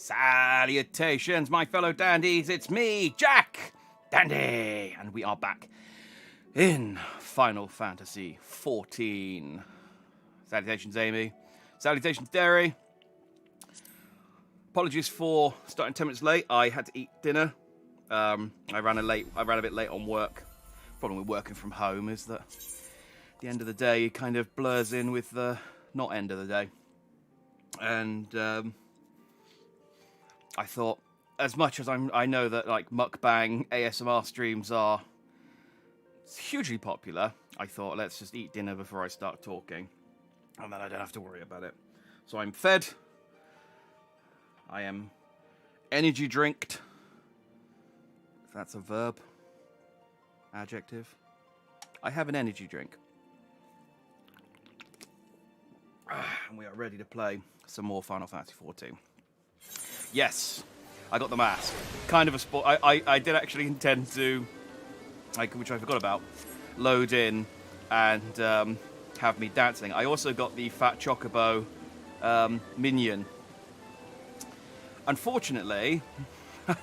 Salutations, my fellow dandies. It's me, Jack Dandy, and we are back in Final Fantasy XIV. Salutations, Amy. Salutations, Derry. Apologies for starting 10 minutes late. I had to eat dinner. I ran a bit late on work. Problem with working from home is that the end of the day kind of blurs in with the not end of the day. And I thought, as much as I know that like mukbang ASMR streams are hugely popular, I thought let's just eat dinner before I start talking, and then I don't have to worry about it. So I'm fed. I am energy drinked. If that's a verb, adjective. I have an energy drink. And we are ready to play some more Final Fantasy XIV. Yes, I got the mask. Kind of a sport. I did actually intend to, which I forgot about, load in and have me dancing. I also got the Fat Chocobo minion. Unfortunately,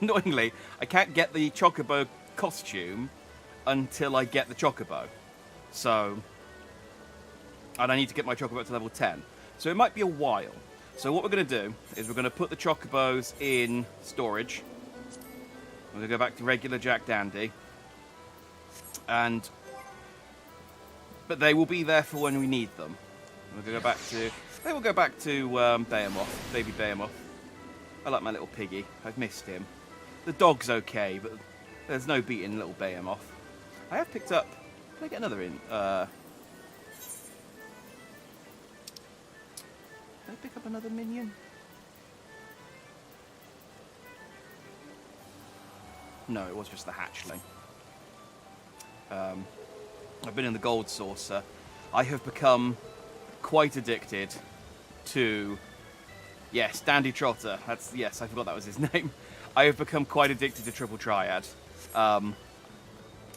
annoyingly, I can't get the Chocobo costume until I get the Chocobo. So, and I need to get my Chocobo to level 10. So it might be a while. So what we're going to do is we're going to put the Chocobos in storage. We're going to go back to regular Jack Dandy. But they will be there for when we need them. We're going to go back to... They will go back to Behemoth, baby Behemoth. I like my little piggy. I've missed him. The dog's okay, but there's no beating little Behemoth. I have picked up... Can I get another in? Did I pick up another minion? No, it was just the hatchling. I've been in the Gold Saucer. I have become quite addicted to... Yes, Dandy Trotter. Yes, I forgot that was his name. I have become quite addicted to Triple Triad. I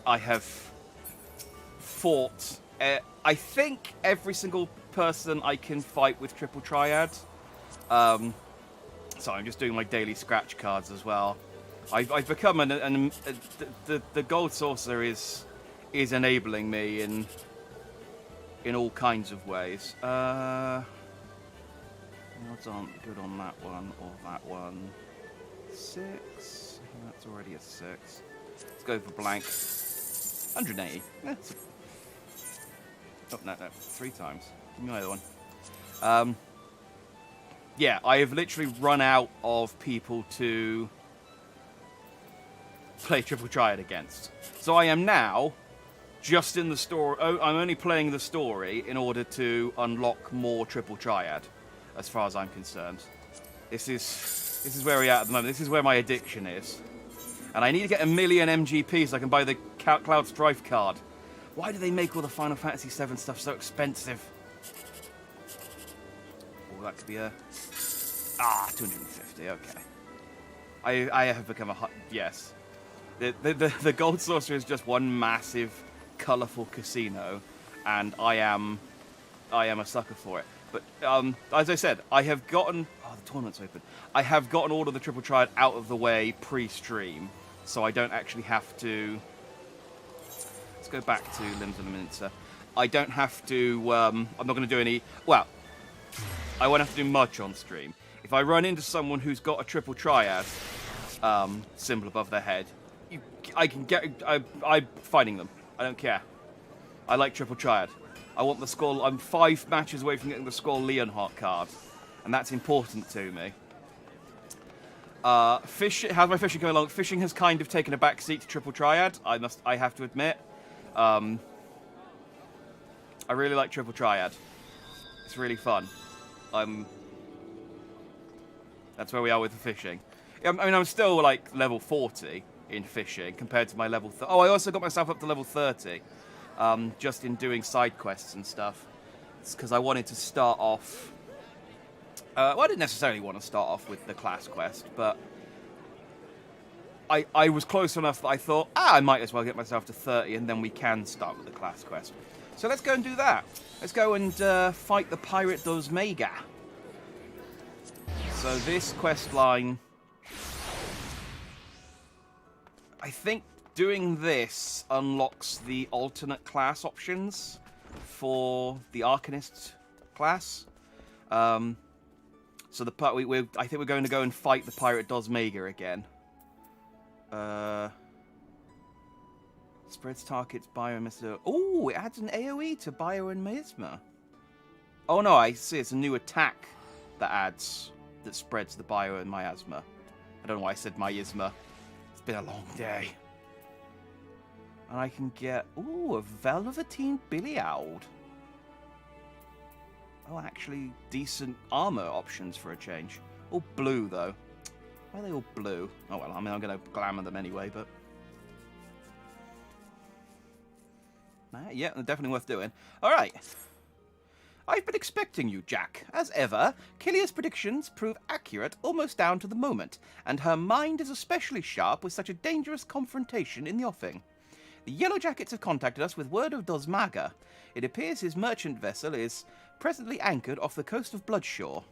have fought... I think every single person I can fight with Triple Triad. So I'm just doing my daily scratch cards as well. I've become the Gold Saucer is enabling me in all kinds of ways. Odds aren't good on that one or that one. 6. That's already a 6. Let's go for blank. 180. Oh, no, 3 times. Give me another one. Yeah, I have literally run out of people to play Triple Triad against. So I am now just in the story. Oh, I'm only playing the story in order to unlock more Triple Triad, as far as I'm concerned. This is where we're at the moment. This is where my addiction is. And I need to get 1 million MGP so I can buy the Cloud Strife card. Why do they make all the Final Fantasy VII stuff so expensive? Oh, that could be a... 250, okay. I have become a... Yes. The Gold Saucer is just one massive, colourful casino, and I am a sucker for it. But, as I said, I have gotten... Oh, the tournament's open. I have gotten all of the Triple Triad out of the way pre-stream, so I don't actually have to... Let's go back to Limbs of the Mincer. I don't have to... I'm not going to do any... Well, I won't have to do much on stream. If I run into someone who's got a Triple Triad symbol above their head, I can get... I'm fighting them. I don't care. I like Triple Triad. I want the Skull... I'm 5 matches away from getting the Skull Leonhardt card, and that's important to me. How's my fishing going along? Fishing has kind of taken a backseat to Triple Triad, I have to admit. I really like Triple Triad. It's really fun. That's where we are with the fishing. I mean, I'm still like level 40 in fishing compared to my level... Oh, I also got myself up to level 30 just in doing side quests and stuff. It's because I wanted to start off... well, I didn't necessarily want to start off with the class quest, but I was close enough that I thought, I might as well get myself to 30 and then we can start with the class quest. So let's go and do that. Let's go and fight the Pirate Dos Mega. So this quest line, I think doing this unlocks the alternate class options for the Arcanist class. So the part I think we're going to go and fight the pirate Dosmega again. Spreads targets bio and Mr. Oh, it adds an AoE to bio and miasma. Oh no, I see. It's a new attack that spreads the bio and miasma. I don't know why I said miasma. It's been a long day. And I can get a Velveteen Billiard. Oh, actually, decent armor options for a change. All blue, though. Why are they all blue? Oh, well, I mean, I'm going to glamour them anyway, but... yeah, they're definitely worth doing. All right. I've been expecting you, Jack. As ever, Killia's predictions prove accurate almost down to the moment, and her mind is especially sharp with such a dangerous confrontation in the offing. The Yellow Jackets have contacted us with word of Dosmaga. It appears his merchant vessel is presently anchored off the coast of Bloodshore.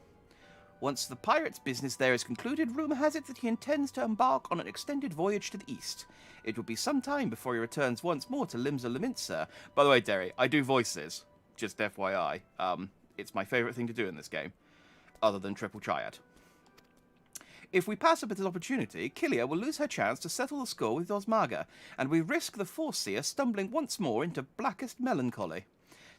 Once the pirate's business there is concluded, rumour has it that he intends to embark on an extended voyage to the east. It will be some time before he returns once more to Limsa Lominsa. By the way, Derry, I do voices. Just FYI. It's my favourite thing to do in this game, other than Triple Triad. If we pass up this opportunity, Killia will lose her chance to settle the score with Dosmaga, and we risk the Foreseer stumbling once more into blackest melancholy.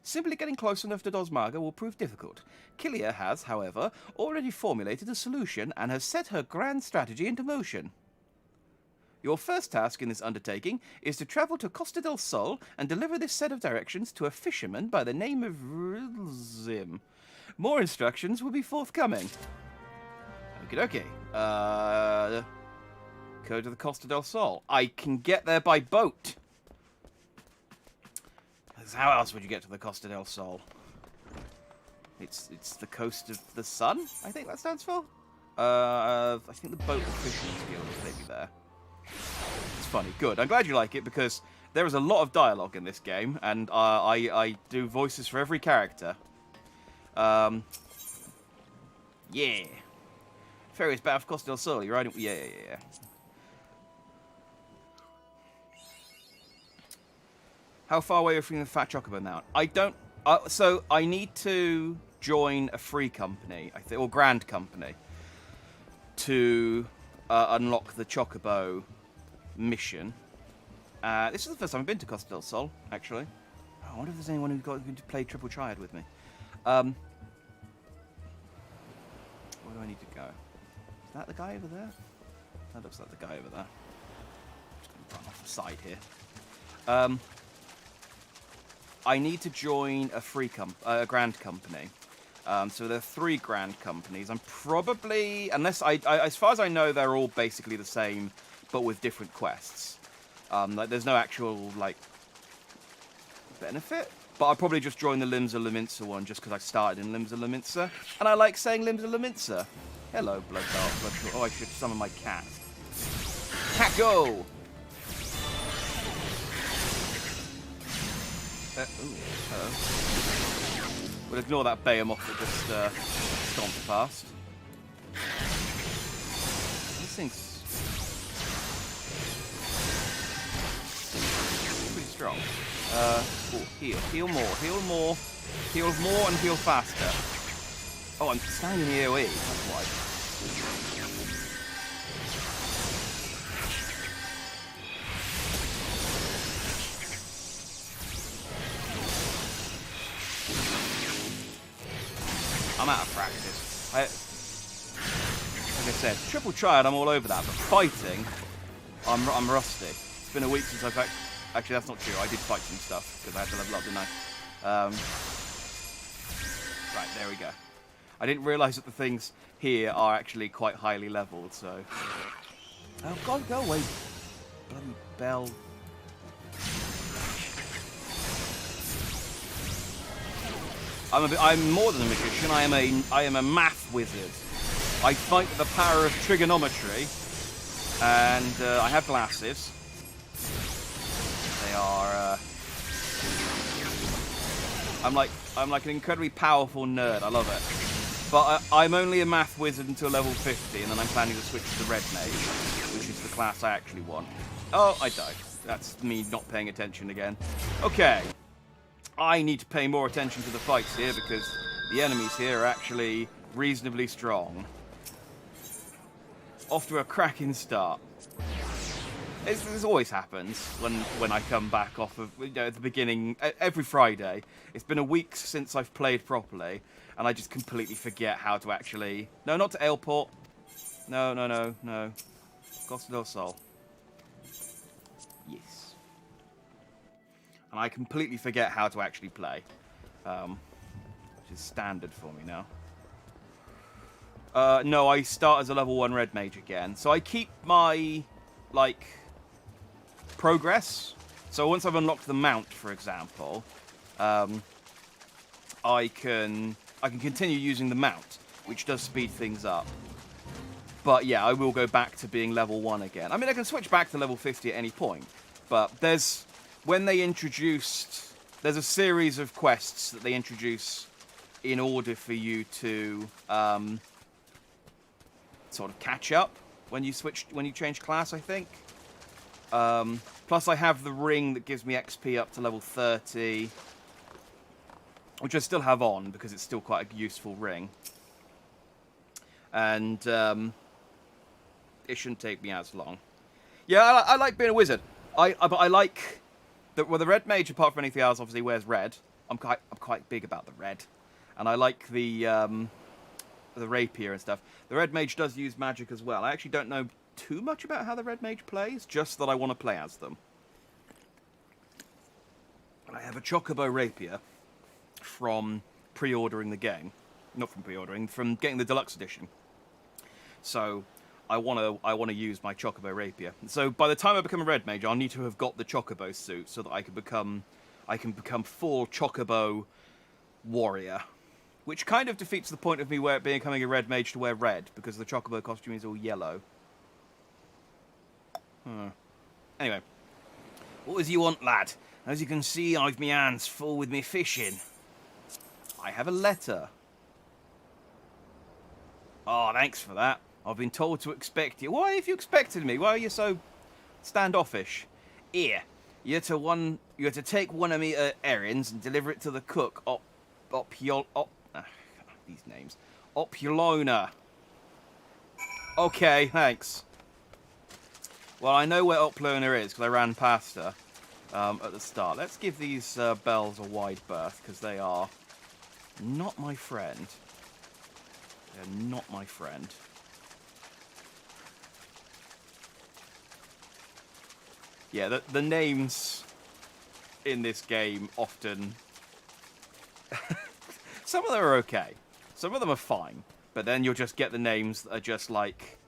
Simply getting close enough to Dosmaga will prove difficult. Killia has, however, already formulated a solution and has set her grand strategy into motion. Your first task in this undertaking is to travel to Costa del Sol and deliver this set of directions to a fisherman by the name of Rilzim. More instructions will be forthcoming. Okie dokie. Go to the Costa del Sol. I can get there by boat. How else would you get to the Costa del Sol? It's the Coast of the Sun, I think that stands for. I think the Boat Fisherman's Guild is maybe there. It's funny. Good. I'm glad you like it, because there is a lot of dialogue in this game, and I do voices for every character. Yeah. Ferry's bound for Costa del Sol, you're right? Yeah. How far away are you from the Fat Chocobo now? I don't... so, I need to join a free company, I think, or grand company, to unlock the Chocobo mission. This is the first time I've been to Costa del Sol, actually. Oh, I wonder if there's anyone who play Triple Triad with me. Where do I need to go? Is that the guy over there? That looks like the guy over there. I'm just going to run off the side here. I need to join a grand company. So there are 3 grand companies. I'm probably, unless as far as I know, they're all basically the same, but with different quests. Like there's no actual benefit. But I'll probably just join the Limsa Lominsa one just because I started in Limsa Lominsa, and I like saying Limsa Lominsa. Hello, Bloodshore. Oh, I should summon my cat. Cat, go! Hello. We'll ignore that behemoth that just stomped past. This thing's pretty strong. Heal more, and heal faster. Oh, I'm standing in the AoE, that's why. I'm out of practice. Like I said, Triple Triad, I'm all over that, but fighting, I'm rusty. It's been a week since I've actually, that's not true. I did fight some stuff because I had to level up, didn't I? Right, there we go. I didn't realise that the things here are actually quite highly leveled, so... Oh, God, go away, bloody bell. I'm more than a magician. I am a math wizard. I fight with the power of trigonometry, and I have glasses. They are. I'm like an incredibly powerful nerd. I love it. But I'm only a math wizard until level 50, and then I'm planning to switch to the red mage, which is the class I actually want. Oh, I died. That's me not paying attention again. Okay. I need to pay more attention to the fights here, because the enemies here are actually reasonably strong. Off to a cracking start. This always happens when I come back off of, at the beginning, every Friday. It's been a week since I've played properly, and I just completely forget how to actually... No, not to Aleport. No. Costa del Sol. Yes. And I completely forget how to actually play. Which is standard for me now. No, I start as a level 1 red mage again. So I keep my, progress. So once I've unlocked the mount, for example, I can continue using the mount, which does speed things up. But yeah, I will go back to being level 1 again. I mean, I can switch back to level 50 at any point, but when they introduced, there's a series of quests that they introduce in order for you to sort of catch up when you change class, I think. Plus I have the ring that gives me XP up to level 30, which I still have on because it's still quite a useful ring. And it shouldn't take me as long. Yeah, I like being a wizard. But I like that. Well, the red mage, apart from anything else, obviously wears red. I'm quite big about the red, and I like the rapier and stuff. The red mage does use magic as well. I actually don't know too much about how the red mage plays, just that I want to play as them. And I have a chocobo rapier from pre-ordering the game. Not from pre-ordering, from getting the deluxe edition. So I want to use my chocobo rapier. So by the time I become a red mage, I'll need to have got the chocobo suit so that I can become full chocobo warrior. Which kind of defeats the point of me becoming a red mage to wear red, because the chocobo costume is all yellow. Anyway. What does you want, lad? As you can see, I've me hands full with me fishing. I have a letter. Oh, thanks for that. I've been told to expect you. Why have you expected me? Why are you so standoffish? Here, you're to take one of me errands and deliver it to the cook. These names. Opulona. Okay, thanks. Well, I know where Opulona is because I ran past her at the start. Let's give these bells a wide berth because they are not my friend. They're not my friend. Yeah, the names in this game often... Some of them are okay. Some of them are fine. But then you'll just get the names that are just like...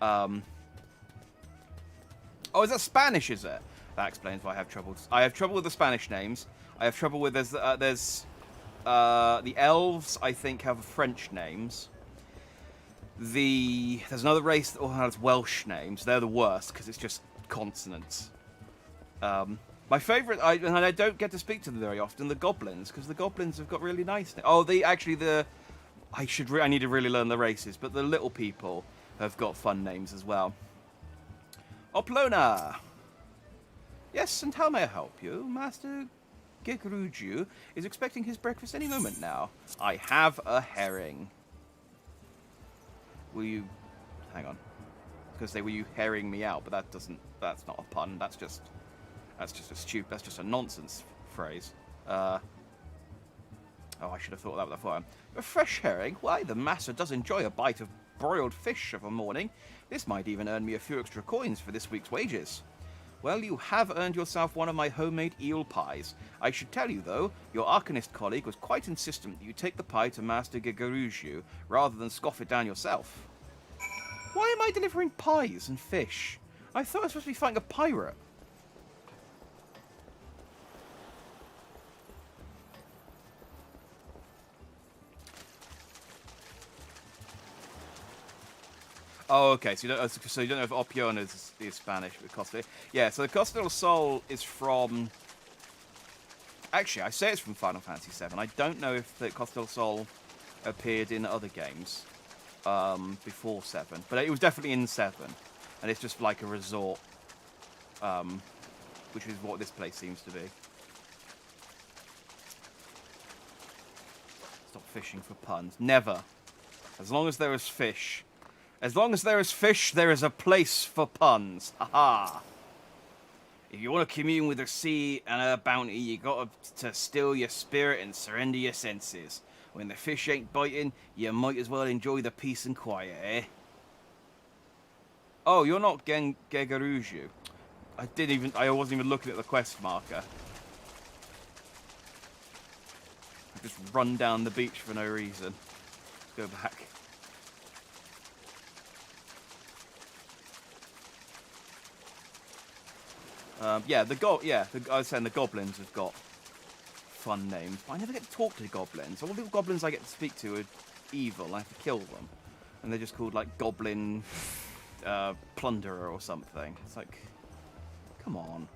Oh, is that Spanish, is it? That explains why I have trouble. I have trouble with the Spanish names. I have trouble with... There's the elves, I think, have French names. There's another race that all has Welsh names. They're the worst because it's just consonants. My favourite, and I don't get to speak to them very often, the goblins, because the goblins have got really nice names. Oh, I need to really learn the races, but the little people have got fun names as well. Oplona! Yes, and how may I help you? Master Geguruju is expecting his breakfast any moment now. I have a herring. Will you... Hang on. I was going to say, will you herring me out? But that's not a pun. That's just a nonsense phrase. Oh, I should have thought of that before. A fresh herring? Why, the master does enjoy a bite of broiled fish of a morning. This might even earn me a few extra coins for this week's wages. Well, you have earned yourself one of my homemade eel pies. I should tell you, though, your Arcanist colleague was quite insistent that you take the pie to Master Geguruju, rather than scoff it down yourself. Why am I delivering pies and fish? I thought I was supposed to be fighting a pirate. Oh, okay. So you don't know if Opion is Spanish, but Costa. Yeah. So the Costa del Sol is from. Actually, I say it's from Final Fantasy VII. I don't know if the Costa del Sol appeared in other games before 7, but it was definitely in 7, and it's just like a resort, which is what this place seems to be. Stop fishing for puns. Never. As long as there is fish. As long as there is fish, there is a place for puns. Aha! If you want to commune with the sea and her bounty, you got to still your spirit and surrender your senses. When the fish ain't biting, you might as well enjoy the peace and quiet, eh? Oh, you're not Gegaruju. I wasn't even looking at the quest marker. I just run down the beach for no reason. Let's go back. I was saying the goblins have got fun names, but I never get to talk to the goblins. All the goblins I get to speak to are evil. I have to kill them, and they're just called like Goblin Plunderer or something. It's like, come on.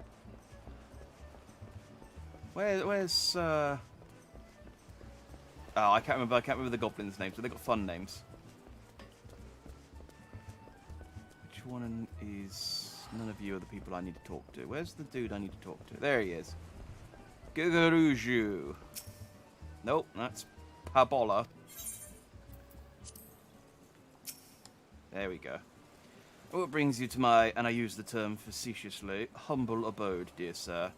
Where's Oh, I can't remember the goblins' names, but they got fun names. Which one is? None of you are the people I need to talk to. Where's the dude I need to talk to? There he is. Guguruju. Nope, that's Pabola. There we go. What brings you to my, and I use the term facetiously, humble abode, dear sir?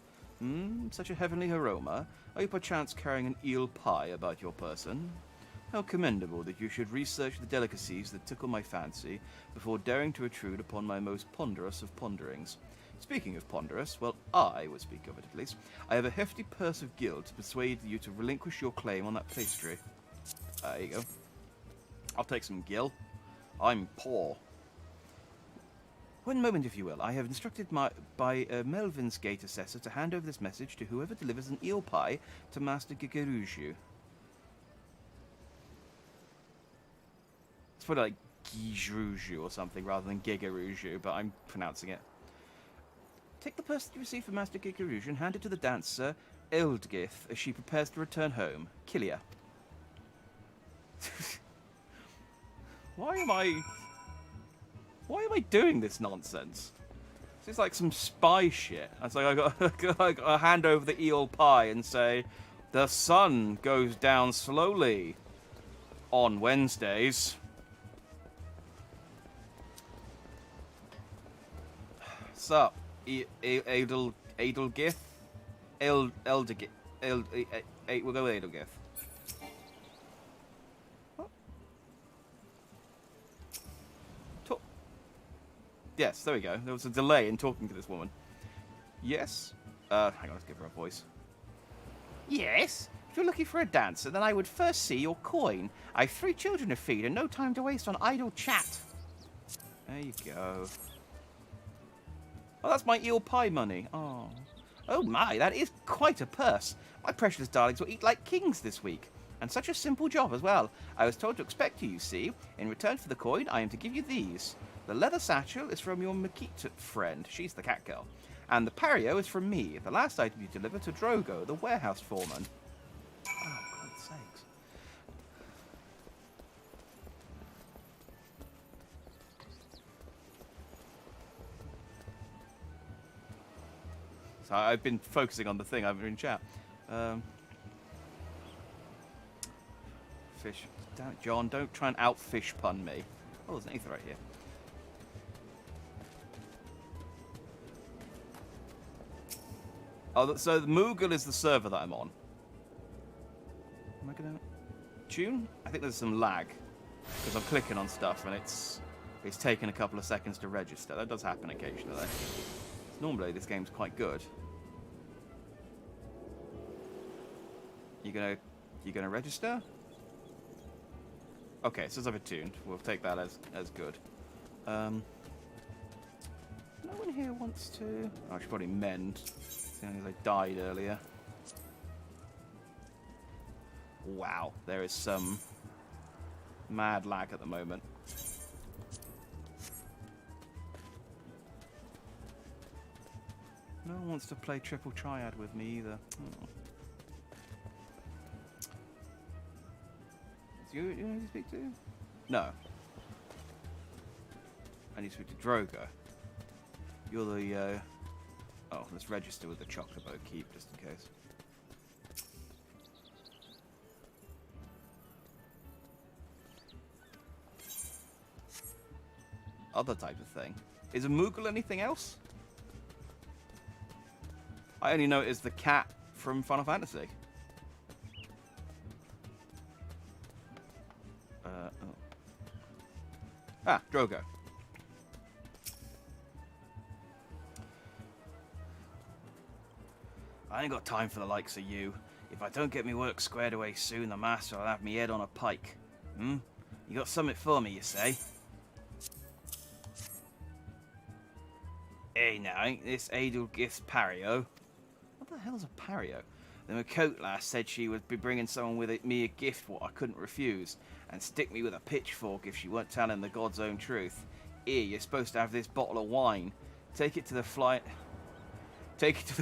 Such a heavenly aroma. Are you perchance carrying an eel pie about your person? How commendable that you should research the delicacies that tickle my fancy before daring to intrude upon my most ponderous of ponderings. Speaking of ponderous, well, I would speak of it at least. I have a hefty purse of gil to persuade you to relinquish your claim on that pastry. There you go. I'll take some gil. I'm poor. One moment, if you will. I have instructed by Melvin's gate assessor to hand over this message to whoever delivers an eel pie to Master Gigeruju. It's probably like Gigeruju or something rather than Gigeruju, but I'm pronouncing it. Take the purse that you received from Master Gigeruju and hand it to the dancer Eldgith as she prepares to return home. Killia. Why am I doing this nonsense? This is like some spy shit. It's like I got to hand over the eel pie and say, the sun goes down slowly on Wednesdays. What's up, Edelgith? Eldgith. We'll go with Edelgith. Yes, there we go. There was a delay in talking to this woman. Yes? Hang on, let's give her a voice. Yes? If you're looking for a dancer, then I would first see your coin. I have 3 children to feed and no time to waste on idle chat. There you go. Oh, that's my eel pie money. Oh. Oh my, that is quite a purse. My precious darlings will eat like kings this week. And such a simple job as well. I was told to expect you see. In return for the coin, I am to give you these. The leather satchel is from your Makita friend. She's the cat girl. And the pario is from me. The last item you delivered to Drogo, the warehouse foreman. Oh, God's sakes. So I've been focusing on the thing. I've been in chat. Fish. Damn it, John. Don't try and out-fish pun me. Oh, there's an ether right here. Oh, so the Moogle is the server that I'm on. Am I going to tune? I think there's some lag. Because I'm clicking on stuff and it's taken a couple of seconds to register. That does happen occasionally. Normally this game's quite good. You gonna register? Okay, it says I've tuned. We'll take that as good. No one here wants to... Oh, I should probably mend. Seeing as I died earlier. Wow, there is some mad lag at the moment. No one wants to play Triple Triad with me either. Oh. You need to speak to? No. I need to speak to Drogo. You're the, Oh, let's register with the Chocobo Keep, just in case. Other type of thing. Is a Moogle anything else? I only know it is the cat from Final Fantasy. Oh. Ah, Drogo. I ain't got time for the likes of you. If I don't get me work squared away soon, the master will have me head on a pike. Hmm? You got something for me, you say? Hey now, ain't this Adelgith's Pario? What the hell's a Pario? The McCoat lass said she would be bringing someone with me a gift what I couldn't refuse, and stick me with a pitchfork if she weren't telling the God's own truth. Here, you're supposed to have this bottle of wine. Take it to the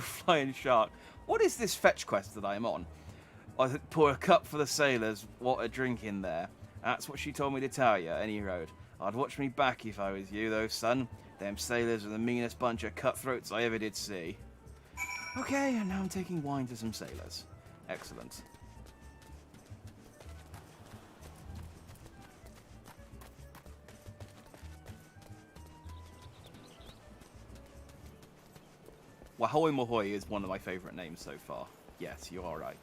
flying shark. What is this fetch quest that I'm on? I pour a cup for the sailors, what a drink in there. That's what she told me to tell you, any road. I'd watch me back if I was you, though, son. Them sailors are the meanest bunch of cutthroats I ever did see. Okay, and now I'm taking wine to some sailors. Excellent. Wahoy Mohoy is one of my favourite names so far. Yes, you are right.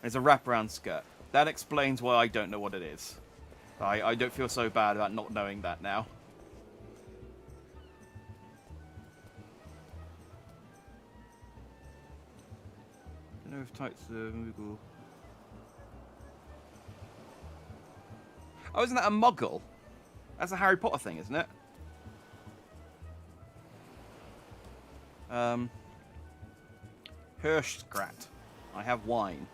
And it's a wraparound skirt. That explains why I don't know what it is. I don't feel so bad about not knowing that now. I don't know if types of Moogle. Oh, isn't that a Muggle? That's a Harry Potter thing, isn't it? Hirschskrat. I have wine.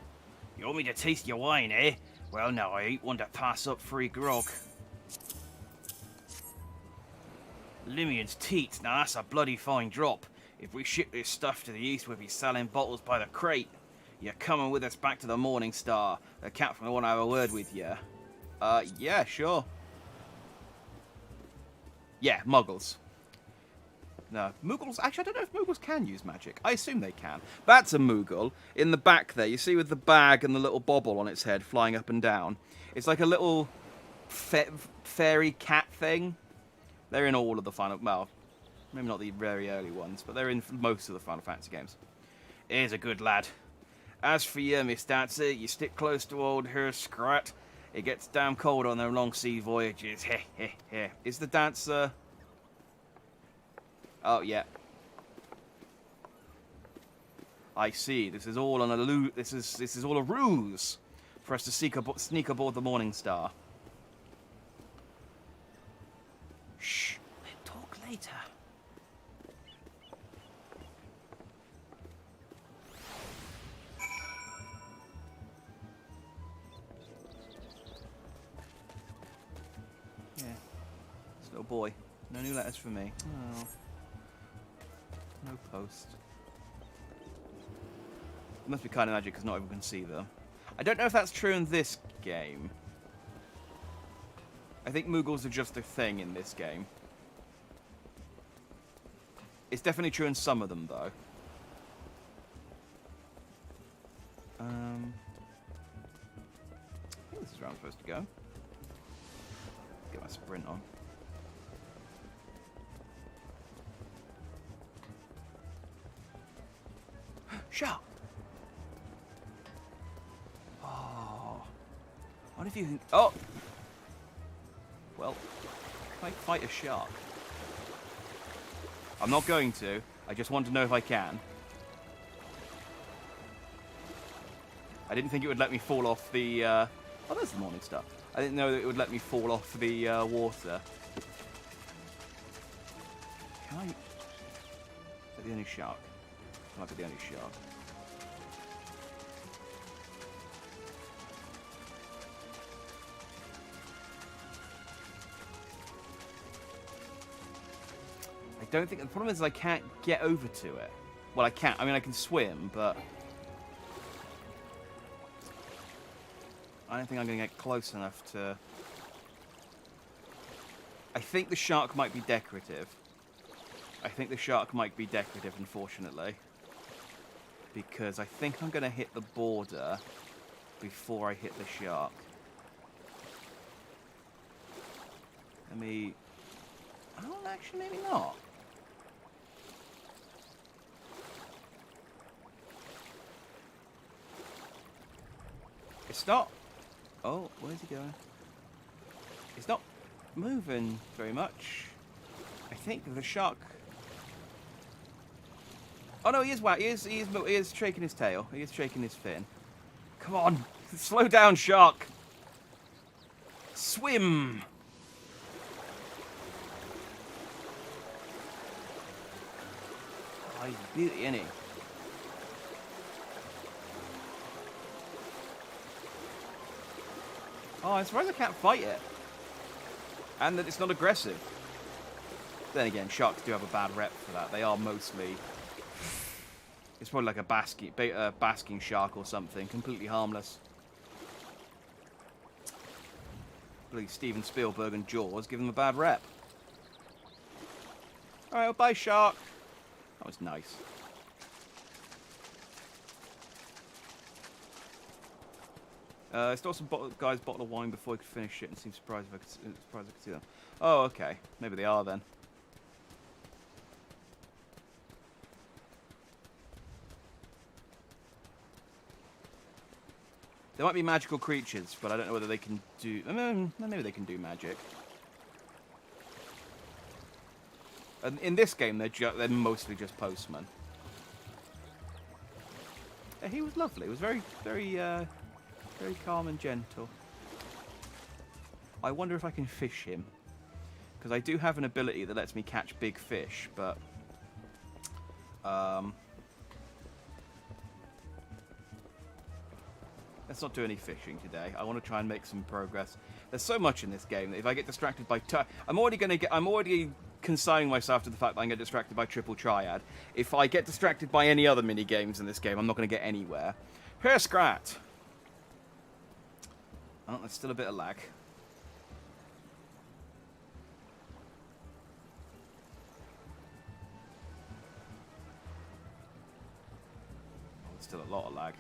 You want me to taste your wine, eh? Well, no, I ain't one to pass up free grog. Limian's teats. Now that's a bloody fine drop. If we ship this stuff to the east, we'll be selling bottles by the crate. You're coming with us back to the Morning Star. The captain will want to have a word with you. Yeah, sure. Yeah, Muggles. No, Moogles... Actually, I don't know if Moogles can use magic. I assume they can. That's a Moogle. In the back there, you see with the bag and the little bobble on its head flying up and down. It's like a little fairy cat thing. They're in all of the Final... Well, maybe not the very early ones, but they're in most of the Final Fantasy games. Here's a good lad. As for you, Miss Dancer, you stick close to old Hirschskrat. It gets damn cold on them long sea voyages. Heh, heh, heh. Is the Dancer... Oh, yeah. I see. This is all an this is all a ruse for us to sneak aboard the Morning Star. Shh. We'll talk later. Yeah. This little boy. No new letters for me. Oh. No post. It must be kind of magic because not everyone can see them. I don't know if that's true in this game. I think Moogles are just a thing in this game. It's definitely true in some of them, though. I think this is where I'm supposed to go. Get my sprint on. Shark! Oh. What if you think... Oh! Well, I fight a shark. I'm not going to. I just want to know if I can. I didn't think it would let me fall off the... Oh, there's the Morning Star. I didn't know that it would let me fall off the water. Can I... Is that the only shark? Might be the only shark. I don't think... The problem is I can't get over to it. Well, I can't. I mean, I can swim, but... I don't think I'm going to get close enough to... I think the shark might be decorative. Unfortunately. Because I think I'm going to hit the border before I hit the shark. Let me... Oh, actually, maybe not. It's not... Oh, where's he going? It's not moving very much. I think the shark... Oh no, he is shaking his tail. He is shaking his fin. Come on, slow down, shark. Swim. Oh, he's a beauty, isn't he? Oh, I'm surprised I can't fight it. And that it's not aggressive. Then again, sharks do have a bad rep for that. They are mostly... It's probably like a basking shark or something. Completely harmless. I believe Steven Spielberg and Jaws give them a bad rep. Alright, well, bye, shark. That was nice. I stole some guy's bottle of wine before I could finish it and seemed surprised I could see them. Oh, okay. Maybe they are then. There might be magical creatures, but I don't know whether they can do... maybe they can do magic. And in this game, they're mostly just postmen. Yeah, he was lovely. He was very, very, very calm and gentle. I wonder if I can fish him. Because I do have an ability that lets me catch big fish, but... Let's not do any fishing today. I want to try and make some progress. There's so much in this game that if I get distracted by... I'm already consigning myself to the fact that I'm going to get distracted by Triple Triad. If I get distracted by any other mini-games in this game, I'm not going to get anywhere. Here, Scrat! Oh, there's still a bit of lag. Oh, there's still a lot of lag.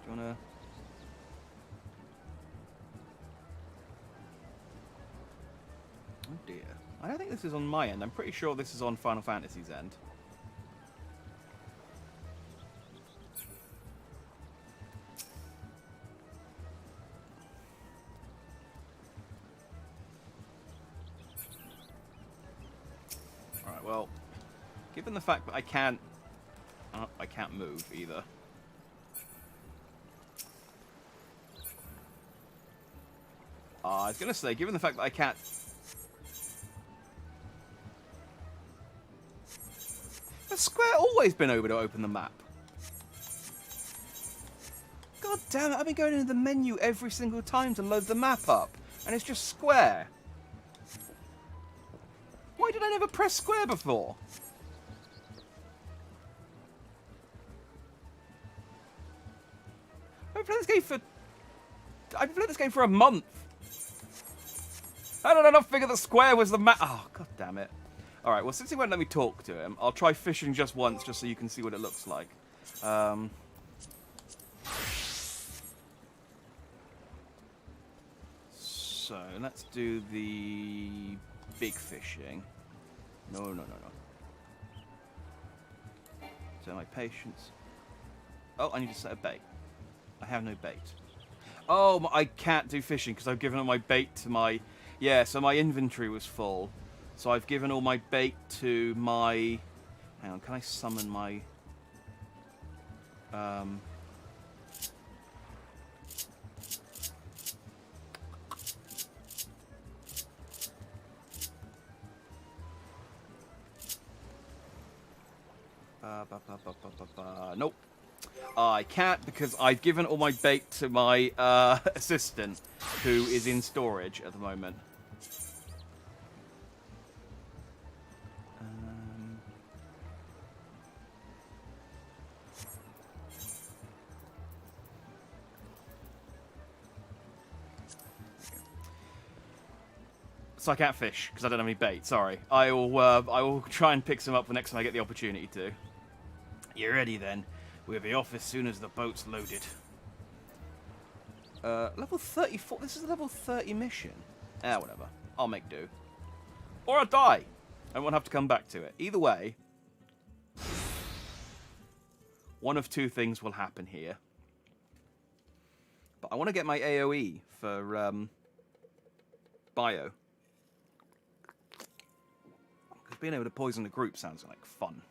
Do you want to... Oh dear. I don't think this is on my end. I'm pretty sure this is on Final Fantasy's end. Alright, well, given the fact that I can't move either. I was going to say, given the fact that I can't... Has Square always been able to open the map? God damn it, I've been going into the menu every single time to load the map up, and it's just Square. Why did I never press Square before? I've been playing this game for a month. How did I not figure that Square was the map? Oh, god damn it. Alright, well, since he won't let me talk to him, I'll try fishing just once, just so you can see what it looks like. So, let's do the big fishing. No. So, my patience. Oh, I need to set a bait. I have no bait. Oh, I can't do fishing because I've given all my bait to my... Yeah, so my inventory was full. So I've given all my bait to my... Hang on, can I summon my... Nope. I can't because I've given all my bait to my assistant, who is in storage at the moment. So I can't fish, because I don't have any bait. Sorry. I will try and pick some up the next time I get the opportunity to. You're ready, then. We'll be off as soon as the boat's loaded. Level 34? This is a level 30 mission. Whatever. I'll make do. Or I'll die. I won't have to come back to it. Either way, one of two things will happen here. But I want to get my AoE for bio. Because being able to poison a group sounds like fun.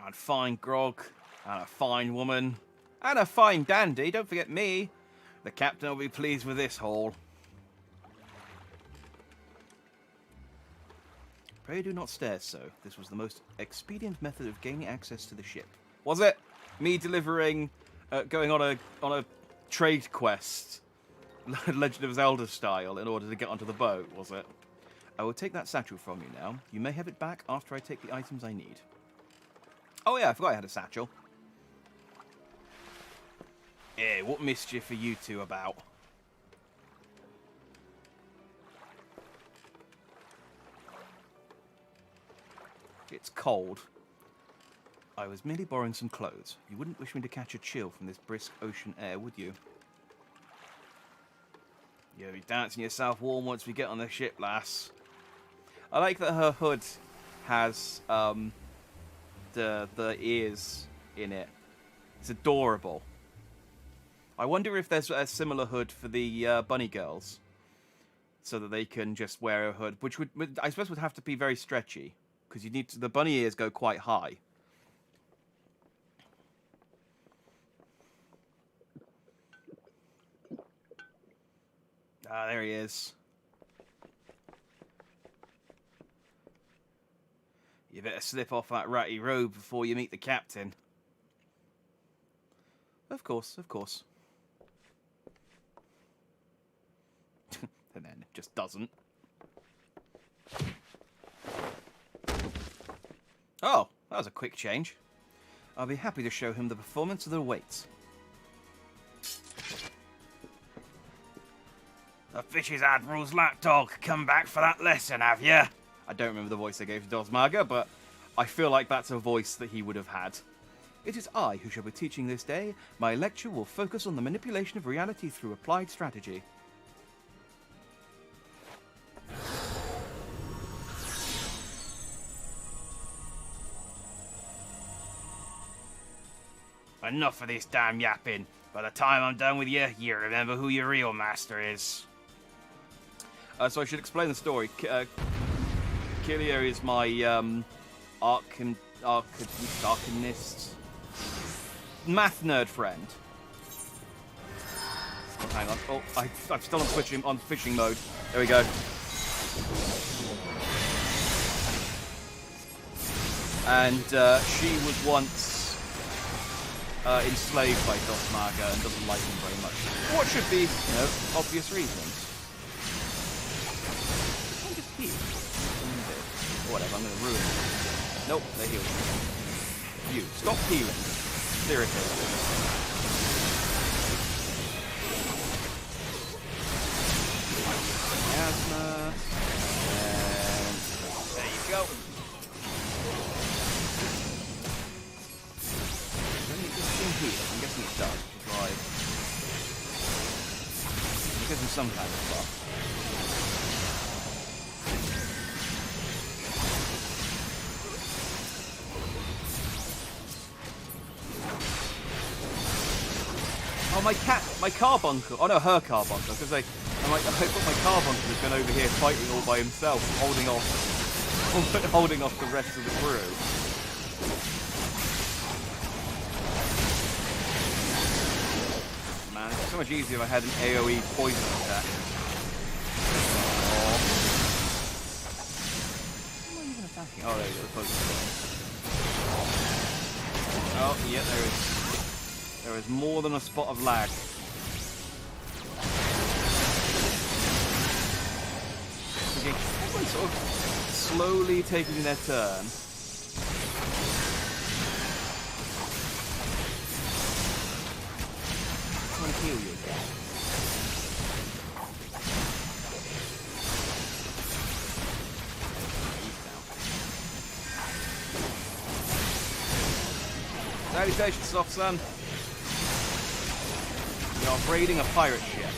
And fine grog, and a fine woman, and a fine dandy. Don't forget me. The captain will be pleased with this haul. Pray do not stare so. This was the most expedient method of gaining access to the ship. Was it? Me delivering, going on a trade quest, Legend of Zelda style, in order to get onto the boat, was it? I will take that satchel from you now. You may have it back after I take the items I need. Oh yeah, I forgot I had a satchel. Yeah, what mischief are you two about? It's cold. I was merely borrowing some clothes. You wouldn't wish me to catch a chill from this brisk ocean air, would you? You'll be dancing yourself warm once we get on the ship, lass. I like that her hood has the ears in it. It's adorable. I wonder if there's a similar hood for the bunny girls, so that they can just wear a hood, which would I suppose would have to be very stretchy, because you need to, the bunny ears go quite high. Ah, there he is. You better slip off that ratty robe before you meet the captain. Of course, of course. And then it just doesn't. Oh, that was a quick change. I'll be happy to show him the performance that awaits. The Fish's Admiral's lapdog, come back for that lesson, have ya? I don't remember the voice I gave to Dosmaga, but I feel like that's a voice that he would have had. It is I who shall be teaching this day. My lecture will focus on the manipulation of reality through applied strategy. Enough of this damn yapping. By the time I'm done with you, you remember who your real master is. So I should explain the story. Killia is my arcanist math nerd friend. Oh, hang on. Oh, I'm still on fishing mode. There we go. And she was once enslaved by Dosmaga and doesn't like him very much. What should be, you know, obvious reasons. I'm just heal. Whatever, I'm gonna ruin it. Nope, they healed. You, stop healing. Seriously. Asthma. And there you go. Here. I'm guessing it does, which is why it gives him some kind of buff. Oh, my carbuncle. Oh no, her carbuncle. I was gonna say, I thought my carbuncle has been over here fighting all by himself, holding off the rest of the crew. It's so much easier if I had an AoE poison attack. Oh. Who am I even attacking? Oh, there you go, the poison. Oh, yeah, there is more than a spot of lag. Okay, everyone's sort of slowly taking their turn. trying to heal you again. Salutations, soft son. We are raiding a pirate ship.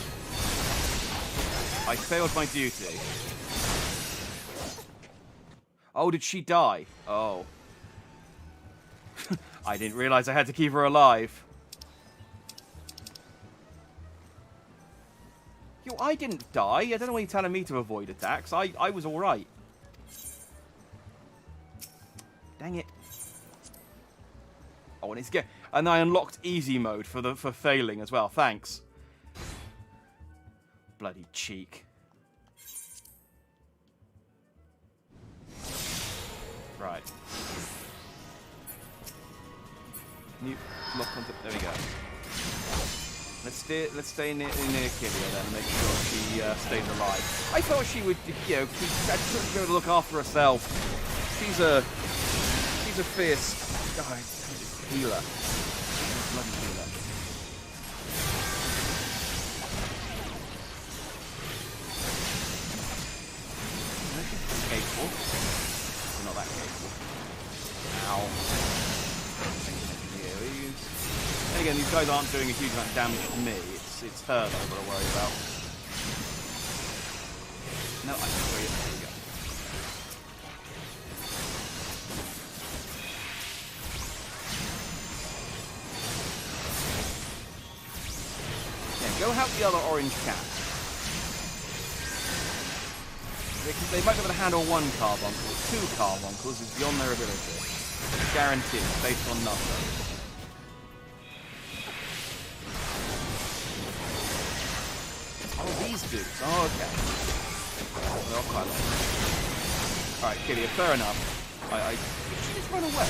I failed my duty. Oh, did she die? Oh. I didn't realize I had to keep her alive. Yo, I didn't die. I don't know why you're telling me to avoid attacks. I was alright. Dang it. Oh, and it's and I unlocked easy mode for failing as well. Thanks. Bloody cheek. Right. Can you lock onto? There we go. Let's stay near Killia then, and make sure she stays alive. I thought she would, you know, be able to look after herself. She's a fierce healer. Bloody healer. She's capable. She's not that capable. Ow. And again, these guys aren't doing a huge amount of damage to me. It's her that I've got to worry about. No, I can free it. There we go. Yeah, go help the other orange cat. They might be able to handle one carbuncle, but two carbuncles is beyond their ability. Guaranteed, based on nothing. Oh, these dudes. Oh, okay. They're all quite long. Alright, Killia, fair enough. Did she just run away?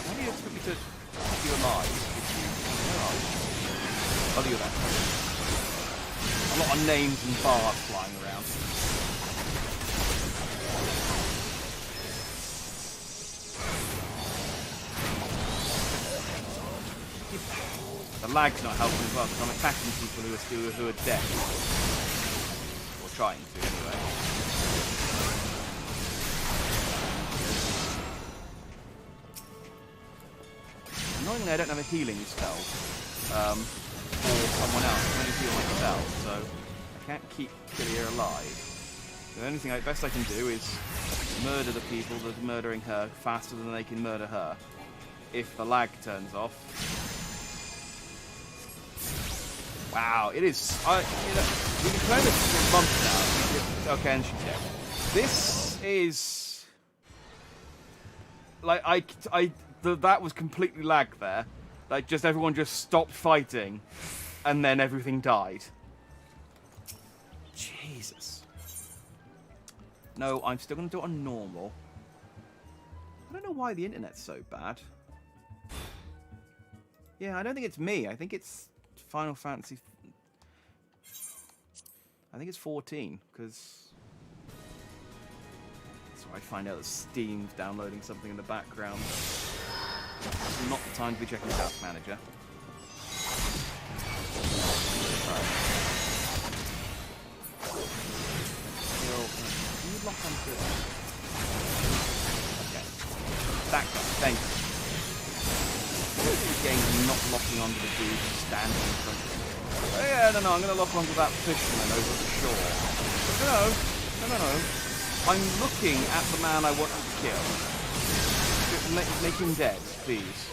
How do you expect me to keep you alive if you... Where are you? Oh, look at that. A lot of names and bars flying around. The lag's not helping as well because I'm attacking people who are dead. Or trying to, anyway. Annoyingly, I don't have a healing spell for someone else. I can only heal myself, so I can't keep Killia alive. The only thing best I can do is murder the people that are murdering her faster than they can murder her. If the lag turns off. Wow, it is. You know, we've been playing this for months now. Okay, and she's dead. This is like that was completely lag there. Like just everyone just stopped fighting, and then everything died. Jesus. No, I'm still gonna do it on normal. I don't know why the internet's so bad. Yeah, I don't think it's me. I think it's Final Fantasy. I think it's 14, because that's where I find out that Steam's downloading something in the background. It's not the time to be checking the Task Manager. Right. Can you lock onto it? Okay. That guy, thank you. This game not locking onto the dude standing in front of me. Oh yeah, no, I'm going to lock onto that fisherman over at the shore. But no. I'm looking at the man I want to kill. Make him dead, please.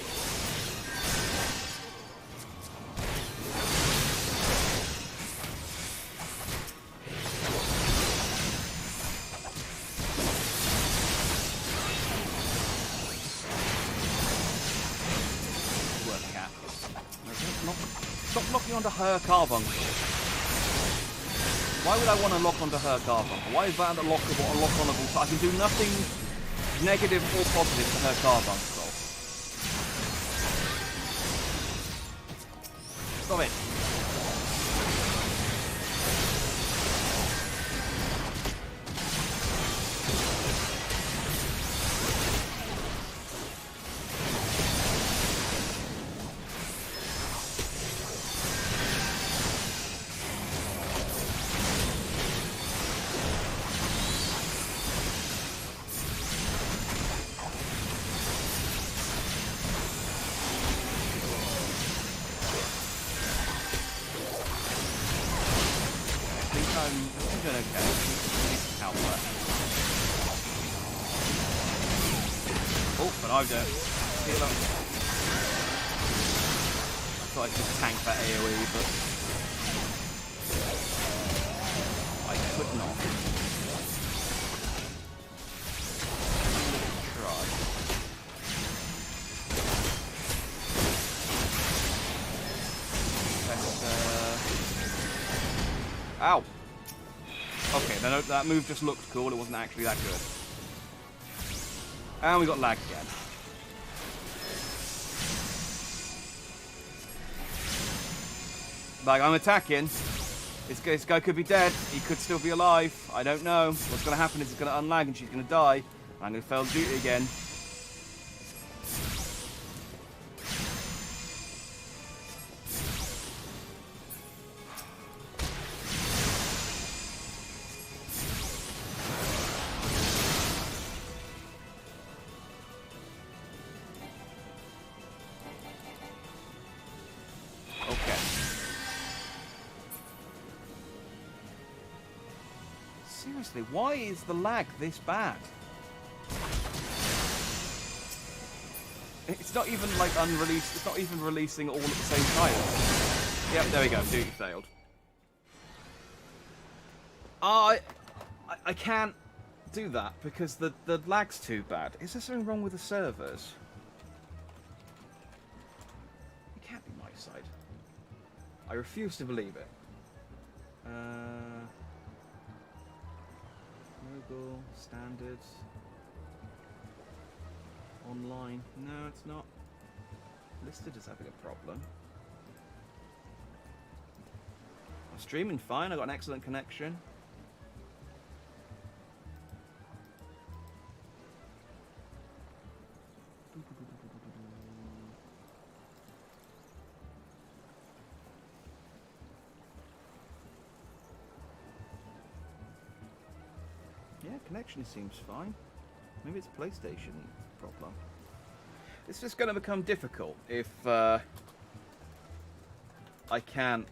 Stop locking onto her carbuncle. Why would I want to lock onto her carbuncle? Why is that a lock-onable? I can do nothing negative or positive to her carbuncle. Stop it. I'm doing okay. Counter. Oh, but I don't. Heal up. I thought I could tank that AoE, but I could not. Try. Ow! Okay, that move just looked cool, it wasn't actually that good. And we got lag again. Like, I'm attacking. This guy could be dead. He could still be alive. I don't know. What's going to happen is he's going to unlag and she's going to die. I'm going to fail duty again. Seriously, why is the lag this bad? It's not even like unreleased. It's not even releasing all at the same time. Yep, there we go. Duty failed. I can't do that because the lag's too bad. Is there something wrong with the servers? It can't be my side. I refuse to believe it. Google, standards, online. No, it's not listed as having a problem. I'm streaming fine. I got an excellent connection. Yeah, connection seems fine. Maybe it's a PlayStation problem. It's just going to become difficult if I can't.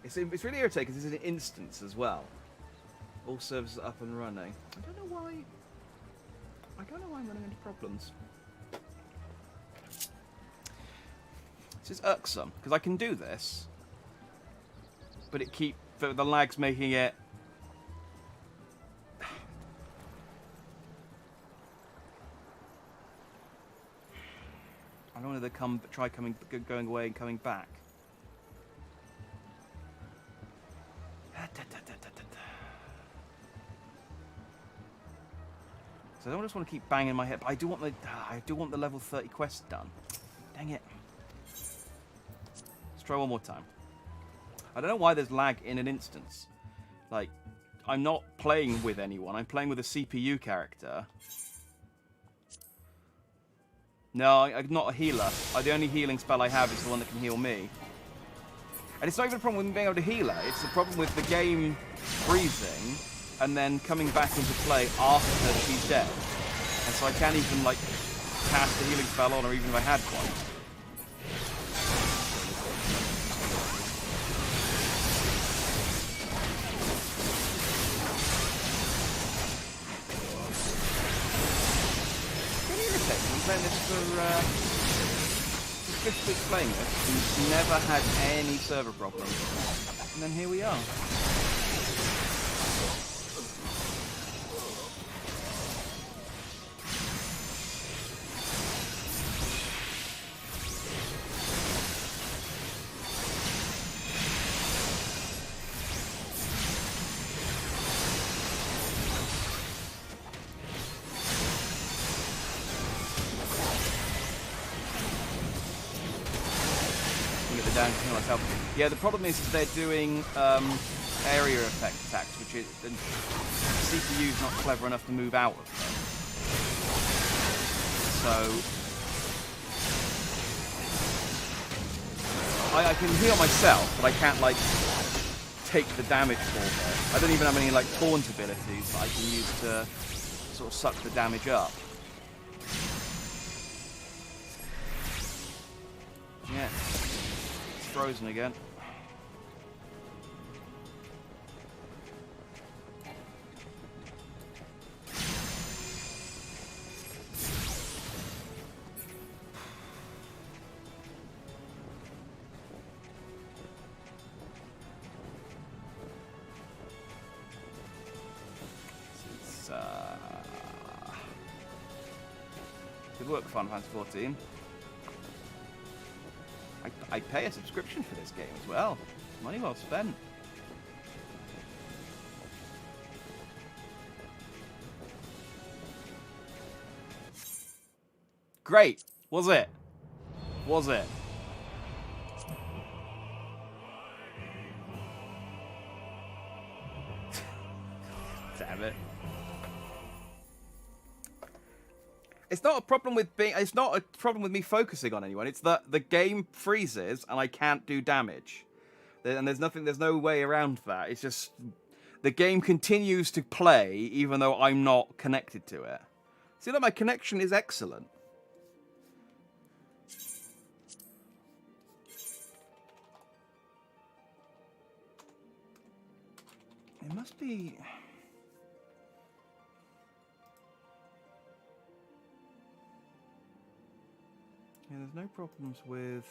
It's really irritating because this is an instance as well. All servers are up and running. I don't know why I'm running into problems. This is irksome because I can do this, but the lag's making it. I don't want to try going away and coming back. So I don't just want to keep banging my head. But I do want the level 30 quest done. Dang it! Let's try one more time. I don't know why there's lag in an instance. Like, I'm not playing with anyone. I'm playing with a CPU character. No, I'm not a healer. The only healing spell I have is the one that can heal me. And it's not even a problem with me being able to heal her. It's a problem with the game freezing and then coming back into play after she's dead. And so I can't even, like, cast a healing spell on her even if I had one. Playing this for 5th week playing this, we've never had any server problems, and then here we are. Yeah, the problem is they're doing area effect attacks, which is the CPU's not clever enough to move out of them. So I can heal myself, but I can't like take the damage for her. I don't even have any like taunt abilities that I can use to sort of suck the damage up. Yeah. Frozen again. Good work, Final Fantasy 14. I pay a subscription for this game as well. Money well spent. Great. Was it? Was it? Damn it. It's not a problem with being. It's not a problem with me focusing on anyone. It's that the game freezes and I can't do damage, and there's nothing. There's no way around that. It's just the game continues to play even though I'm not connected to it. See that my connection is excellent. It must be. Yeah, there's no problems with...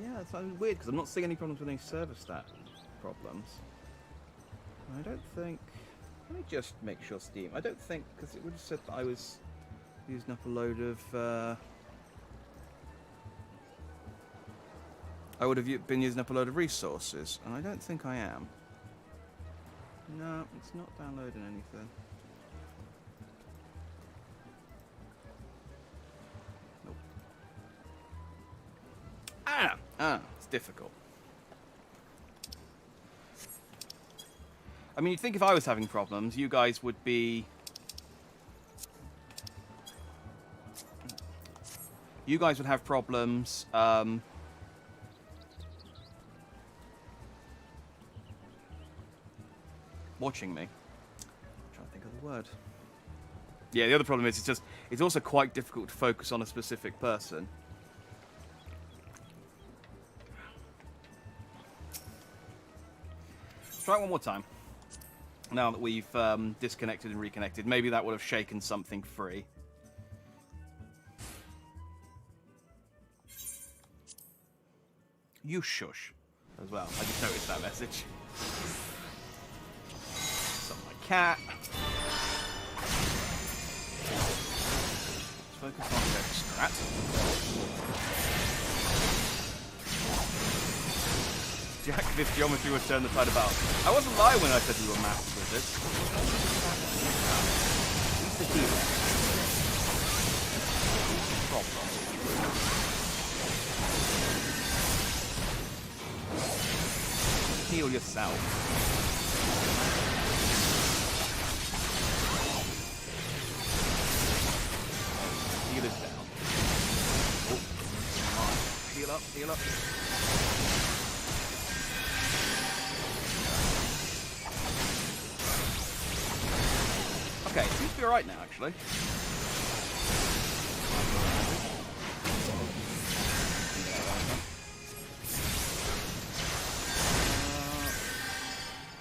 Yeah, it's weird because I'm not seeing any problems with any server stat problems. I don't think... Let me just make sure Steam... I don't think... Because it would have said that I was using up a load of... I would have been using up a load of resources, and I don't think I am. No, it's not downloading anything. It's difficult. I mean, you'd think if I was having problems, you guys would be... You guys would have problems, watching me. I'm trying to think of the word. Yeah, the other problem is it's also quite difficult to focus on a specific person. Try it one more time. Now that we've disconnected and reconnected, maybe that would have shaken something free. You shush as well. I just noticed that message. Something like cat. Let's focus on extract. Jack, this geometry would turn the tide about. I wasn't lying when I said you were maths wizards. Who's the healer? Problem. Heal yourself. Heal us down. Oh, come on. Heal up, heal up. Okay, it seems to be alright now, actually.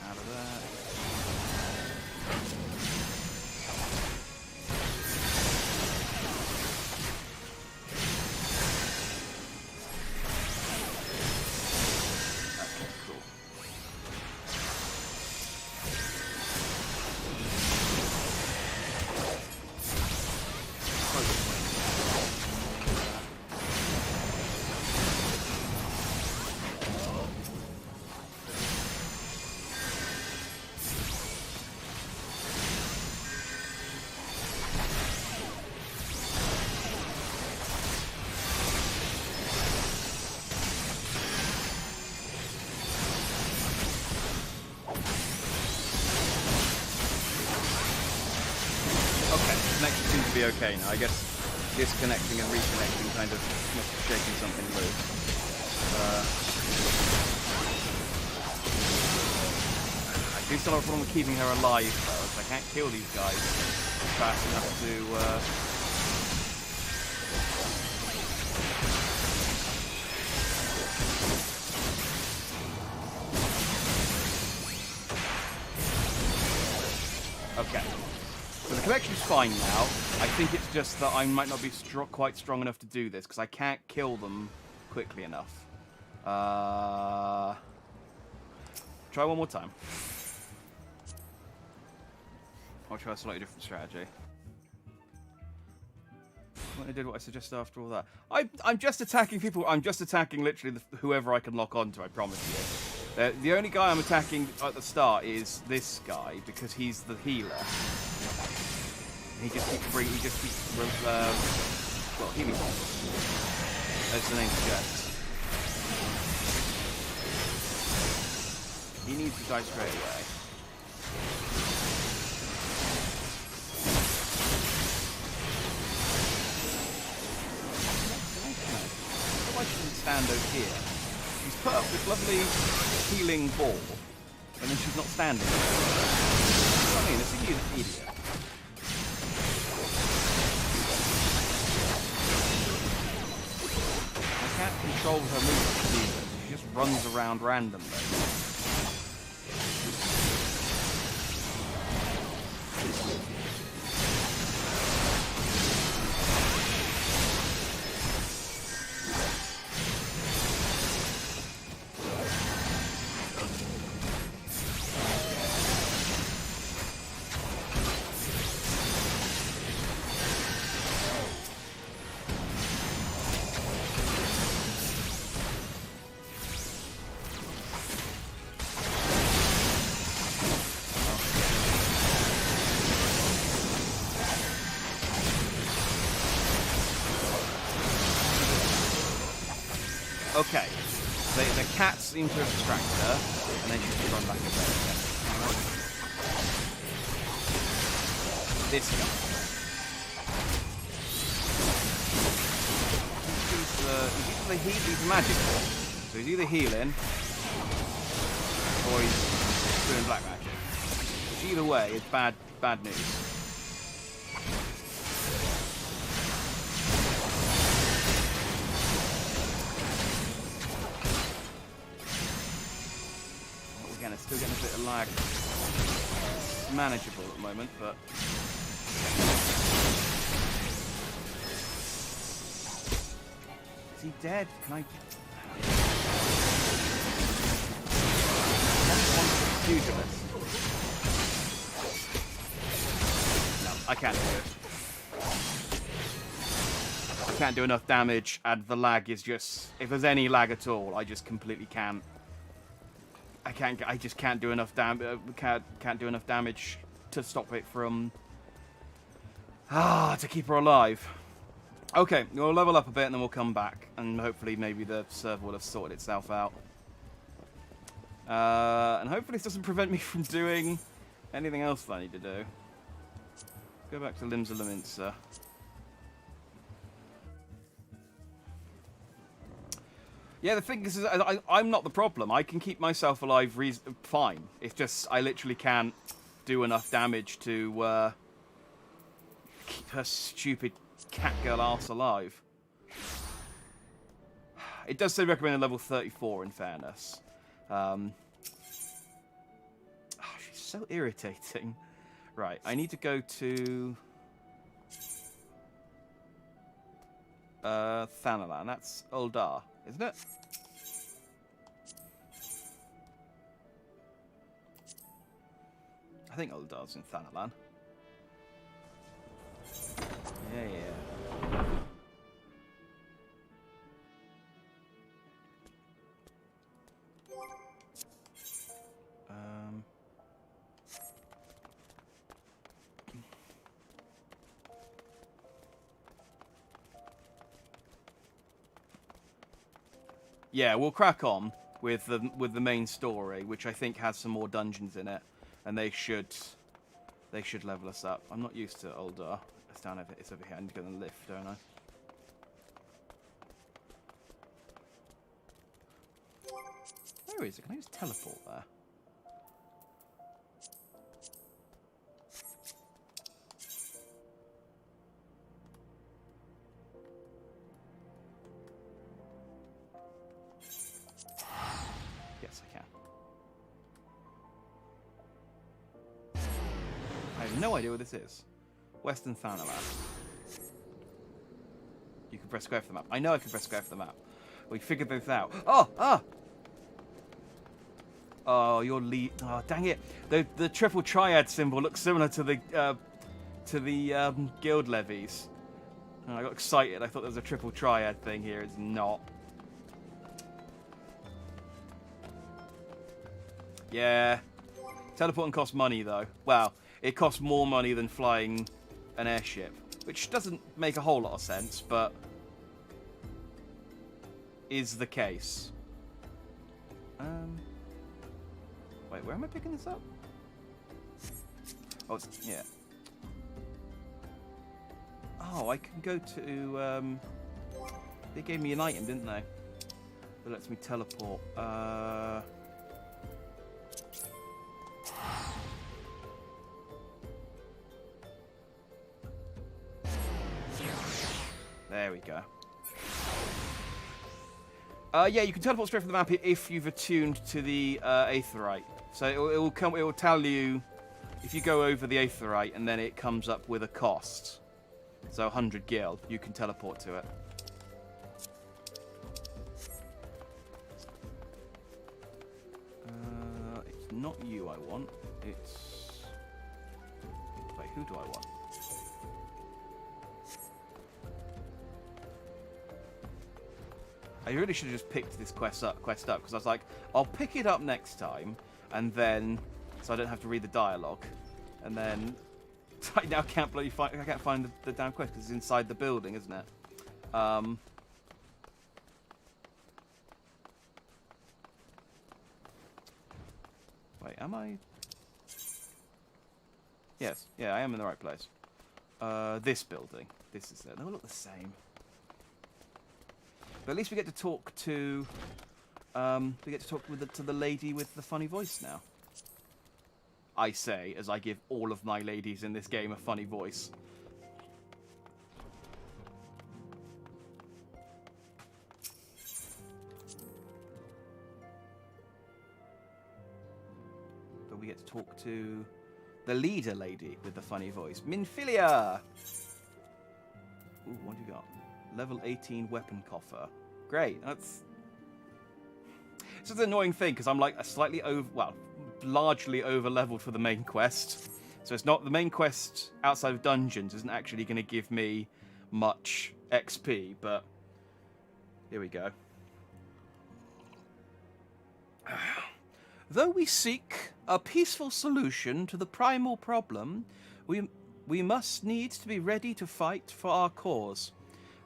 Out of that. Okay, cool. Okay, now I guess disconnecting and reconnecting kind of must have shaken something loose. I do still have a problem with keeping her alive though, so I can't kill these guys fast enough to Okay. So the connection's fine now. I think it's just that I might not be quite strong enough to do this, because I can't kill them quickly enough. Try one more time. I'll try a slightly different strategy. I did what I suggested after all that. I'm just attacking people. I'm just attacking literally whoever I can lock onto, I promise you. The only guy I'm attacking at the start is this guy, because he's the healer. He just keeps well, healing bombs, as the name suggests. He needs to die straight away. I shouldn't stand over here. She's put up this lovely healing ball, and then she's not standing. I mean, this is an idiot. I can't control her movements either. She just runs around randomly. Okay, the cats seem to have distracted her, and then she can run back in there again. This guy. He's magical, so he's either healing, or he's doing black magic. Which either way, it's bad news. Still getting a bit of lag. It's manageable at the moment, but... Is he dead? Can I... No, I can't do it. I can't do enough damage, and the lag is just... If there's any lag at all, I just completely can't. I just can't do enough can't do enough damage to stop it from to keep her alive. Okay, we'll level up a bit and then we'll come back, and hopefully maybe the server will have sorted itself out. And hopefully this doesn't prevent me from doing anything else that I need to do. Go back to Limsa Laminsa. Yeah, the thing is I'm not the problem. I can keep myself alive fine. It's just I literally can't do enough damage to keep her stupid cat girl ass alive. It does say recommended level 34, in fairness. She's so irritating. Right, I need to go to... Thanalan. That's Uldar, isn't it? I think Uldar's in Thanalan. Yeah. Yeah, we'll crack on with the main story, which I think has some more dungeons in it, and they should level us up. I'm not used to Uldar. It's down over. It's over here. I need to go on the lift, don't I? Where is it? Can I just teleport there? Yes, I can. I have no idea what this is. Western Thanalan. You can press square for the map. I know I can press square for the map. We figured this out. Oh! Ah! Oh, your lead. Oh, dang it! The triple triad symbol looks similar to the guild levies. And I got excited. I thought there was a triple triad thing here. It's not. Yeah. Teleporting costs money, though. Well, it costs more money than flying an airship, which doesn't make a whole lot of sense, but is the case. Wait, where am I picking this up? Oh, it's, yeah. Oh, I can go to, they gave me an item, didn't they? That lets me teleport. There we go. Yeah, you can teleport straight from the map if you've attuned to the Aetheryte. So it will come. It will tell you if you go over the Aetheryte, and then it comes up with a cost. So 100 gil, you can teleport to it. It's not you I want. It's... Wait, who do I want? I really should have just picked this quest up because I was like, I'll pick it up next time, and then so I don't have to read the dialogue, and then I now can't bloody find. I can't find the damn quest because it's inside the building, isn't it? Wait, am I? Yes, yeah, I am in the right place. This building. This is it. They all look the same. But at least we get to talk to, to the lady with the funny voice now. I say, as I give all of my ladies in this game a funny voice. But we get to talk to the leader lady with the funny voice, Minfilia. Ooh, what have you got? Level 18 weapon coffer. Great. That's... It's just an annoying thing, because I'm like a slightly over... Well, largely over-leveled for the main quest. So it's not... The main quest outside of dungeons isn't actually going to give me much XP, but... Here we go. Though we seek a peaceful solution to the primal problem, we must needs to be ready to fight for our cause.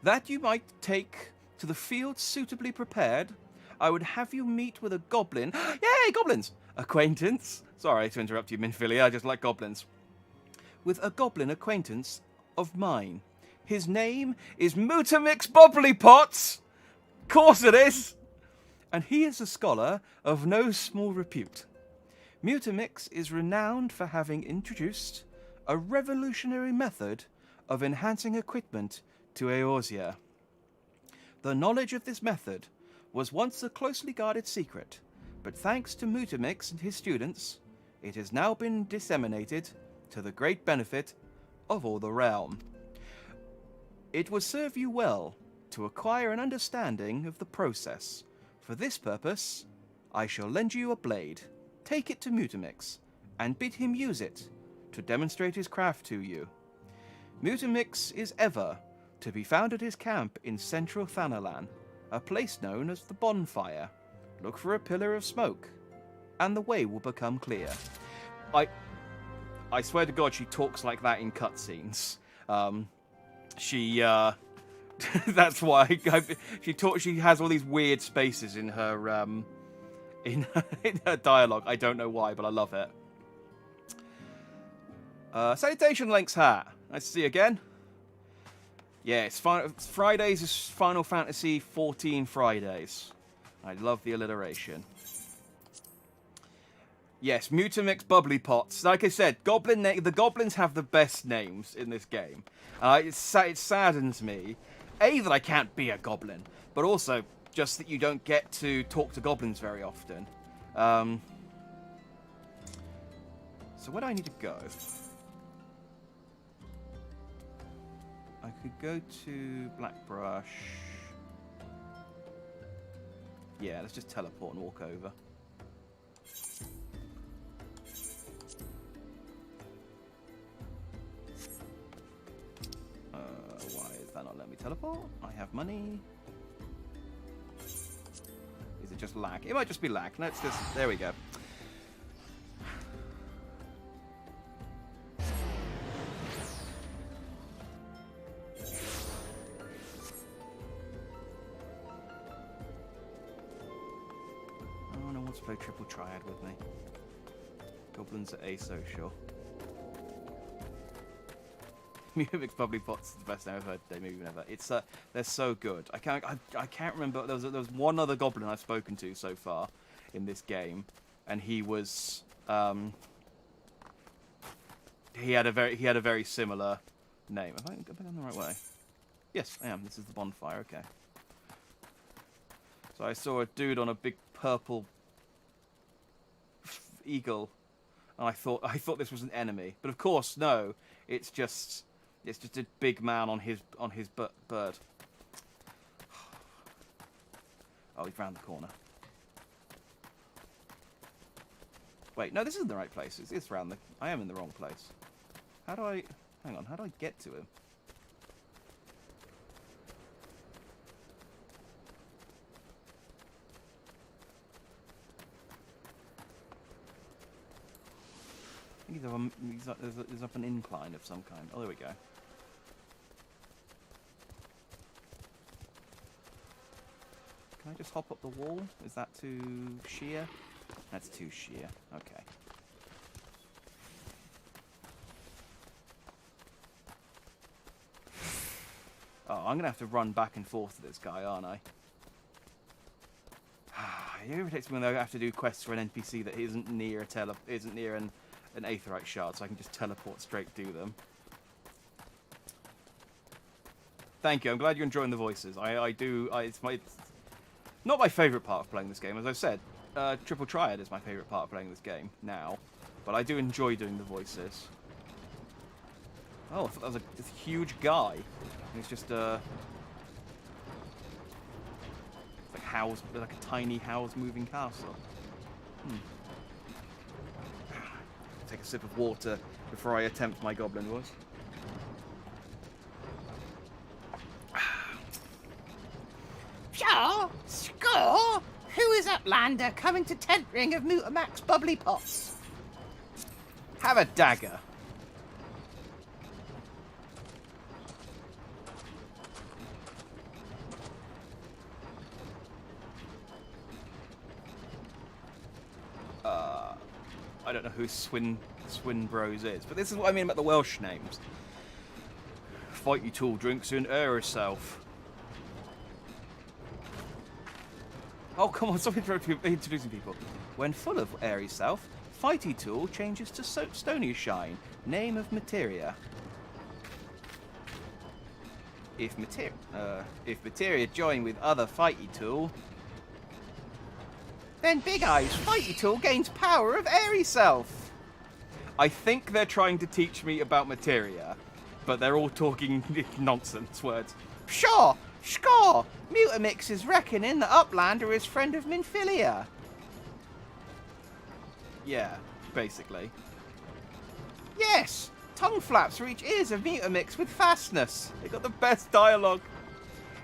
That you might take to the field suitably prepared, I would have you meet with a goblin. Yay, goblins! Acquaintance. Sorry to interrupt you, Minfilia. I just like goblins. With a goblin acquaintance of mine. His name is Mutamix Bobblypots. Course it is. And he is a scholar of no small repute. Mutamix is renowned for having introduced a revolutionary method of enhancing equipment to Eorzea. The knowledge of this method was once a closely guarded secret, but thanks to Mutamix and his students, it has now been disseminated to the great benefit of all the realm. It would serve you well to acquire an understanding of the process. For this purpose, I shall lend you a blade. Take it to Mutamix, and bid him use it to demonstrate his craft to you. Mutamix is ever to be found at his camp in central Thanalan, a place known as the Bonfire. Look for a pillar of smoke, and the way will become clear. I swear to God, she talks like that in cutscenes. That's why she has all these weird spaces in her in her dialogue. I don't know why, but I love it. Salutation, Link's hat. Nice to see you again. Yeah, it's Fridays is Final Fantasy XIV Fridays. I love the alliteration. Yes, Mutamix Bubblypots. Like I said, the goblins have the best names in this game. It saddens me, A, that I can't be a goblin, but also just that you don't get to talk to goblins very often. So where do I need to go? I could go to Blackbrush. Yeah, let's just teleport and walk over. Why is that not letting me teleport? I have money. Is it just lag? It might just be lag. Let's just... There we go. Play triple triad with me. Goblins are asocial. Mimic's Bubbly Pots is the best name I've heard today, maybe never. It's they're so good. I can't remember. There was one other goblin I've spoken to so far in this game, and he was he had a very similar name. Have I gone the right way? Yes, I am. This is the bonfire. Okay. So I saw a dude on a big purple eagle, and I thought this was an enemy, but of course no. It's just a big man on his bird. Oh, he's round the corner. Wait, no, this isn't the right place. It's round the... I am in the wrong place. How do I... Hang on, how do I get to him? He's up an incline of some kind. Oh, there we go. Can I just hop up the wall? Is that too sheer? That's too sheer. Okay. Oh, I'm gonna have to run back and forth to this guy, aren't I? It irritates me when I have to do quests for an NPC that isn't near an aetherite shard, so I can just teleport straight to them. Thank you. I'm glad you're enjoying the voices. It's not my favourite part of playing this game. As I've said, Triple Triad is my favourite part of playing this game now, but I do enjoy doing the voices. Oh, I thought that was this huge guy. It's just like a tiny house moving castle. Take a sip of water before I attempt my goblin voice. Pshaw! Score! Who is Uplander coming to tent ring of Mutamax Bubbly Pots? Have a dagger. I don't know who Swinbros is, but this is what I mean about the Welsh names. Fighty Tool drinks in air herself. Oh, come on, stop introducing people. When full of airy self, Fighty Tool changes to Stony Shine, name of materia. If materia join with other Fighty Tool, then Big Eye's Fighty Tool gains power of airy self. I think they're trying to teach me about materia, but they're all talking nonsense words. Pshaw! Score! Mutamix is reckoning that Uplander is friend of Minfilia. Yeah, basically. Yes! Tongue flaps reach ears of Mutamix with fastness. They got the best dialogue.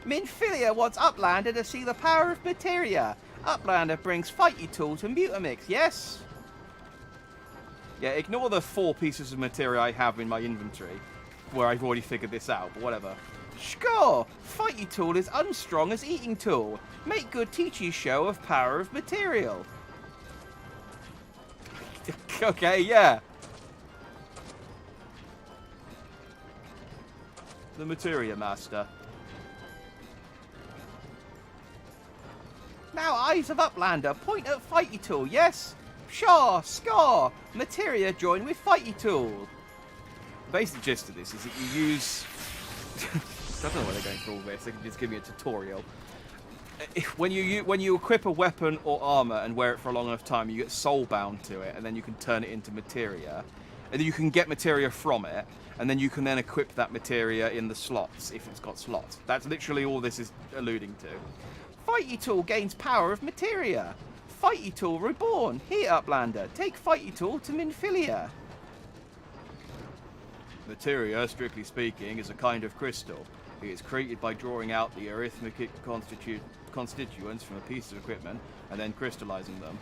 Minfilia wants Uplander to see the power of materia. Uplander brings Fighty Tool to Mutamix, yes? Yeah, ignore the 4 pieces of materia I have in my inventory, where I've already figured this out, but whatever. Score! Fighty Tool is unstrong as Eating Tool. Make good teachy show of power of material. Okay, yeah. The Materia Master. Now eyes of Uplander point at Fighty Tool, yes? Pshaw! Score! Materia join with Fighty Tool. The basic gist of this is that you use... I don't know why they're going for all this. They can just give me a tutorial. When you equip a weapon or armor and wear it for a long enough time, you get soulbound to it, and then you can turn it into materia. And then you can get materia from it, and then you can then equip that materia in the slots if it's got slots. That's literally all this is alluding to. Fighty tool gains power of materia. Fighty tool reborn. Here, Uplander, take Fighty tool to Minfilia. Materia, strictly speaking, is a kind of crystal. It is created by drawing out the arithmetic constituents from a piece of equipment and then crystallizing them.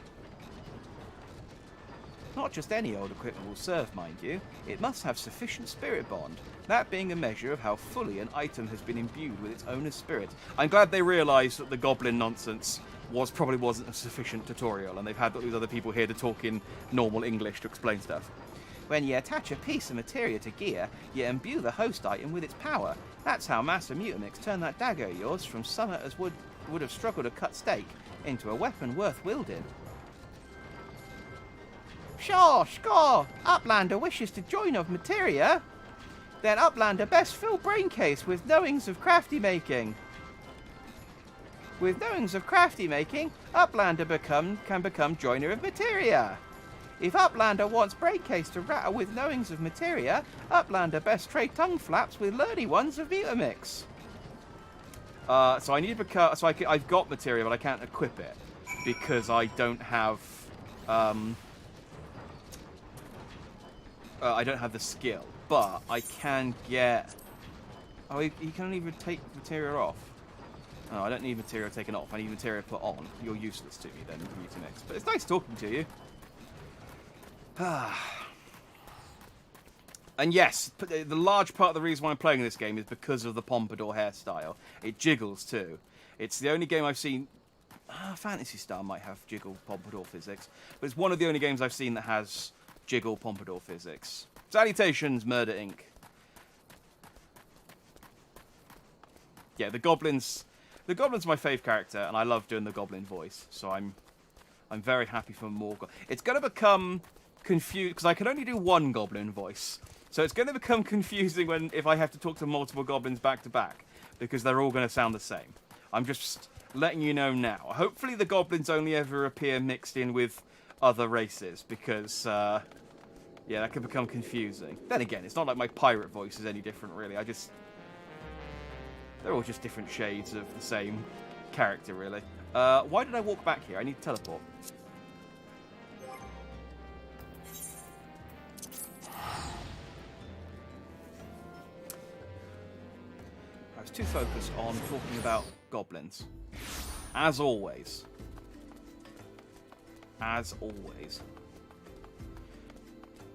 Not just any old equipment will serve, mind you. It must have sufficient spirit bond, that being a measure of how fully an item has been imbued with its owner's spirit. I'm glad they realised that the goblin nonsense probably wasn't a sufficient tutorial, and they've had all these other people here to talk in normal English to explain stuff. When you attach a piece of materia to gear, you imbue the host item with its power. That's how Master Mutamix turned that dagger of yours from summer as would have struggled to cut steak into a weapon worth wielding. Sure, score! Uplander wishes to join of materia. Then Uplander best fill brain case with knowings of crafty making. With knowings of crafty making, Uplander can become joiner of materia. If Uplander wants brain case to rattle with knowings of materia, Uplander best trade tongue flaps with learny ones of Vitamix. So I need to become. So I've got materia, but I can't equip it because I don't have. I don't have the skill, but I can get. Oh, you can even take materia off. Oh, I don't need materia taken off. I need materia put on. You're useless to me then, Mutamix. But it's nice talking to you. And yes, the large part of the reason why I'm playing this game is because of the pompadour hairstyle. It jiggles too. It's the only game I've seen. Phantasy Star might have jiggle pompadour physics, but it's one of the only games I've seen that has jiggle pompadour physics. Salutations, Murder Inc. Yeah, the goblins. The goblin's my fave character, and I love doing the goblin voice. So I'm very happy for more. It's going to become confused because I can only do one goblin voice, so it's going to become confusing if I have to talk to multiple goblins back to back because they're all going to sound the same. I'm just letting you know now. Hopefully the goblins only ever appear mixed in with other races because yeah, that could become confusing. Then again, it's not like my pirate voice is any different really. They're all just different shades of the same character really. Why did I walk back here? I need to teleport. I was too focused on talking about goblins. As always. As always.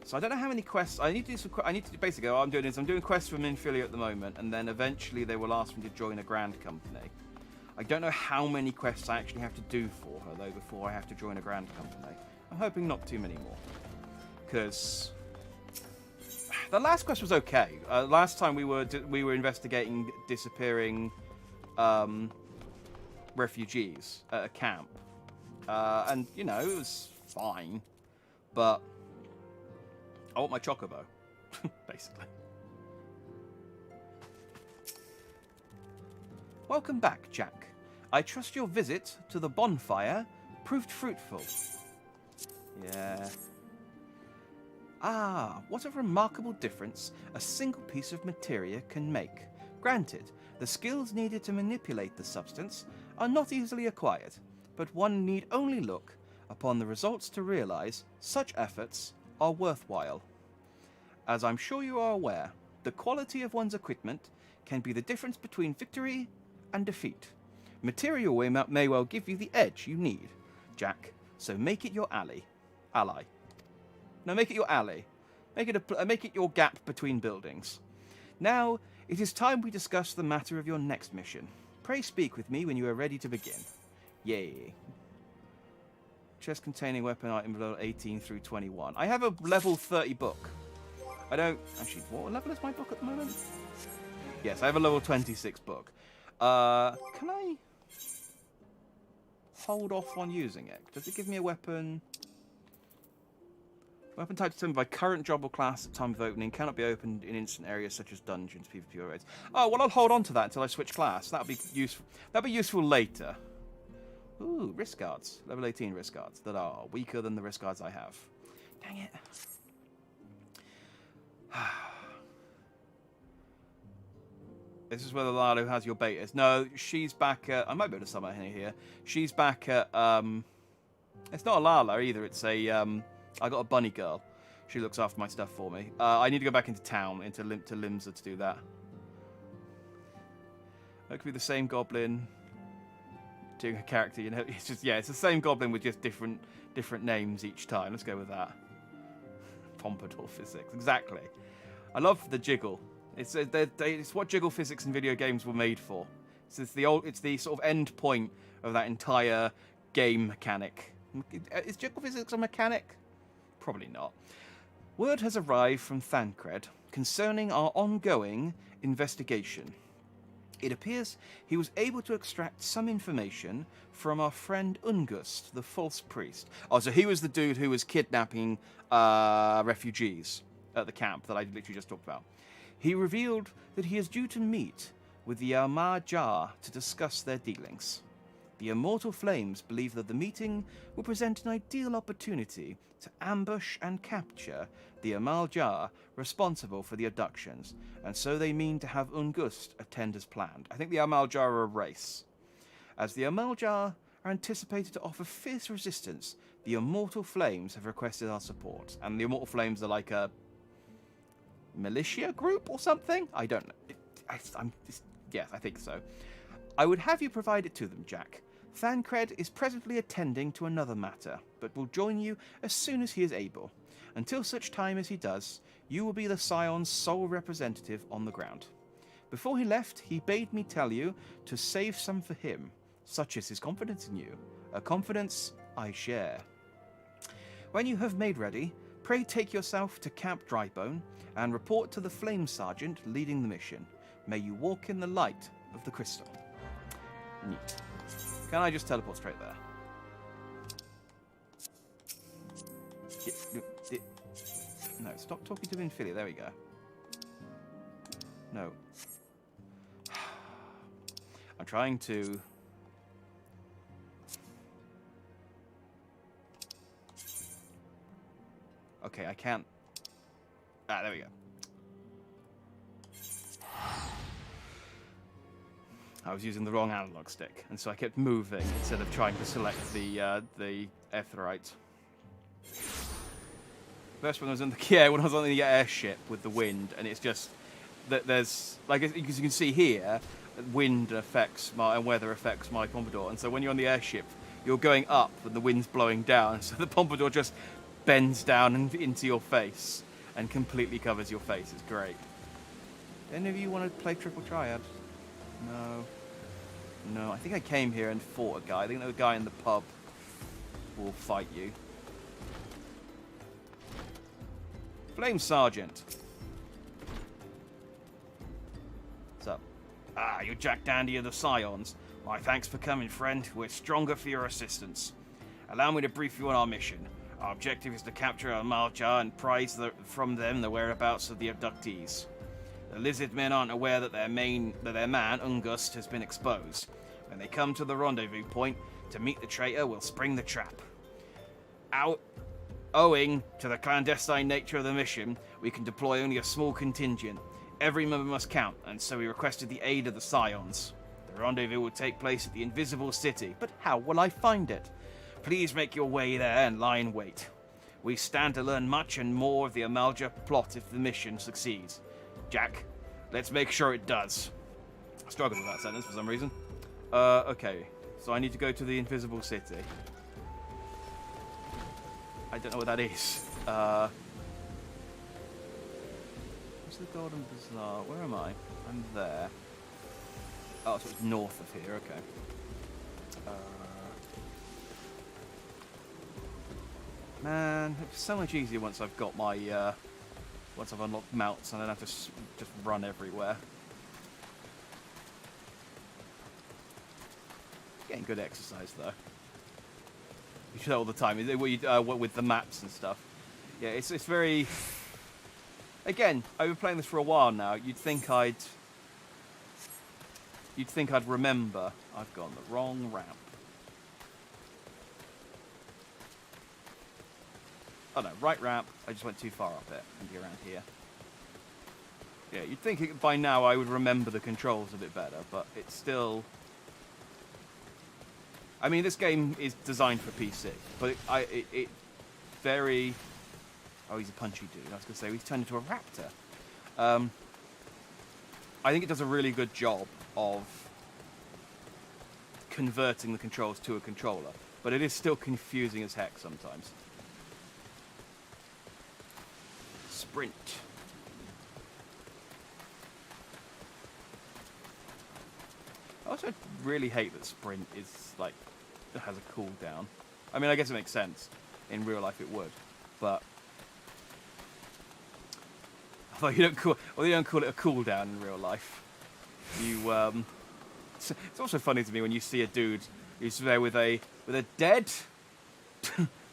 So I don't know how many quests. I need to do some. I need to basically. What I'm doing is I'm doing quests for Minfilia at the moment, and then eventually they will ask me to join a grand company. I don't know how many quests I actually have to do for her though before I have to join a grand company. I'm hoping not too many more, because the last quest was okay. Last time we were investigating disappearing refugees at a camp, and you know it was fine, but I want my chocobo, basically. Welcome back, Jack. I trust your visit to the bonfire proved fruitful. Yeah. Ah, what a remarkable difference a single piece of materia can make. Granted, the skills needed to manipulate the substance are not easily acquired, but one need only look upon the results to realize such efforts are worthwhile. As I'm sure you are aware, the quality of one's equipment can be the difference between victory and defeat. Material may well give you the edge you need, Jack, so make it your ally. No, make it your ally. Make it your gap between buildings. Now, it is time we discuss the matter of your next mission. Pray speak with me when you are ready to begin. Yay. Chest containing weapon item level 18 through 21. I have a level 30 book. I don't... Actually, what level is my book at the moment? Yes, I have a level 26 book. Can I hold off on using it? Does it give me a weapon? Weapon type determined by current job or class at time of opening. Cannot be opened in instant areas such as dungeons, PvP or raids. Oh, well, I'll hold on to that until I switch class. That'll be useful. That'll be useful later. Ooh, wrist guards. Level 18 wrist guards that are weaker than the wrist guards I have. Dang it. This is where the Lala who has your bait is. No, she's back at... I might be able to summon her here. She's back at... It's not a Lala either. It's a... I got a bunny girl. She looks after my stuff for me. I need to go back into town, to Limsa to do that. That could be the same goblin doing a character, you know. It's just, yeah, it's the same goblin with just different names each time. Let's go with that. Pompadour physics, exactly. I love the jiggle. It's what jiggle physics in video games were made for. It's the sort of end point of that entire game mechanic. Is jiggle physics a mechanic? Probably not. Word has arrived from Thancred concerning our ongoing investigation. It appears he was able to extract some information from our friend Ungust, the false priest. Oh, so he was the dude who was kidnapping refugees at the camp that I literally just talked about. He revealed that he is due to meet with the Almar Jar to discuss their dealings. The Immortal Flames believe that the meeting will present an ideal opportunity to ambush and capture the Amal Jar responsible for the abductions, and so they mean to have Ungust attend as planned. I think the Amal Jar are a race. As the Amal Jar are anticipated to offer fierce resistance, the Immortal Flames have requested our support. And the Immortal Flames are like a militia group or something? I don't know. Yes, I think so. I would have you provide it to them, Jack. Thancred is presently attending to another matter, but will join you as soon as he is able. Until such time as he does, you will be the Scion's sole representative on the ground. Before he left, he bade me tell you to save some for him. Such is his confidence in you, a confidence I share. When you have made ready, pray take yourself to Camp Drybone and report to the Flame Sergeant leading the mission. May you walk in the light of the crystal. Neat. Can I just teleport straight there? No, stop talking to Vinfilia. There we go. No. I'm trying to... Okay, I can't... Ah, there we go. I was using the wrong analog stick, and so I kept moving instead of trying to select the Aetheryte. First when I was on when I was on the airship with the wind, and it's just that there's like as you can see here, wind affects and weather affects my Pompadour, and so when you're on the airship, you're going up and the wind's blowing down, so the Pompadour just bends down into your face and completely covers your face. It's great. Any of you want to play Triple Triad? No, I think I came here and fought a guy. I think the guy in the pub will fight you. Flame Sergeant. What's up? Ah, you're Jack Dandy of the Scions. My thanks for coming, friend. We're stronger for your assistance. Allow me to brief you on our mission. Our objective is to capture Amal Jar and prise from them the whereabouts of the abductees. The lizard men aren't aware that their man, Ungust, has been exposed. When they come to the rendezvous point to meet the traitor, we'll spring the trap. Owing to the clandestine nature of the mission, we can deploy only a small contingent. Every member must count, and so we requested the aid of the Scions. The rendezvous will take place at the Invisible City, but how will I find it? Please make your way there and lie in wait. We stand to learn much and more of the Amalja plot if the mission succeeds. Jack, let's make sure it does. I struggled with that sentence for some reason. Okay, so I need to go to the Invisible City. I don't know what that is. What's the Golden Bazaar? Where am I? I'm there. Oh, so it's north of here, okay. Man, it's so much easier once I've got my, once I've unlocked mounts and I don't have to just run everywhere. Getting good exercise, though. You should all the time, with the maps and stuff. Yeah, it's very... Again, I've been playing this for a while now. You'd think I'd remember. I've gone the wrong ramp. Oh no, right ramp. I just went too far up it and be around here. Yeah, you'd think by now I would remember the controls a bit better, but it's still... I mean, this game is designed for PC, but it very... Oh, he's a punchy dude. I was going to say, he's turned into a raptor. I think it does a really good job of converting the controls to a controller, but it is still confusing as heck sometimes. Sprint. I also really hate that sprint is like has a cooldown. I mean, I guess it makes sense. In real life, it would, but although you don't call it a cooldown in real life. You it's also funny to me when you see a dude who's there with a dead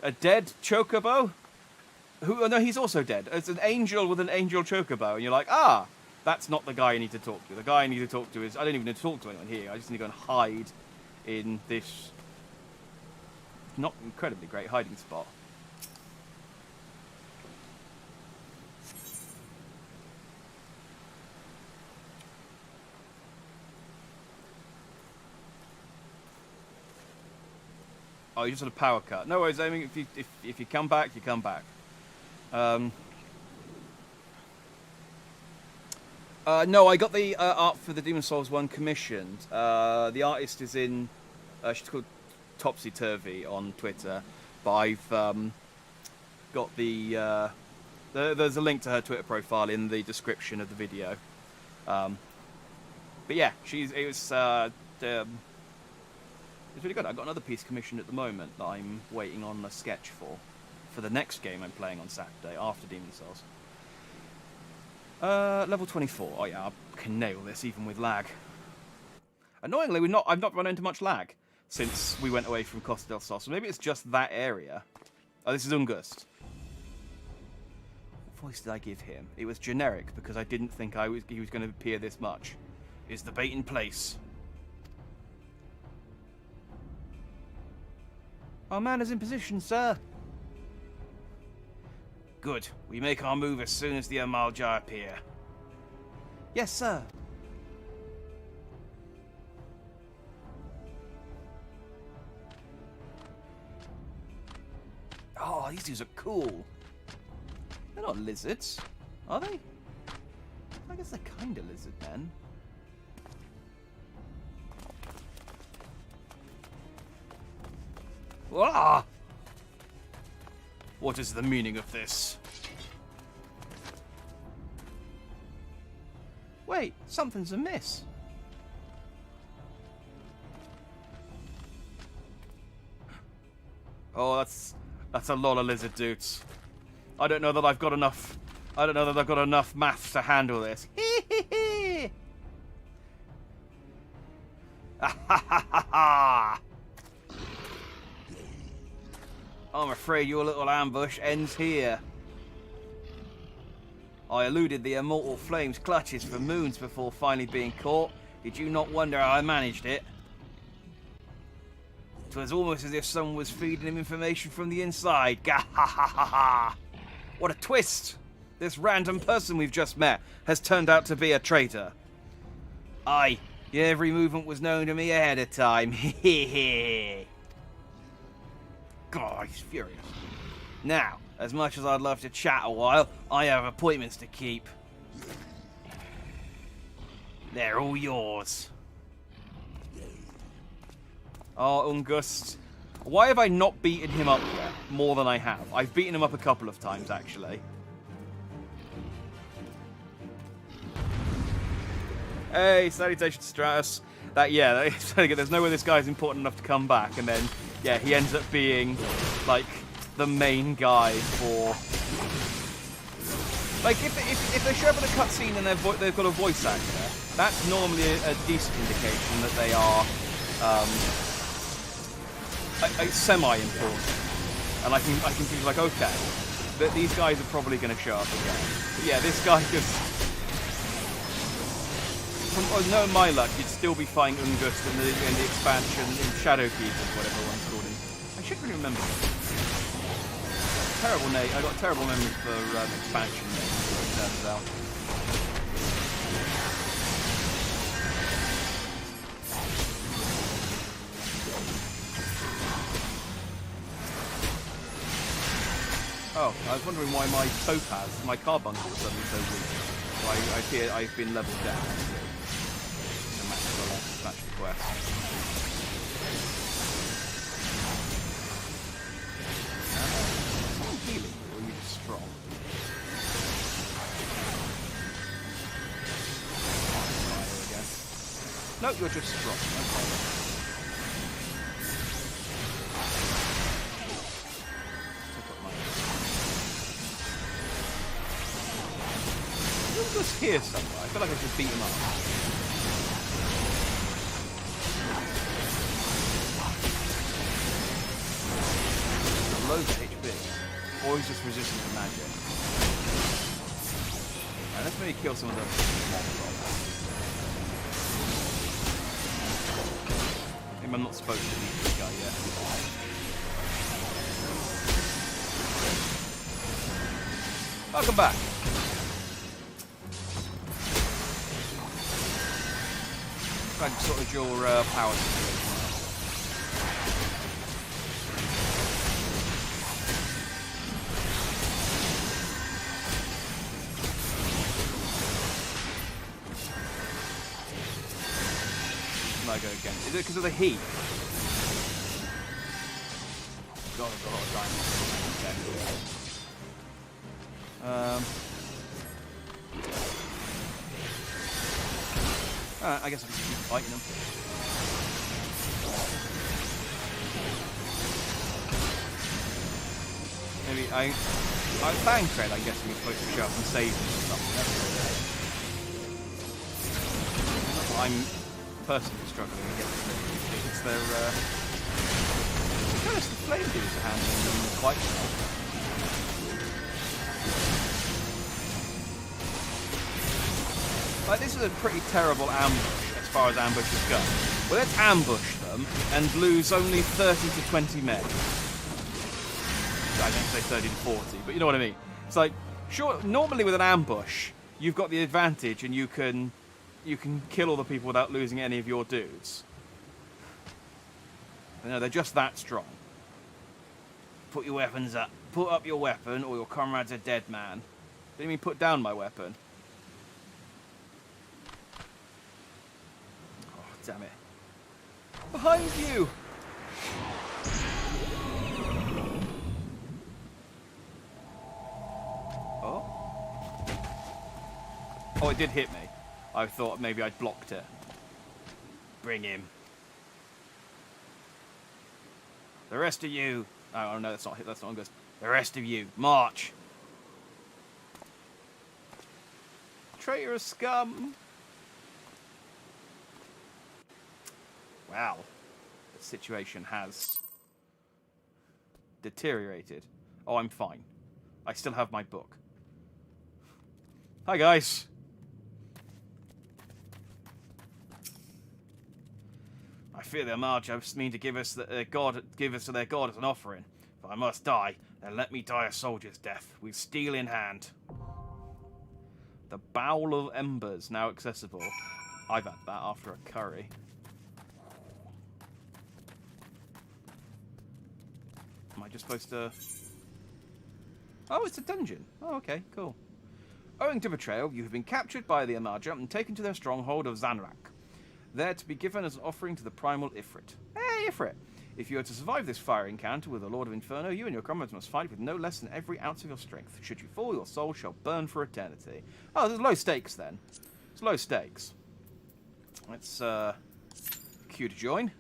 a dead chocobo. Who? Oh no, he's also dead. It's an angel with an angel chocobo, and you're like, ah. That's not the guy I need to talk to. The guy I need to talk to is... I don't even need to talk to anyone here. I just need to go and hide in this not incredibly great hiding spot. Oh, you just had a power cut. No worries, Amy. If you come back, you come back. No, I got the art for the Demon's Souls 1 commissioned. The artist is in... she's called Topsy Turvy on Twitter. But I've got the... there's a link to her Twitter profile in the description of the video. But yeah, it's really good. I've got another piece commissioned at the moment that I'm waiting on a sketch for the next game I'm playing on Saturday after Demon's Souls. Level 24. Oh yeah, I can nail this even with lag. Annoyingly, I've not run into much lag since we went away from Costa del Sol. So maybe it's just that area. Oh, this is Ungust. What voice did I give him? It was generic because I didn't think he was going to appear this much. Is the bait in place? Our man is in position, sir. Good. We make our move as soon as the Amalja appear. Yes, sir. Oh, these dudes are cool. They're not lizards, are they? I guess they're kind of lizard men. Ah! What is the meaning of this? Wait, something's amiss. Oh, that's a lot of lizard dudes. I don't know that I've got enough. I don't know that I've got enough maths to handle this. I'm afraid your little ambush ends here. I eluded the immortal flame's clutches for moons before finally being caught. Did you not wonder how I managed it? It was almost as if someone was feeding him information from the inside. Gah-ha-ha-ha-ha! What a twist! This random person we've just met has turned out to be a traitor. Aye, your every movement was known to me ahead of time. Hehehe. God, he's furious. Now, as much as I'd love to chat a while, I have appointments to keep. They're all yours. Oh, Ungust. Why have I not beaten him up yet? More than I have. I've beaten him up a couple of times, actually. Hey, salutations, Stratus. There's no way this guy's important enough to come back, and then, yeah, he ends up being, like, the main guy for... Like, if they show up in a cutscene and they've got a voice actor, that's normally a decent indication that they are, semi-important. And I can be like, okay, that these guys are probably going to show up again. But yeah, this guy just... No, my luck, you'd still be fighting Ungust in the expansion in Shadowkeep, whatever one's called in. I should really remember. Terrible name. I got terrible memory for expansion names, it turns out. Oh, I was wondering why my topaz, my carbuncle was suddenly so weak. Well, I fear I've been leveled down. To match the quest. Are you healing or are you just strong? No, you're just strong. Okay. Just here somewhere. I feel like I should beat him up. Loads of HP. Or he's just resistant to magic. Right, let's maybe kill some of the mobs. Maybe I'm not supposed to beat this guy yet. Welcome back. Like sort of your power situation. Might go again. Is it because of the heat? God, I've got a lot of diamonds. Okay. I guess I'll just keep fighting them. Maybe Bang Trade, I guess we're supposed to show up and save them or something. That's I'm personally struggling against them. It's their kind of the flame dudes are handling them quite well. Like, this is a pretty terrible ambush as far as ambushes go. Well, let's ambush them and lose only 30 to 20 men. I don't say 30 to 40, but you know what I mean. It's like, sure, normally with an ambush, you've got the advantage and you can kill all the people without losing any of your dudes. You know, they're just that strong. Put your weapons up. Put up your weapon or your comrade's a dead man. Didn't mean put down my weapon. Damn it. Behind you! Oh? Oh, it did hit me. I thought maybe I'd blocked it. Bring him. The rest of you... Oh, no, that's not good. The rest of you, march! Traitorous scum! Wow, the situation has deteriorated. Oh, I'm fine. I still have my book. Hi, guys. I fear their march mean to give us to their god as an offering. If I must die, then let me die a soldier's death, with steel in hand. The Bowl of Embers, now accessible. I've had that after a curry. Am I just supposed to... Oh, it's a dungeon. Oh, okay, cool. Owing to betrayal, you have been captured by the Amarja and taken to their stronghold of Zanrak. There to be given as an offering to the primal Ifrit. Hey, Ifrit! If you are to survive this fire encounter with the Lord of Inferno, you and your comrades must fight with no less than every ounce of your strength. Should you fall, your soul shall burn for eternity. Oh, there's low stakes then. It's low stakes. Let's, queue to join.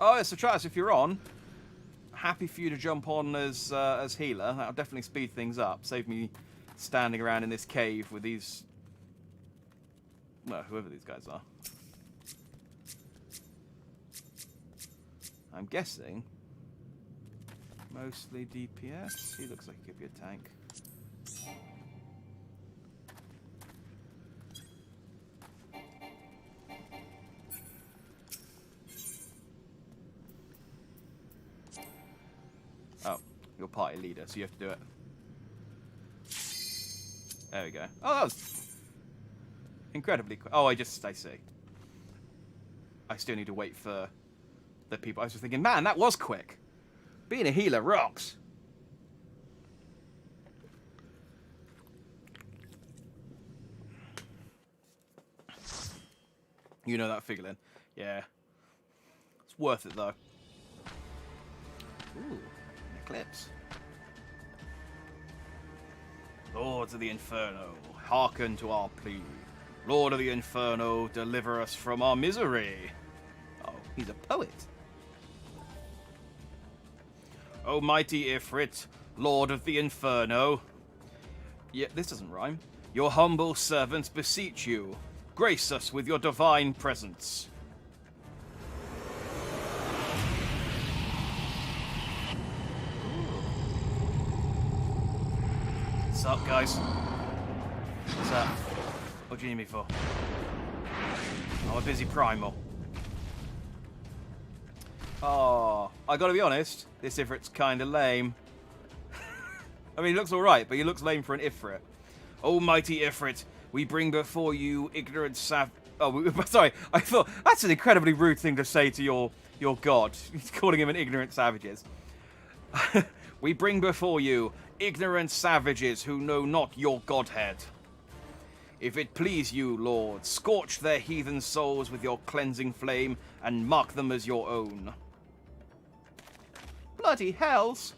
Oh, yeah, so Travis, if you're on, happy for you to jump on as healer. That'll definitely speed things up. Save me standing around in this cave with these... Well, whoever these guys are. I'm guessing mostly DPS. He looks like he could be a tank. Oh, you're party leader, so you have to do it. There we go. Oh, that was incredibly quick. Oh, I see. I still need to wait for the people. I was just thinking, man, that was quick. Being a healer rocks. You know that feeling. Yeah. It's worth it, though. Ooh, an eclipse. Lords of the Inferno, hearken to our plea. Lord of the Inferno, deliver us from our misery. Oh, he's a poet. O mighty Ifrit, Lord of the Inferno. Yeah, this doesn't rhyme. Your humble servants beseech you. Grace us with your divine presence. What's up, guys? What's up? What do you need me for? I'm a busy primal. Oh, I gotta be honest, this Ifrit's kinda lame. I mean, he looks alright, but he looks lame for an Ifrit. Oh, mighty Ifrit, we bring before you ignorant sorry, I thought, that's an incredibly rude thing to say to your god. He's calling him an ignorant savages. We bring before you ignorant savages who know not your godhead. If it please you, Lord, scorch their heathen souls with your cleansing flame and mark them as your own. Bloody hells!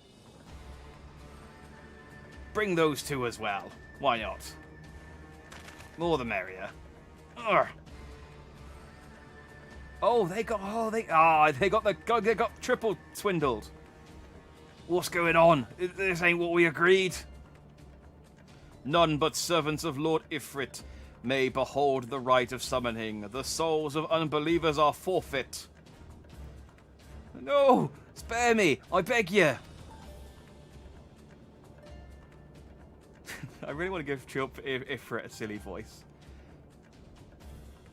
Bring those two as well. Why not? More the merrier. Urgh. Oh, they got triple swindled. What's going on? This ain't what we agreed. None but servants of Lord Ifrit may behold the rite of summoning. The souls of unbelievers are forfeit. No! Spare me! I beg you! I really want to give Ifrit a silly voice.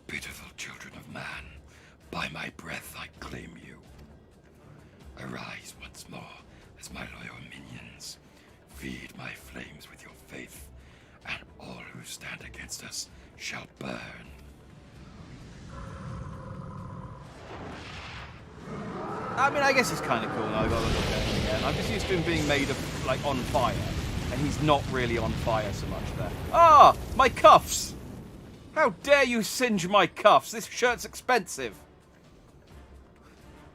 Pitiful children of man, by my breath I claim you. Arise once more as my loyal minions. Feed my flames with your faith, and all who stand against us shall burn. I mean, I guess he's kind of cool now. I gotta look at him again. I'm just used to him being made of, like, on fire. And he's not really on fire so much there. Ah! My cuffs! How dare you singe my cuffs? This shirt's expensive.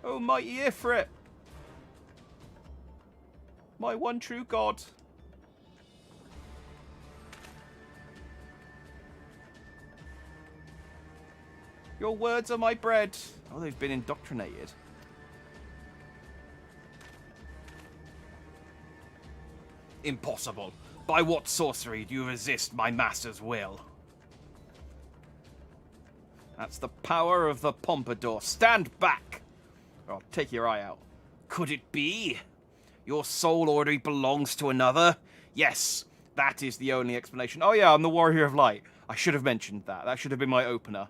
Oh, mighty Ifrit. My one true god. Your words are my bread. Oh, they've been indoctrinated. Impossible. By what sorcery do you resist my master's will? That's the power of the Pompadour. Stand back! Or I'll take your eye out. Could it be? Your soul already belongs to another? Yes, that is the only explanation. Oh yeah, I'm the Warrior of Light. I should have mentioned that. That should have been my opener.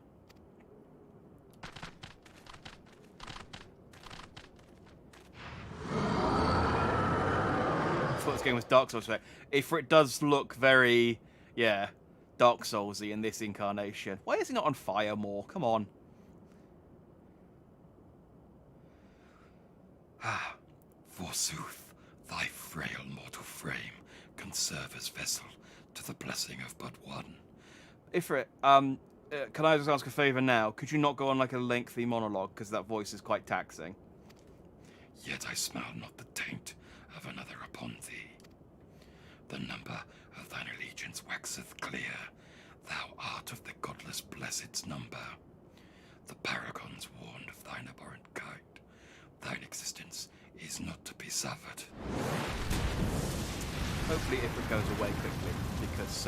I thought this game was Dark Souls. Ifrit does look very, yeah, Dark Soulsy in this incarnation. Why is he not on fire more? Come on. Forsooth, thy frail mortal frame can serve as vessel to the blessing of but one. Ifrit, can I just ask a favour now? Could you not go on like a lengthy monologue, because that voice is quite taxing? Yet I smell not the taint of another upon thee. The number of thine allegiance waxeth clear. Thou art of the godless blessed's number. The paragons warned of thine abhorrent kind. Thine existence is not to be suffered. Hopefully Ifrit goes away quickly, because,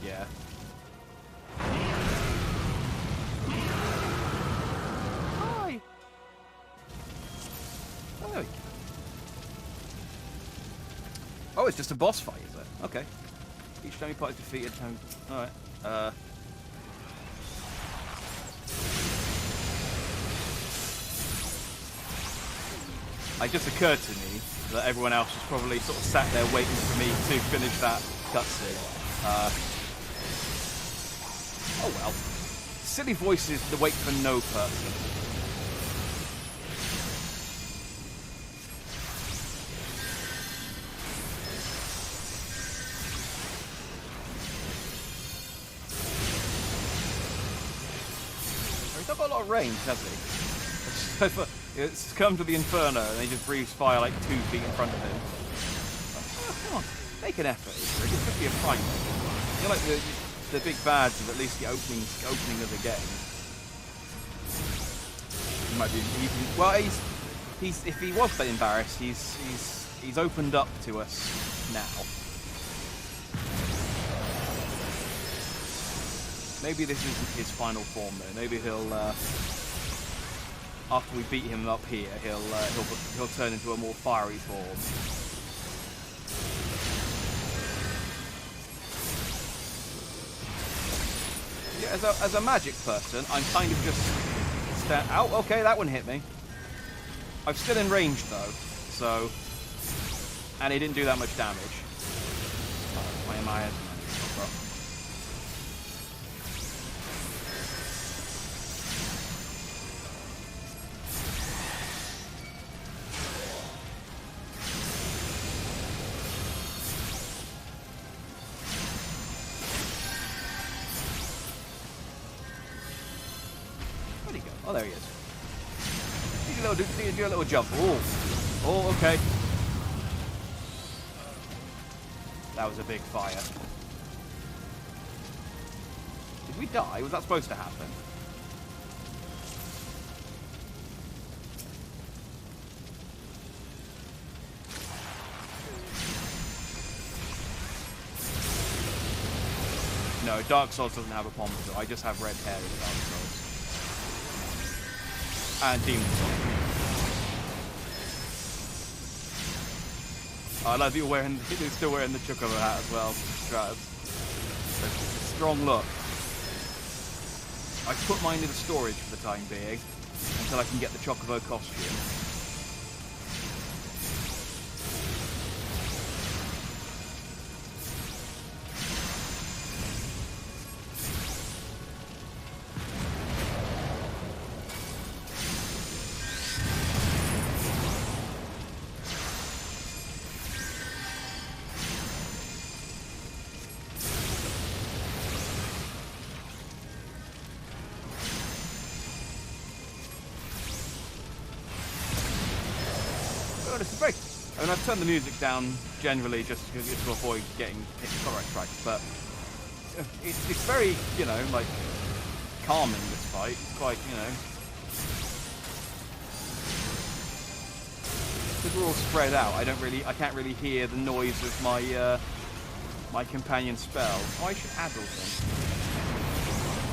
yeah. Hi! Oh, there we go. Oh, it's just a boss fight, is it? Okay. Each time you part is defeated, alright. It just occurred to me that everyone else was probably sort of sat there waiting for me to finish that cutscene. Oh well. Silly voices to wait for no person. He's not got a lot of range, has he? It's come to the Inferno and he just breathes fire like 2 feet in front of him. Oh, come on, make an effort. It's could be a fight. You're like the big bads of at least the opening of the game. He might be. Well, he's if he was that embarrassed, he's opened up to us now. Maybe this isn't his final form though. Maybe he'll after we beat him up here, he'll turn into a more fiery form. Yeah, as a magic person, I'm kind of just Ow, okay, that one hit me. I'm still in range though, so and he didn't do that much damage. Why am I? Where'd he go? Oh, there he is. Do a little jump. Oh, okay. That was a big fire. Did we die? Was that supposed to happen? No, Dark Souls doesn't have a pompadour. I just have red hair in Dark Souls. And Demon Souls. I love you you're still wearing the Chocobo hat as well, Stratus. It's a strong look. I put mine into storage for the time being, until I can get the Chocobo costume. I mean, I've turned the music down generally just to avoid getting hit copyright strikes, but it's very, you know, like calming, this fight. It's quite, you know, because we're all spread out. I can't really hear the noise of my my companion spell. Oh, I should addle them.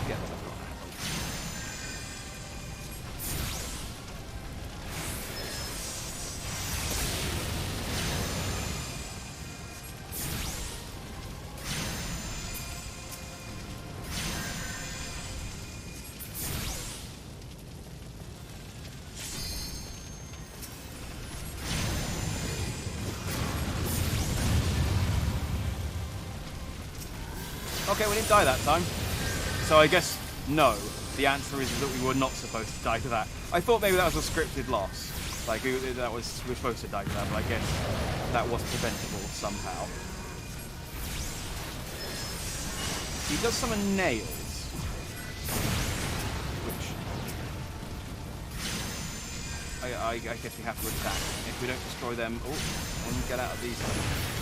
Get them. Okay, we didn't die that time. So I guess no. The answer is that we were not supposed to die to that. I thought maybe that was a scripted loss. Like we were supposed to die to that, but I guess that was preventable somehow. He does summon nails, which I guess we have to attack. If we don't destroy them, then get out of these things.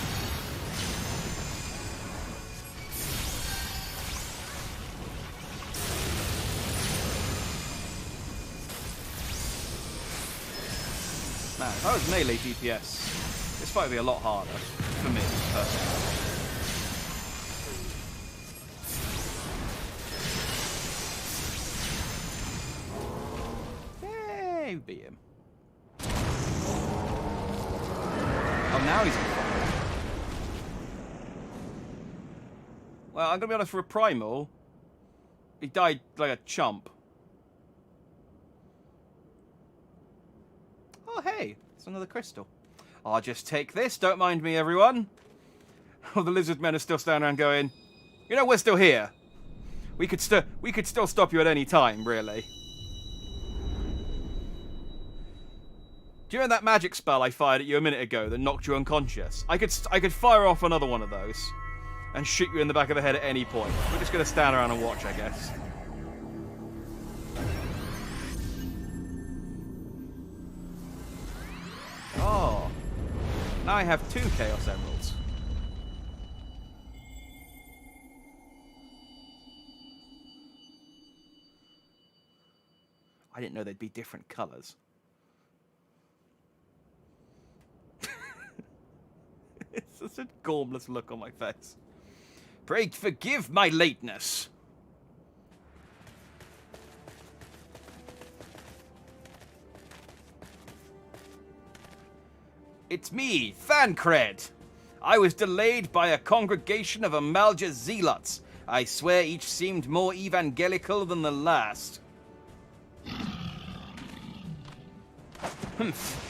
Man, if I was melee DPS, this fight would be a lot harder for me, personally. Yay, we beat him. Oh, now he's on fire. Well, I'm going to be honest, for a primal, he died like a chump. Oh, hey, it's another crystal. I'll just take this. Don't mind me, everyone. Oh, the lizard men are still standing around going, you know, we're still here. We could still stop you at any time, really. Do you know that magic spell I fired at you a minute ago that knocked you unconscious? I could fire off another one of those and shoot you in the back of the head at any point. We're just going to stand around and watch, I guess. Now I have 2 Chaos Emeralds. I didn't know they'd be different colours. It's such a gormless look on my face. Pray forgive my lateness. It's me, Thancred. I was delayed by a congregation of Amalja zealots. I swear each seemed more evangelical than the last.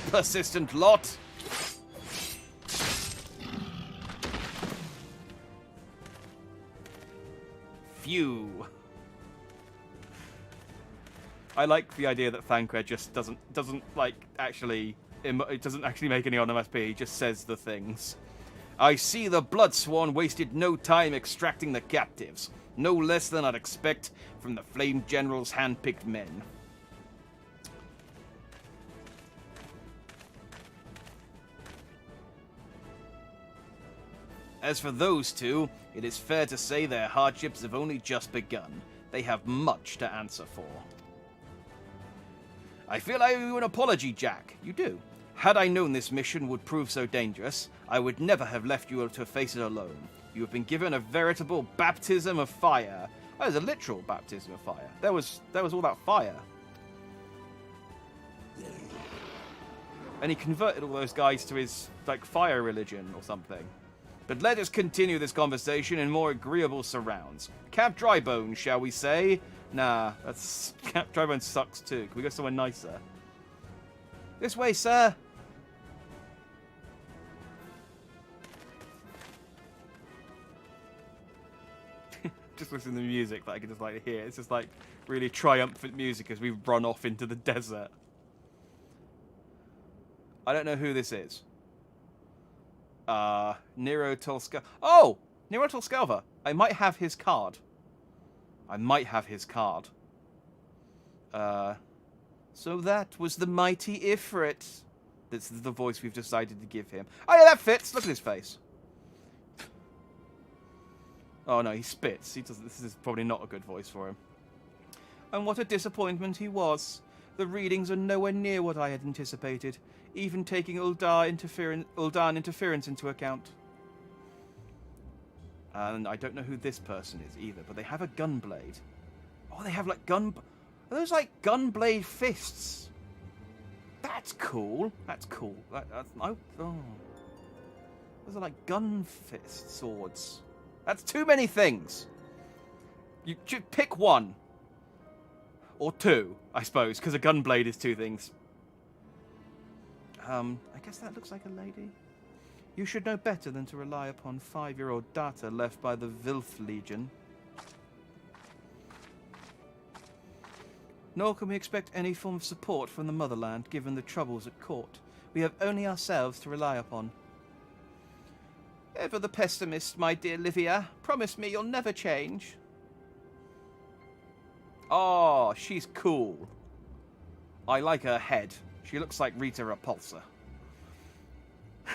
Persistent lot. Phew. I like the idea that Thancred just doesn't like actually it doesn't actually make any onomatopoeia. He just says the things. I see the Bloodsworn wasted no time extracting the captives, no less than I'd expect from the Flame General's hand-picked men. As for those two, it is fair to say their hardships have only just begun. They have much to answer for. I feel I owe you an apology, Jack. You do. Had I known this mission would prove so dangerous, I would never have left you to face it alone. You have been given a veritable baptism of fire. That was a literal baptism of fire. There was all that fire. And he converted all those guys to his, like, fire religion or something. But let us continue this conversation in more agreeable surrounds. Camp Drybone, shall we say? Nah, Camp Drybone sucks too. Can we go somewhere nicer? This way, sir. Just listen to the music that I can just like hear. It's just like really triumphant music as we run off into the desert. I don't know who this is. Nero Tolska. Oh! Nero Tolskava. I might have his card. So that was the mighty Ifrit. That's the voice we've decided to give him. Oh yeah, that fits. Look at his face. Oh no, he spits. He doesn't. This is probably not a good voice for him. And what a disappointment he was. The readings are nowhere near what I had anticipated, even taking Uldan interference into account. And I don't know who this person is either, but they have a gunblade. Oh, they have like Are those like gunblade fists? That's cool. That's cool. Oh. Those are like gun fist swords. That's too many things. You should pick one. Or two, I suppose, because a gunblade is two things. I guess that looks like a lady. You should know better than to rely upon 5-year-old data left by the Vilf Legion. Nor can we expect any form of support from the motherland, given the troubles at court. We have only ourselves to rely upon. Ever the pessimist, my dear Livia. Promise me you'll never change. Oh, she's cool. I like her head. She looks like Rita Repulsa.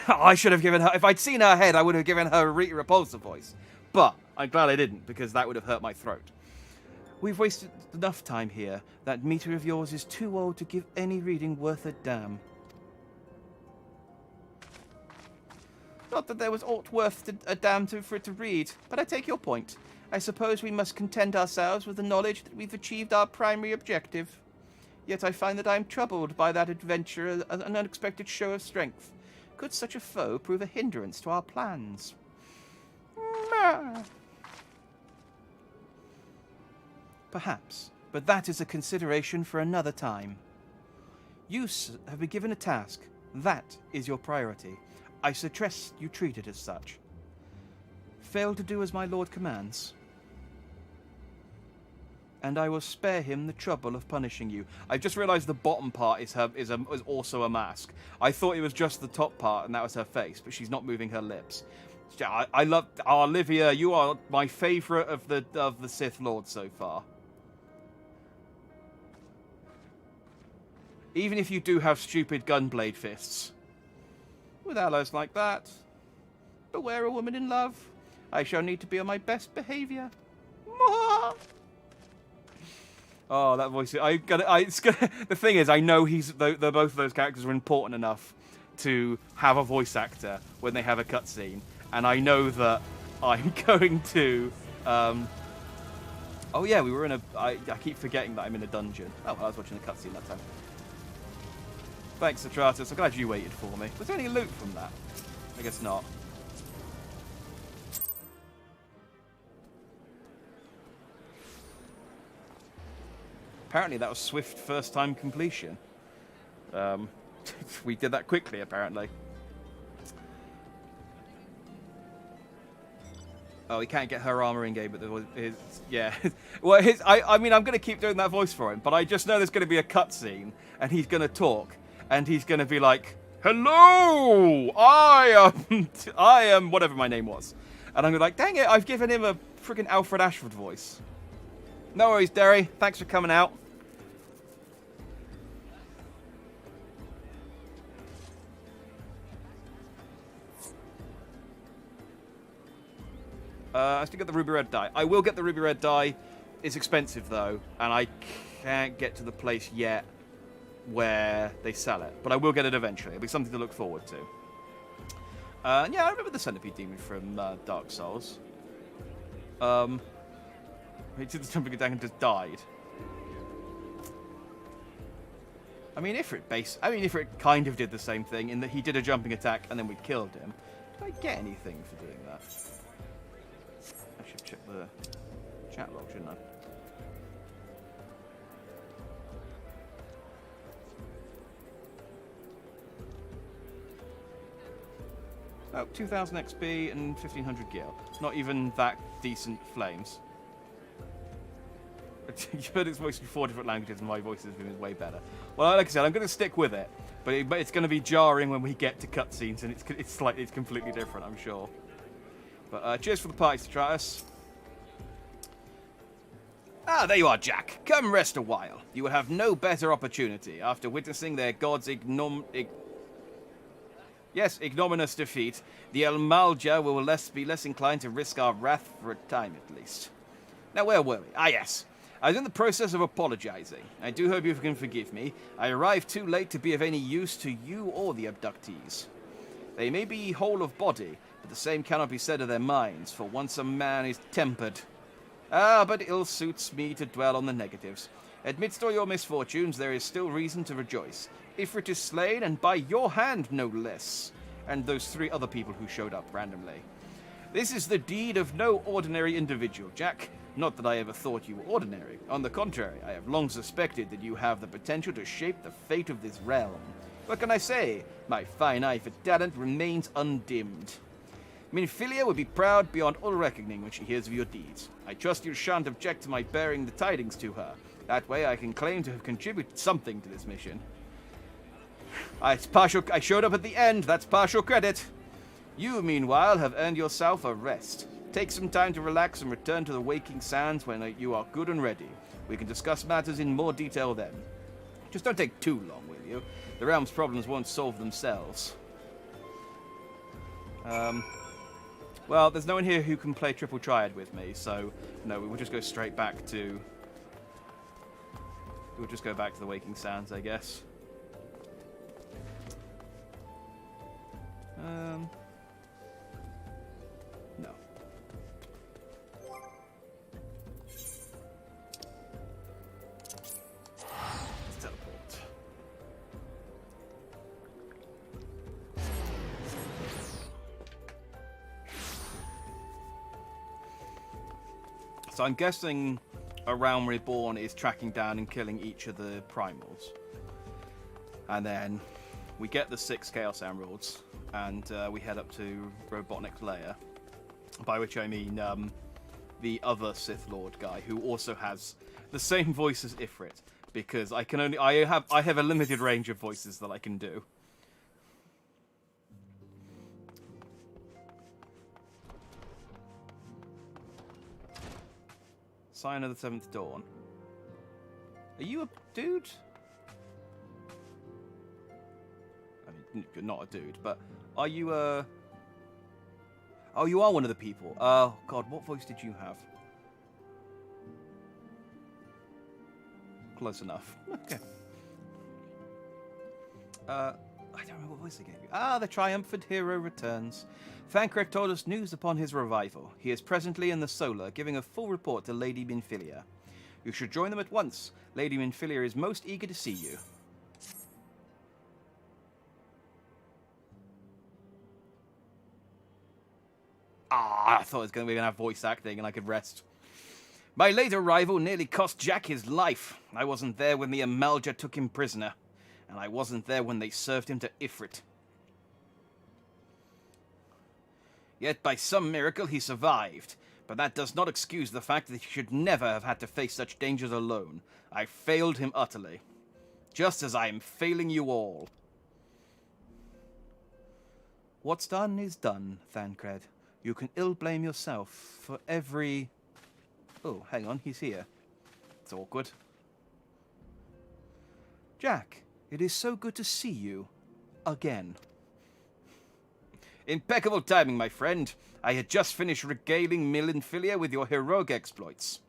I should have given her... If I'd seen her head, I would have given her a Rita Repulsa voice. But I'm glad I didn't, because that would have hurt my throat. We've wasted enough time here. That meter of yours is too old to give any reading worth a damn. Not that there was aught worth a damn for it to read, but I take your point. I suppose we must content ourselves with the knowledge that we've achieved our primary objective. Yet I find that I am troubled by that adventure as an unexpected show of strength. Could such a foe prove a hindrance to our plans? Perhaps, but that is a consideration for another time. You have been given a task. That is your priority. I suggest you treat it as such. Fail to do as my lord commands, and I will spare him the trouble of punishing you. I've just realised the bottom part is also a mask. I thought it was just the top part, and that was her face, but she's not moving her lips. I love Olivia. You are my favourite of the Sith Lords so far. Even if you do have stupid gunblade fists. With allies like that, beware a woman in love. I shall need to be on my best behaviour. Oh, that voice! The thing is, I know both of those characters are important enough to have a voice actor when they have a cutscene, and I know that I'm going to. Oh yeah, we were in a. I keep forgetting that I'm in a dungeon. Oh, well, I was watching the cutscene that time. Thanks, Atratus. I'm glad you waited for me. Was there any loot from that? I guess not. Apparently that was swift first-time completion. We did that quickly, apparently. Oh, he can't get her armor in game, but yeah. Well, I mean, I'm going to keep doing that voice for him, but I just know there's going to be a cutscene, and he's going to talk, and he's going to be like, "Hello, I am whatever my name was," and I'm like, "Dang it, I've given him a freaking Alfred Ashford voice." No worries, Derry. Thanks for coming out. I still get the ruby red dye. I will get the ruby red dye. It's expensive though, and I can't get to the place yet where they sell it. But I will get it eventually. It'll be something to look forward to. Yeah, I remember the centipede demon from Dark Souls. He did the jumping attack and just died. I mean, Ifrit kind of did the same thing in that he did a jumping attack and then we killed him. Did I get anything for doing that? I should check the chat log, shouldn't I? Oh, 2000 XP and 1500 gil. Not even that decent flames. You've heard his voice in 4 different languages and my voice has been way better. Well, like I said, I'm going to stick with it. But it's going to be jarring when we get to cutscenes and it's completely different, I'm sure. But cheers for the party, Stratus. Ah, there you are, Jack. Come rest a while. You will have no better opportunity after witnessing their god's ignominious defeat. The El Malja will be less inclined to risk our wrath for a time at least. Now, where were we? Ah, yes. I was in the process of apologizing. I do hope you can forgive me. I arrived too late to be of any use to you or the abductees. They may be whole of body, but the same cannot be said of their minds, for once a man is tempered. Ah, but ill suits me to dwell on the negatives. Amidst all your misfortunes, there is still reason to rejoice. Ifrit is slain, and by your hand, no less. And those 3 other people who showed up randomly. This is the deed of no ordinary individual, Jack. Not that I ever thought you were ordinary. On the contrary, I have long suspected that you have the potential to shape the fate of this realm. What can I say? My fine eye for talent remains undimmed. Minfilia would be proud beyond all reckoning when she hears of your deeds. I trust you shan't object to my bearing the tidings to her. That way I can claim to have contributed something to this mission. I showed up at the end, that's partial credit. You, meanwhile, have earned yourself a rest. Take some time to relax and return to the waking sands when you are good and ready. We can discuss matters in more detail then. Just don't take too long, will you? The realm's problems won't solve themselves. Well, there's no one here who can play Triple Triad with me, so no, we will just go straight back to... We'll just go back to the Waking Sands, I guess. No. Let's teleport. So I'm guessing A Realm Reborn is tracking down and killing each of the primals. And then we get the 6 Chaos Emeralds, and we head up to Robotnik's lair. By which I mean the other Sith Lord guy, who also has the same voice as Ifrit, because I have a limited range of voices that I can do. Sign of the 7th Dawn. Are you a dude? I mean, you're not a dude, but Are you, Oh, you are one of the people. Oh, God, what voice did you have? Close enough. Okay. I don't remember what voice they gave you. Ah, the triumphant hero returns. Thancred told us news upon his revival. He is presently in the Solar, giving a full report to Lady Minfilia. You should join them at once. Lady Minfilia is most eager to see you. Ah, I thought it was going to be going to have voice acting and I could rest. My late arrival nearly cost Jack his life. I wasn't there when the Amalja took him prisoner. And I wasn't there when they served him to Ifrit. Yet by some miracle he survived. But that does not excuse the fact that he should never have had to face such dangers alone. I failed him utterly. Just as I am failing you all. What's done is done, Thancred. You can ill blame yourself for every... Oh, hang on, he's here. It's awkward. Jack, it is so good to see you. Again. Impeccable timing, my friend. I had just finished regaling Minfilia with your heroic exploits.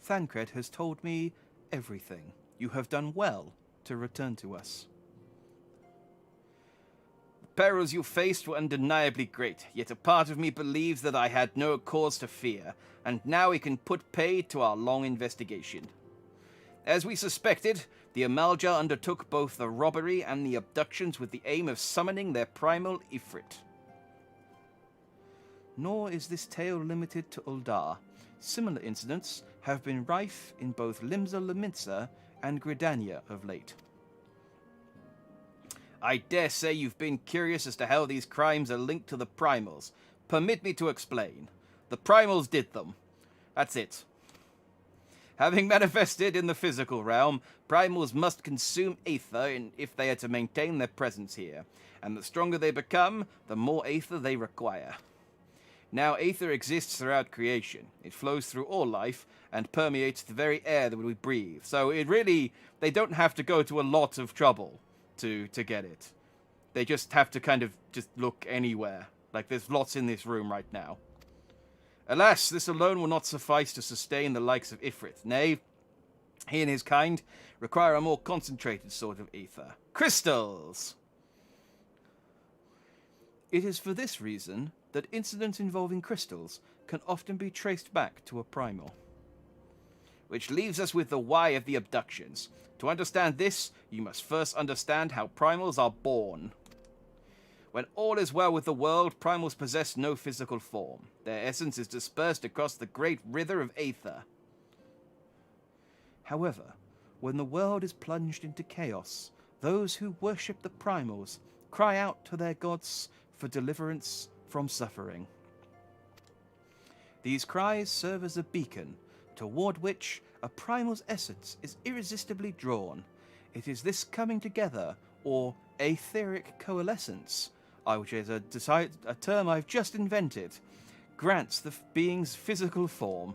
Thancred has told me everything. You have done well to return to us. The perils you faced were undeniably great, yet a part of me believes that I had no cause to fear, and now we can put paid to our long investigation. As we suspected, the Amalja undertook both the robbery and the abductions with the aim of summoning their primal Ifrit. Nor is this tale limited to Uldar. Similar incidents have been rife in both Limsa Lominsa and Gridania of late. I dare say you've been curious as to how these crimes are linked to the primals. Permit me to explain. The primals did them. That's it. Having manifested in the physical realm, primals must consume aether if they are to maintain their presence here, and the stronger they become, the more aether they require. Now aether exists throughout creation. It flows through all life and permeates the very air that we breathe. So they don't have to go to a lot of trouble to get it. They just have to kind of just look anywhere. Like there's lots in this room right now. Alas, this alone will not suffice to sustain the likes of Ifrit. Nay, he and his kind require a more concentrated sort of ether. Crystals! It is for this reason that incidents involving crystals can often be traced back to a primal. Which leaves us with the why of the abductions. To understand this, you must first understand how primals are born. When all is well with the world, primals possess no physical form. Their essence is dispersed across the great river of aether. However, when the world is plunged into chaos, those who worship the primals cry out to their gods for deliverance from suffering. These cries serve as a beacon, toward which a primal's essence is irresistibly drawn. It is this coming together, or aetheric coalescence, which is a term I've just invented, grants the being's physical form.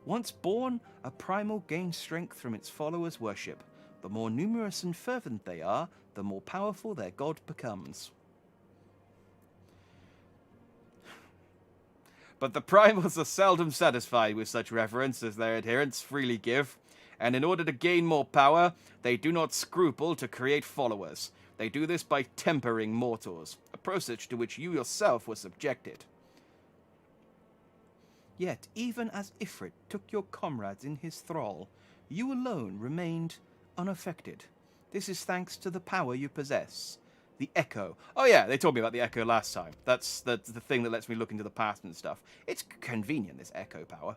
Once born, a primal gains strength from its followers' worship. The more numerous and fervent they are, the more powerful their god becomes. But the primals are seldom satisfied with such reverence as their adherents freely give, and in order to gain more power, they do not scruple to create followers. They do this by tempering mortals, a process to which you yourself were subjected. Yet, even as Ifrit took your comrades in his thrall, you alone remained unaffected. This is thanks to the power you possess. The Echo. Oh yeah, they told me about the Echo last time. That's the thing that lets me look into the past and stuff. It's convenient, this Echo power.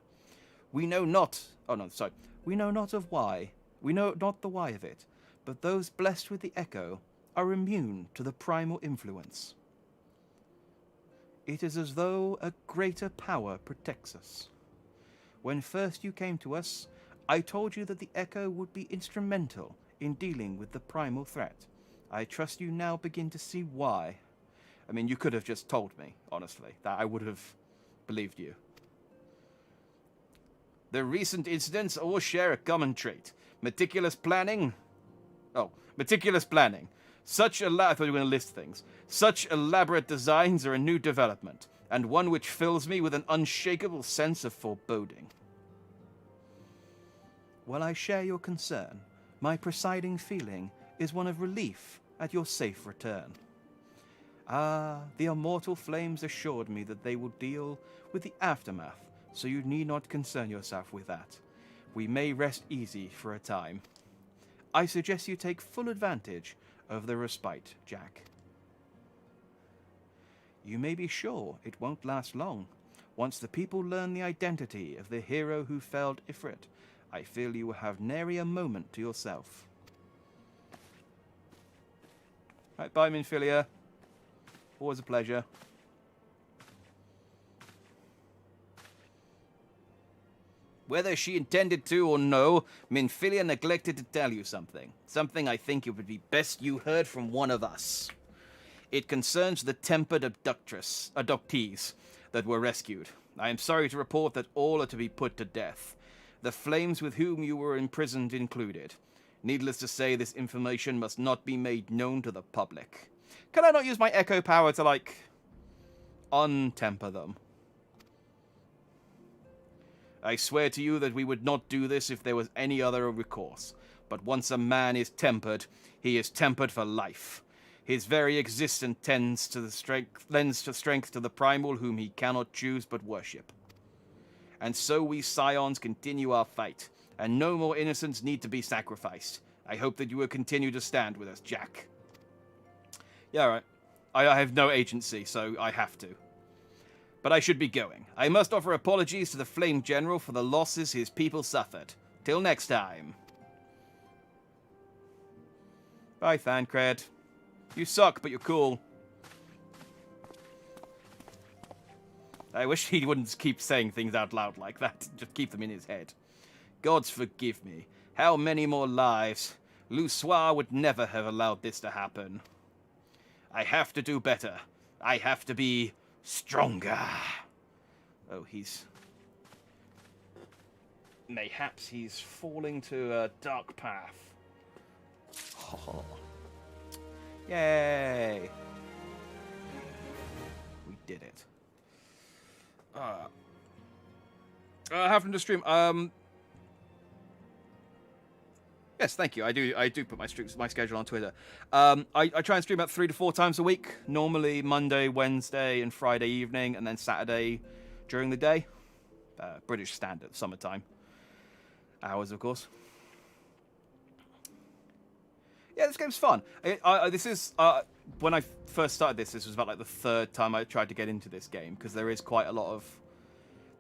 We know not... Oh no, sorry. We know not of why. We know not the why of it. But those blessed with the Echo are immune to the primal influence. It is as though a greater power protects us. When first you came to us, I told you that the Echo would be instrumental in dealing with the primal threat. I trust you now begin to see why. I mean, you could have just told me, honestly, that I would have believed you. The recent incidents all share a common trait. Meticulous planning. I thought you were going to list things. Such elaborate designs are a new development, and one which fills me with an unshakable sense of foreboding. While I share your concern, my presiding feeling is one of relief at your safe return. Ah, the immortal flames assured me that they will deal with the aftermath, so you need not concern yourself with that. We may rest easy for a time. I suggest you take full advantage of the respite, Jack. You may be sure it won't last long. Once the people learn the identity of the hero who felled Ifrit, I feel you will have nary a moment to yourself. Right, bye, Minfilia. Always a pleasure. Whether she intended to or no, Minfilia neglected to tell you something. Something I think it would be best you heard from one of us. It concerns the tempered abductees that were rescued. I am sorry to report that all are to be put to death. The flames with whom you were imprisoned included. Needless to say, this information must not be made known to the public. Can I not use my echo power to, like, untemper them? I swear to you that we would not do this if there was any other recourse. But once a man is tempered, he is tempered for life. His very existence lends strength to the primal whom he cannot choose but worship. And so we Scions continue our fight, and no more innocents need to be sacrificed. I hope that you will continue to stand with us, Jack. Yeah, right. I have no agency, so I have to. But I should be going. I must offer apologies to the Flame General for the losses his people suffered. Till next time. Bye, Thancred. You suck, but you're cool. I wish he wouldn't keep saying things out loud like that. Just keep them in his head. Gods forgive me. How many more lives? Lussoir would never have allowed this to happen. I have to do better. I have to be stronger. Oh, mayhaps he's falling to a dark path. Oh. Yay! We did it. Having to stream. Yes, thank you. I do put my schedule on Twitter. I try and stream about 3 to 4 times a week. Normally Monday, Wednesday, and Friday evening, and then Saturday during the day. British Standard, summertime hours, of course. Yeah, this game's fun. This is when I first started this was about like the 3rd time I tried to get into this game, because there is quite a lot of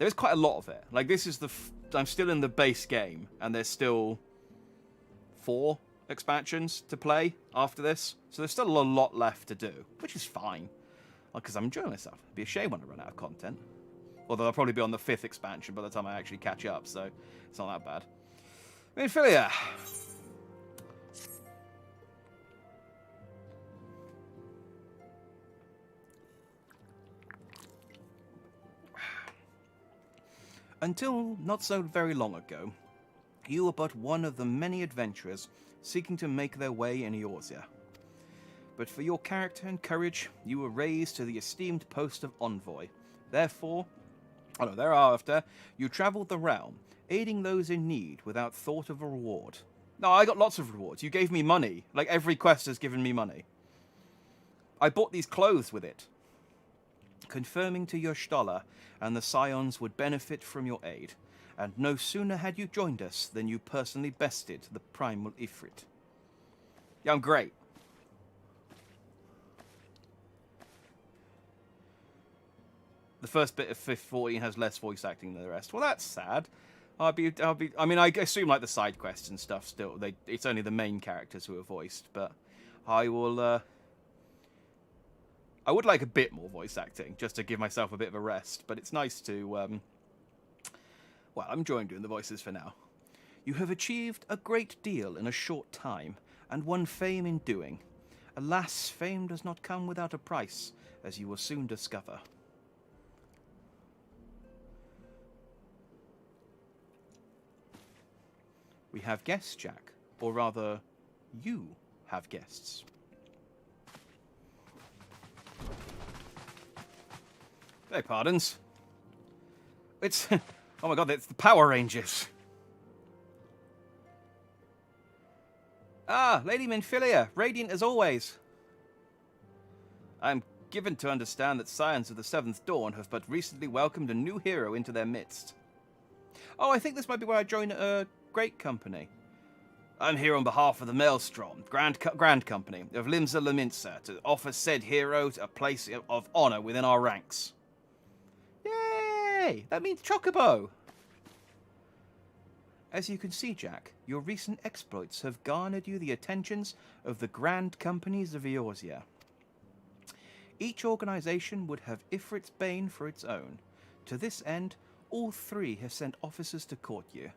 it. Like, this is I'm still in the base game, and there's still 4 expansions to play after this, so there's still a lot left to do, which is fine, because I'm enjoying myself. It'd be a shame when I run out of content. Although I'll probably be on the 5th expansion by the time I actually catch up, so it's not that bad. Minfilia. Until not so very long ago, you were but one of the many adventurers seeking to make their way in Eorzea. But for your character and courage, you were raised to the esteemed post of envoy. Thereafter, you traveled the realm, aiding those in need without thought of a reward. No, I got lots of rewards. You gave me money. Like, every quest has given me money. I bought these clothes with it, confirming to your Stoller and the Scions would benefit from your aid. And no sooner had you joined us than you personally bested the primal Ifrit. Yeah, I'm great. The first bit of 514 has less voice acting than the rest. Well, that's sad. I mean, I assume like the side quests and stuff still. It's only the main characters who are voiced, but I will. I would like a bit more voice acting just to give myself a bit of a rest. But it's nice to. Well, I'm enjoying doing the voices for now. You have achieved a great deal in a short time, and won fame in doing. Alas, fame does not come without a price, as you will soon discover. We have guests, Jack. Or rather, you have guests. Beg pardons. It's... Oh my god, it's the Power Rangers. Ah, Lady Minfilia, radiant as always. I'm given to understand that Scions of the Seventh Dawn have but recently welcomed a new hero into their midst. Oh, I think this might be where I join a great company. I'm here on behalf of the Maelstrom, Grand Company of Limsa Lominsa, to offer said hero a place of honor within our ranks. Yay! That means Chocobo! As you can see, Jack, your recent exploits have garnered you the attentions of the Grand Companies of Eorzea. Each organization would have Ifrit's Bane for its own. To this end, all three have sent officers to court you.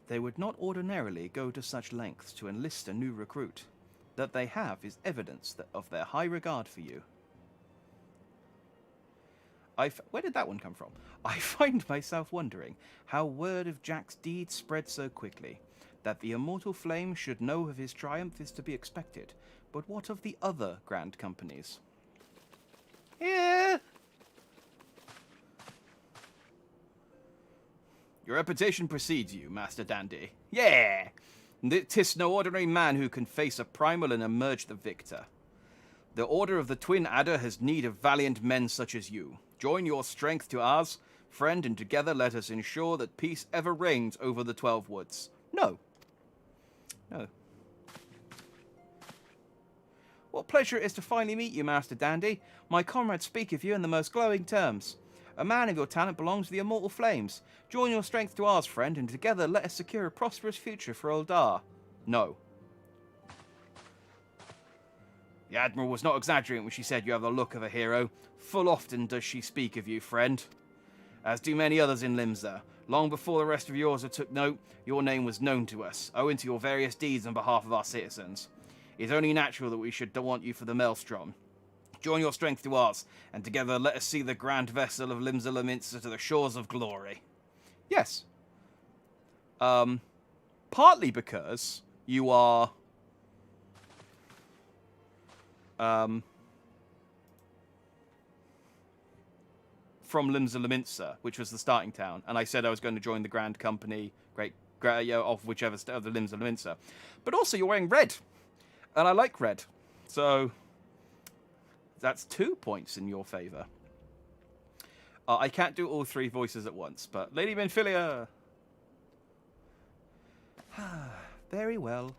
They would not ordinarily go to such lengths to enlist a new recruit. That they have is evidence of their high regard for you. Where did that one come from? I find myself wondering how word of Jack's deed spread so quickly. That the immortal flame should know of his triumph is to be expected. But what of the other Grand Companies? Yeah. Your reputation precedes you, Master Dandy. Yeah! 'Tis no ordinary man who can face a primal and emerge the victor. The Order of the Twin Adder has need of valiant men such as you. Join your strength to ours, friend, and together let us ensure that peace ever reigns over the 12 Woods. No. What pleasure it is to finally meet you, Master Dandy. My comrades speak of you in the most glowing terms. A man of your talent belongs to the immortal flames. Join your strength to ours, friend, and together let us secure a prosperous future for Uldar. No. The Admiral was not exaggerating when she said you have the look of a hero. Full often does she speak of you, friend. As do many others in Limsa. Long before the rest of yours took note, your name was known to us, owing to your various deeds on behalf of our citizens. It is only natural that we should want you for the Maelstrom. Join your strength to ours, and together let us see the grand vessel of Limsa Lominsa to the shores of glory. Yes. Partly because you are... from Limsa Lominsa, which was the starting town, and I said I was going to join the Grand Company, of whichever of the Limsa Lominsa. But also, you're wearing red, and I like red, so that's 2 points in your favour. I can't do all three voices at once, but Lady Minfilia. Very well.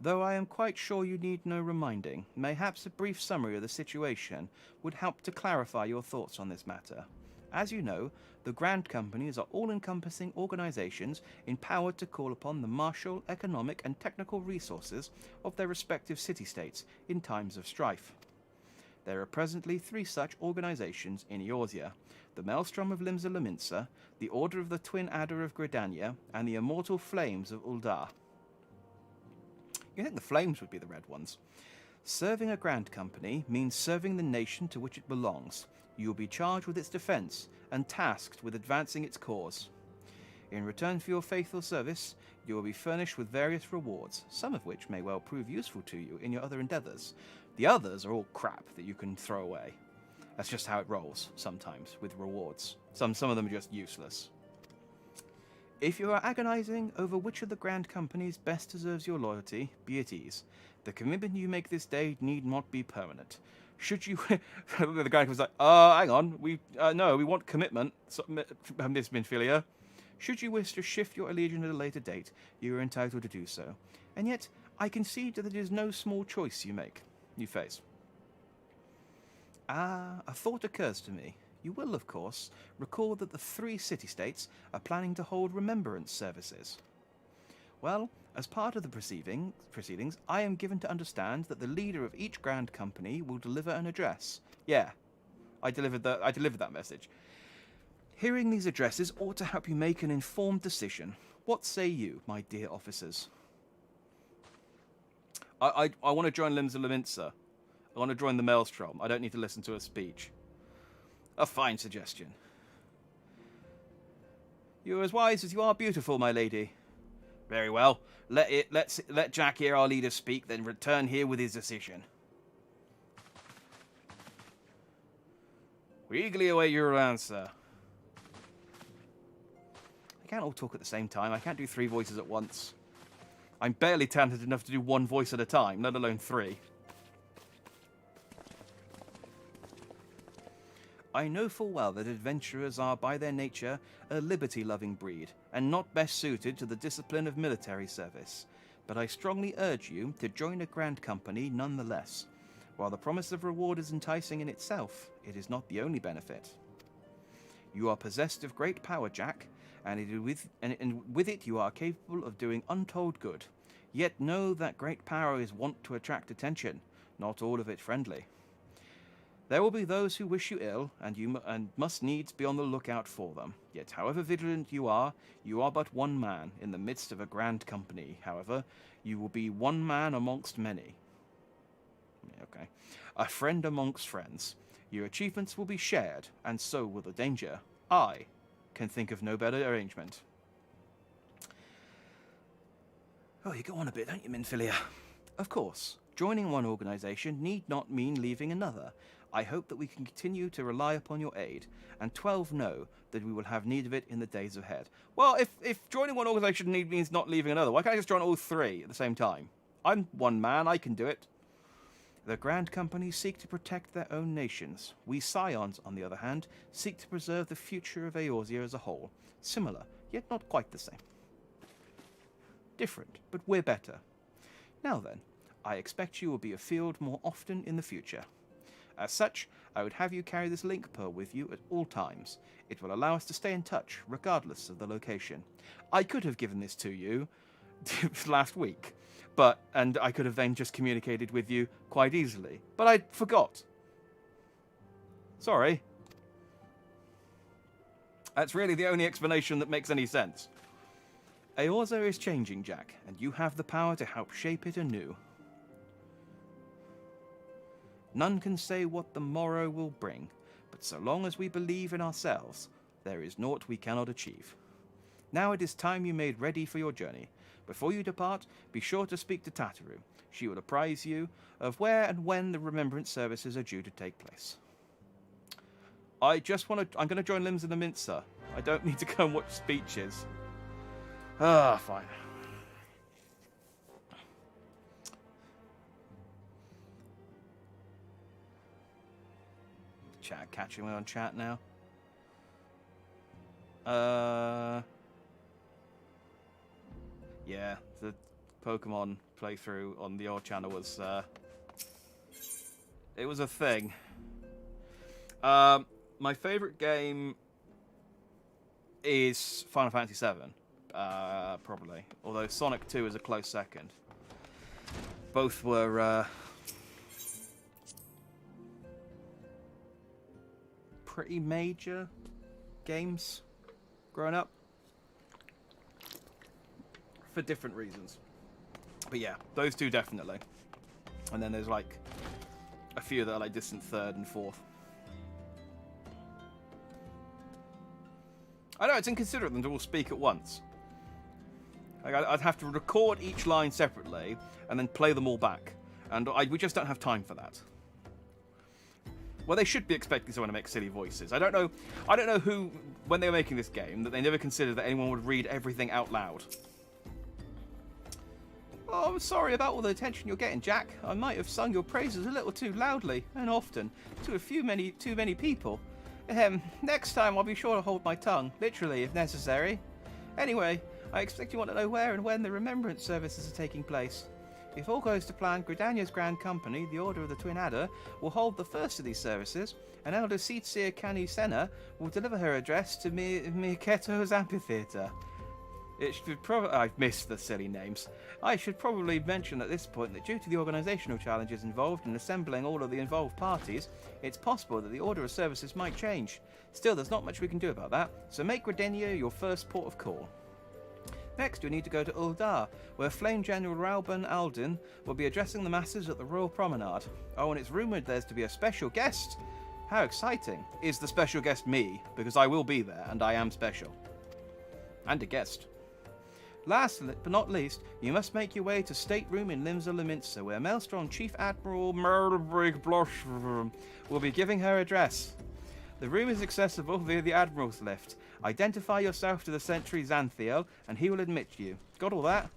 Though I am quite sure you need no reminding, mayhaps a brief summary of the situation would help to clarify your thoughts on this matter. As you know, the Grand Companies are all-encompassing organizations empowered to call upon the martial, economic, and technical resources of their respective city-states in times of strife. There are presently 3 such organizations in Eorzea: the Maelstrom of Limsa Lominsa, the Order of the Twin Adder of Gridania, and the Immortal Flames of Uldar. You think the Flames would be the red ones. Serving a Grand Company means serving the nation to which it belongs. You will be charged with its defense and tasked with advancing its cause. In return for your faithful service, you will be furnished with various rewards, some of which may well prove useful to you in your other endeavors. The others are all crap that you can throw away. That's just how it rolls, sometimes, with rewards. Some of them are just useless. If you are agonizing over which of the Grand Companies best deserves your loyalty, be at ease. The commitment you make this day need not be permanent. Should you... the guy was like, hang on, we want commitment, Miss Minfilia. Should you wish to shift your allegiance at a later date, you are entitled to do so. And yet, I concede that it is no small choice you face. A thought occurs to me. You will, of course, recall that the 3 city-states are planning to hold remembrance services. Well, as part of the proceedings, I am given to understand that the leader of each Grand Company will deliver an address. Yeah, I delivered that message. Hearing these addresses ought to help you make an informed decision. What say you, my dear officers? I want to join Limsa Lominsa. I want to join the Maelstrom. I don't need to listen to a speech. A fine suggestion. You are as wise as you are beautiful, my lady. Very well. Let Jack hear our leader speak, then return here with his decision. We eagerly await your answer. I can't all talk at the same time. I can't do 3 voices at once. I'm barely talented enough to do 1 voice at a time, let alone 3. I know full well that adventurers are by their nature a liberty-loving breed, and not best suited to the discipline of military service. But I strongly urge you to join a grand company nonetheless. While the promise of reward is enticing in itself, it is not the only benefit. You are possessed of great power, Jack, and with it you are capable of doing untold good. Yet know that great power is wont to attract attention, not all of it friendly. There will be those who wish you ill, and you must needs be on the lookout for them. Yet however vigilant you are but one man in the midst of a grand company. However, you will be one man amongst many. Okay. A friend amongst friends. Your achievements will be shared, and so will the danger. I can think of no better arrangement. Oh, you go on a bit, don't you, Minfilia? Of course, joining one organisation need not mean leaving another. I hope that we can continue to rely upon your aid, and 12 know that we will have need of it in the days ahead. Well, if joining one organisation means not leaving another, why can't I just join all 3 at the same time? I'm one man, I can do it. The grand companies seek to protect their own nations. We Scions, on the other hand, seek to preserve the future of Eorzea as a whole. Similar, yet not quite the same. Different, but we're better. Now then, I expect you will be afield more often in the future. As such, I would have you carry this link pearl with you at all times. It will allow us to stay in touch, regardless of the location. I could have given this to you last week, and I could have then just communicated with you quite easily, but I forgot. Sorry. That's really the only explanation that makes any sense. Eorzea is changing, Jack, and you have the power to help shape it anew. None can say what the morrow will bring, but so long as we believe in ourselves, there is naught we cannot achieve. Now it is time you made ready for your journey. Before you depart, be sure to speak to Tataru. She will apprise you of where and when the remembrance services are due to take place. I'm going to join Limbs in the Mincer. I don't need to go and watch speeches. Fine. Chat, catching me on chat now. Yeah, the Pokemon playthrough on the old channel was, it was a thing. My favorite game is Final Fantasy VII, probably. Although Sonic 2 is a close second. Both were, pretty major games growing up. For different reasons. But yeah, those 2 definitely. And then there's like a few that are like distant 3rd and 4th. I know, it's inconsiderate of them to all speak at once. Like, I'd have to record each line separately and then play them all back. And we just don't have time for that. Well, they should be expecting someone to make silly voices. I don't know who, when they were making this game, that they never considered that anyone would read everything out loud. Oh, I'm sorry about all the attention you're getting, Jack. I might have sung your praises a little too loudly, and often, to too many people. Next time I'll be sure to hold my tongue, literally, if necessary. Anyway, I expect you want to know where and when the remembrance services are taking place. If all goes to plan, Gridania's Grand Company, the Order of the Twin Adder, will hold the first of these services, and Elder Seedseer Kani Senna will deliver her address to Miketo's amphitheatre. It should probably... I've missed the silly names. I should probably mention at this point that due to the organisational challenges involved in assembling all of the involved parties, it's possible that the order of services might change. Still, there's not much we can do about that, so make Gridania your first port of call. Next, we need to go to Uldar, where Flame General Rauben Alden will be addressing the masses at the Royal Promenade. Oh, and it's rumoured there's to be a special guest. How exciting. Is the special guest me? Because I will be there, and I am special. And a guest. Last but not least, you must make your way to Stateroom in Limsa Leminster, where Maelstrom Chief Admiral Merlbrig Blosh will be giving her address. The room is accessible via the Admiral's lift. Identify yourself to the sentry Xanthiel, and he will admit you. Got all that?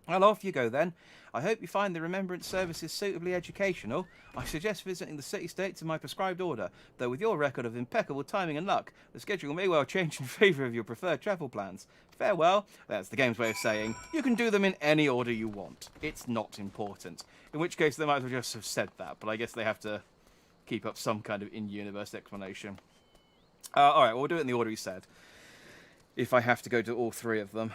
Well, off you go then. I hope you find the Remembrance services suitably educational. I suggest visiting the city-states in my prescribed order, though with your record of impeccable timing and luck, the schedule may well change in favour of your preferred travel plans. Farewell. That's the game's way of saying you can do them in any order you want. It's not important. In which case, they might as well just have said that, but I guess they have to keep up some kind of in-universe explanation. Alright, well, we'll do it in the order he said. If I have to go to all three of them.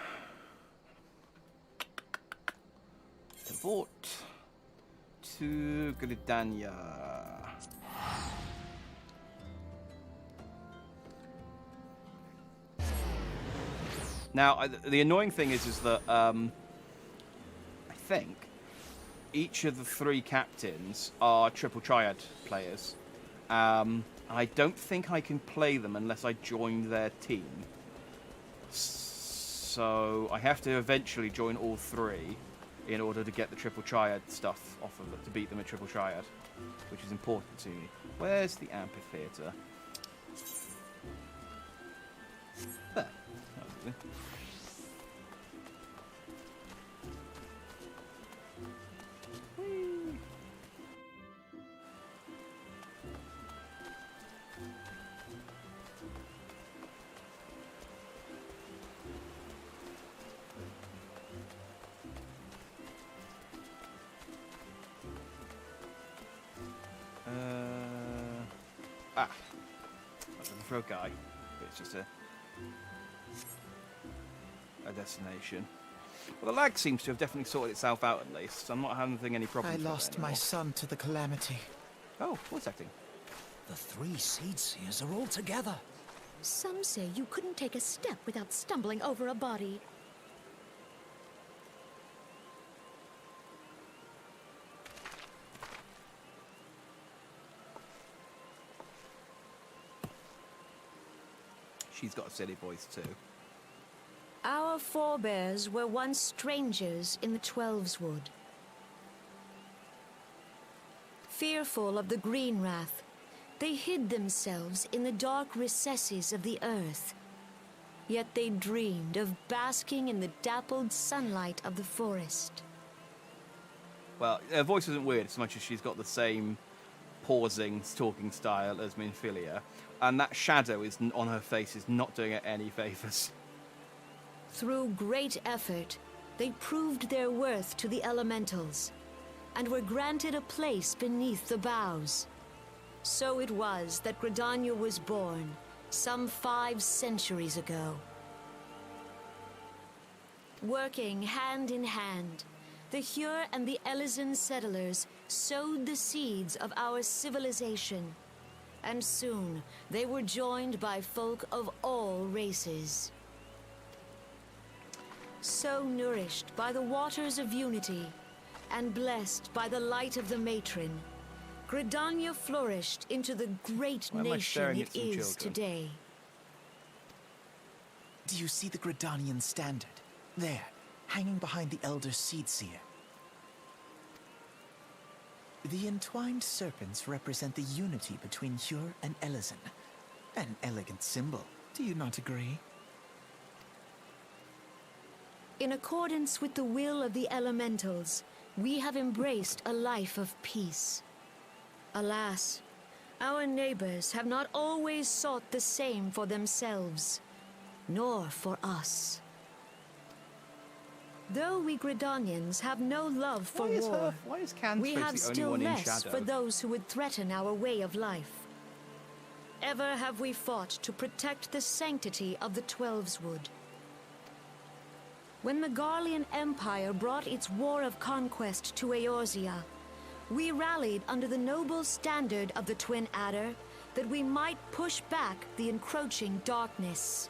Devort to Gridania. Now, the annoying thing is that I think each of the three captains are Triple Triad players. I don't think I can play them unless I join their team. So I have to eventually join all three in order to get the Triple Triad stuff off of them, to beat them at Triple Triad, which is important to me. Where's the amphitheatre? There. That was it. Whee! I was looking for a guy, but it's just a destination. Well, the lag seems to have definitely sorted itself out at least, so I'm not having any problems. I lost my son to the calamity. Oh, voice acting. The three seed seers are all together. Some say you couldn't take a step without stumbling over a body. She's got a silly voice too. Our forebears were once strangers in the Twelveswood. Fearful of the Green Wrath, they hid themselves in the dark recesses of the earth. Yet they dreamed of basking in the dappled sunlight of the forest. Well, her voice isn't weird so much as she's got the same pausing, talking style as Minfilia, and that shadow is on her face is not doing her any favours. Through great effort, they proved their worth to the elementals, and were granted a place beneath the boughs. So it was that Gridania was born, some 5 centuries ago. Working hand in hand, the Hyur and the Elysian settlers sowed the seeds of our civilization, and soon they were joined by folk of all races. So nourished by the waters of unity, and blessed by the light of the matron, Gridania flourished into the great Why am I nation staring it at some is children? today. Do you see the Gridanian standard? There, hanging behind the Elder Seed Seer. The entwined serpents represent the unity between Hyur and Elysian. An elegant symbol, do you not agree? In accordance with the will of the elementals, we have embraced a life of peace. Alas, our neighbors have not always sought the same for themselves, nor for us. Though we Gridanians have no love for war, Why is Can's we face have the only still one in less shadow? for those who would threaten our way of life. Ever have we fought to protect the sanctity of the Twelveswood. When the Garlean Empire brought its war of conquest to Eorzea, we rallied under the noble standard of the Twin Adder that we might push back the encroaching darkness.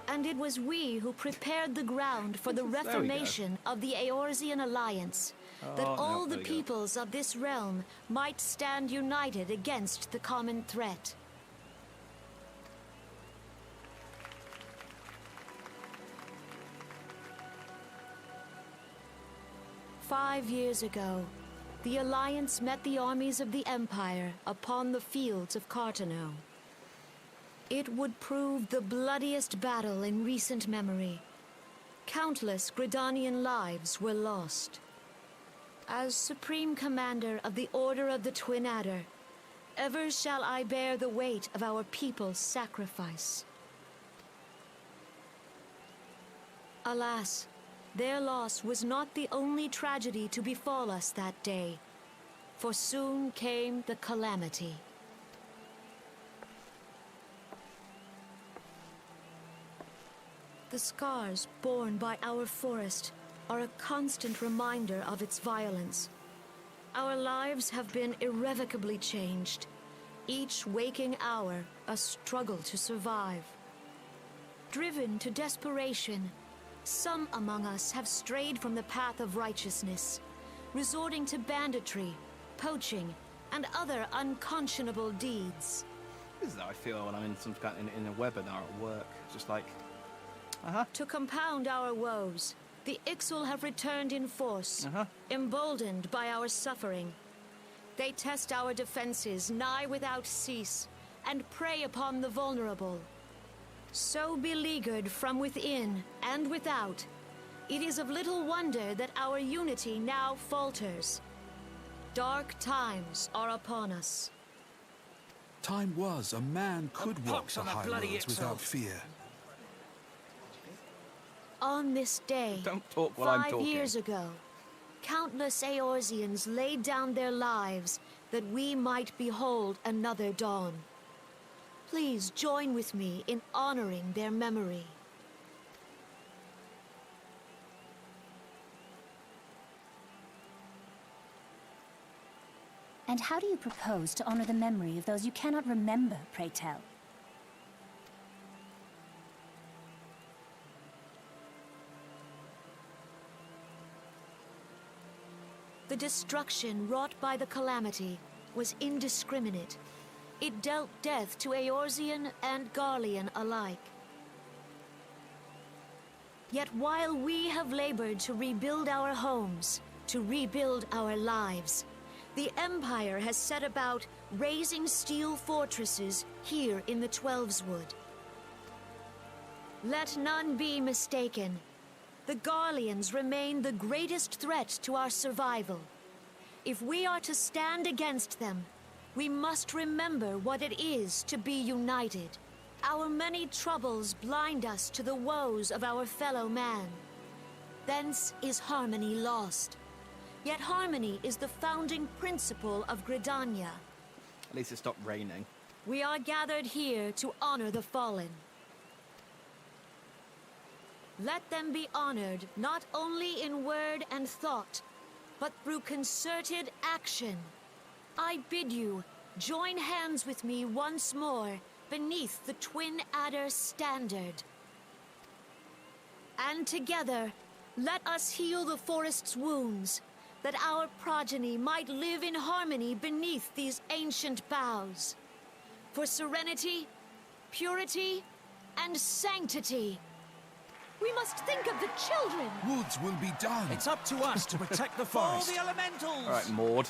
And it was we who prepared the ground for the There we go. reformation of the Eorzean Alliance, that Oh, all no, the there we go. peoples of this realm might stand united against the common threat. "5 years ago, the Alliance met the armies of the Empire upon the fields of Cartano. It would prove the bloodiest battle in recent memory. Countless Gridanian lives were lost. As Supreme Commander of the Order of the Twin Adder, ever shall I bear the weight of our people's sacrifice. Alas, their loss was not the only tragedy to befall us that day, for soon came the calamity. The scars borne by our forest are a constant reminder of its violence. Our lives have been irrevocably changed, each waking hour a struggle to survive. Driven to desperation, some among us have strayed from the path of righteousness, resorting to banditry, poaching, and other unconscionable deeds. This is how I feel when I'm in some kind in a webinar at work. Just like, To compound our woes, the Ixal have returned in force, emboldened by our suffering. They test our defenses nigh without cease, and prey upon the vulnerable. So beleaguered from within and without, it is of little wonder that our unity now falters. Dark times are upon us. Time was a man could walk the high roads without fear. On this day, don't talk while I'm 5 talking. years ago, countless Eorzeans laid down their lives that we might behold another dawn. Please join with me in honoring their memory. And how do you propose to honor the memory of those you cannot remember, pray tell? The destruction wrought by the calamity was indiscriminate. It dealt death to Eorzean and Garlean alike. Yet while we have labored to rebuild our homes, to rebuild our lives, the Empire has set about raising steel fortresses here in the Twelveswood. Let none be mistaken. The Garleans remain the greatest threat to our survival. If we are to stand against them, we must remember what it is to be united. Our many troubles blind us to the woes of our fellow man. Thence is harmony lost. Yet harmony is the founding principle of Gridania. At least it stopped raining. We are gathered here to honor the fallen. Let them be honored not only in word and thought, but through concerted action. I bid you, join hands with me once more beneath the Twin Adder standard. And together, let us heal the forest's wounds, that our progeny might live in harmony beneath these ancient boughs. For serenity, purity, and sanctity. We must think of the children! Woods will be done. It's up to us to protect the All forest. the elementals! Alright, Maud.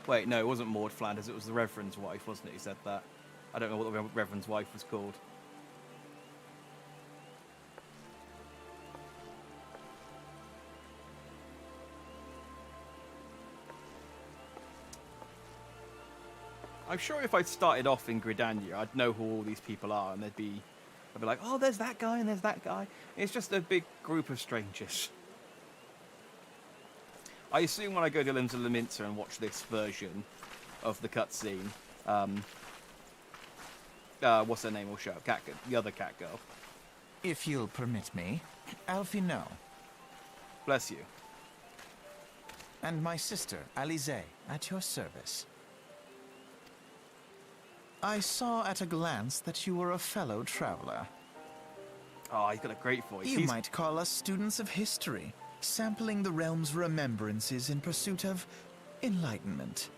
Wait, no, it wasn't Maud Flanders, it was the Reverend's wife, wasn't it? He said that. I don't know what the Reverend's wife was called. I'm sure if I started off in Gridania, I'd know who all these people are, and I'd be like, oh, there's that guy and there's that guy. It's just a big group of strangers. I assume when I go to Limbs of Laminta and watch this version of the cutscene, what's her name will show? The other cat girl. If you'll permit me, Alfie no. Bless you. And my sister, Alize, at your service. I saw at a glance that you were a fellow traveler. Oh, he's got a great voice. You might call us students of history, sampling the realm's remembrances in pursuit of enlightenment.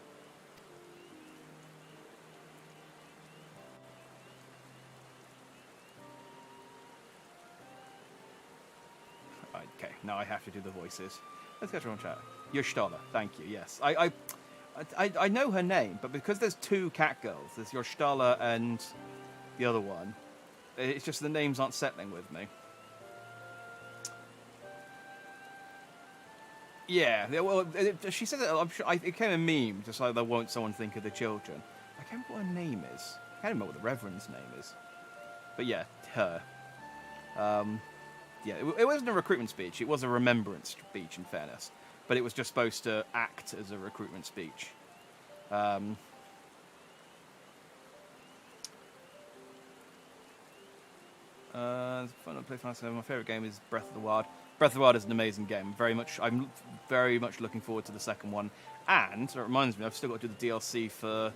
Okay, now I have to do the voices. Let's go to on chat. Yoshtala, thank you, yes. I know her name, but because there's two cat girls, there's Yoshtala and the other one, it's just the names aren't settling with me. Yeah, well, she said it, I'm sure, it became a meme, just like there won't someone think of the children. I can't remember what her name is. I can't remember what the Reverend's name is. But yeah, her. Yeah, it wasn't a recruitment speech, it was a remembrance speech, in fairness. But it was just supposed to act as a recruitment speech. Fun to play fast. My favourite game is Breath of the Wild. Breath of the Wild is an amazing game. I'm very much looking forward to the second one. And it reminds me, I've still got to do the DLC for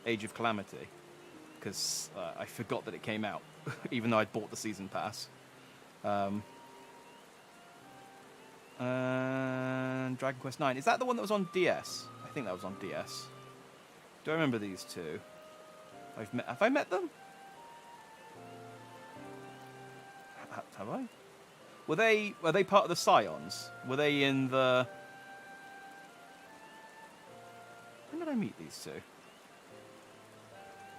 Age of Calamity, because I forgot that it came out, even though I'd bought the season pass. And Dragon Quest IX. Is that the one that was on DS? I think that was on DS. Do I remember these two? Have I met them? Have I? Were they part of the Scions? Were they in the... When did I meet these two?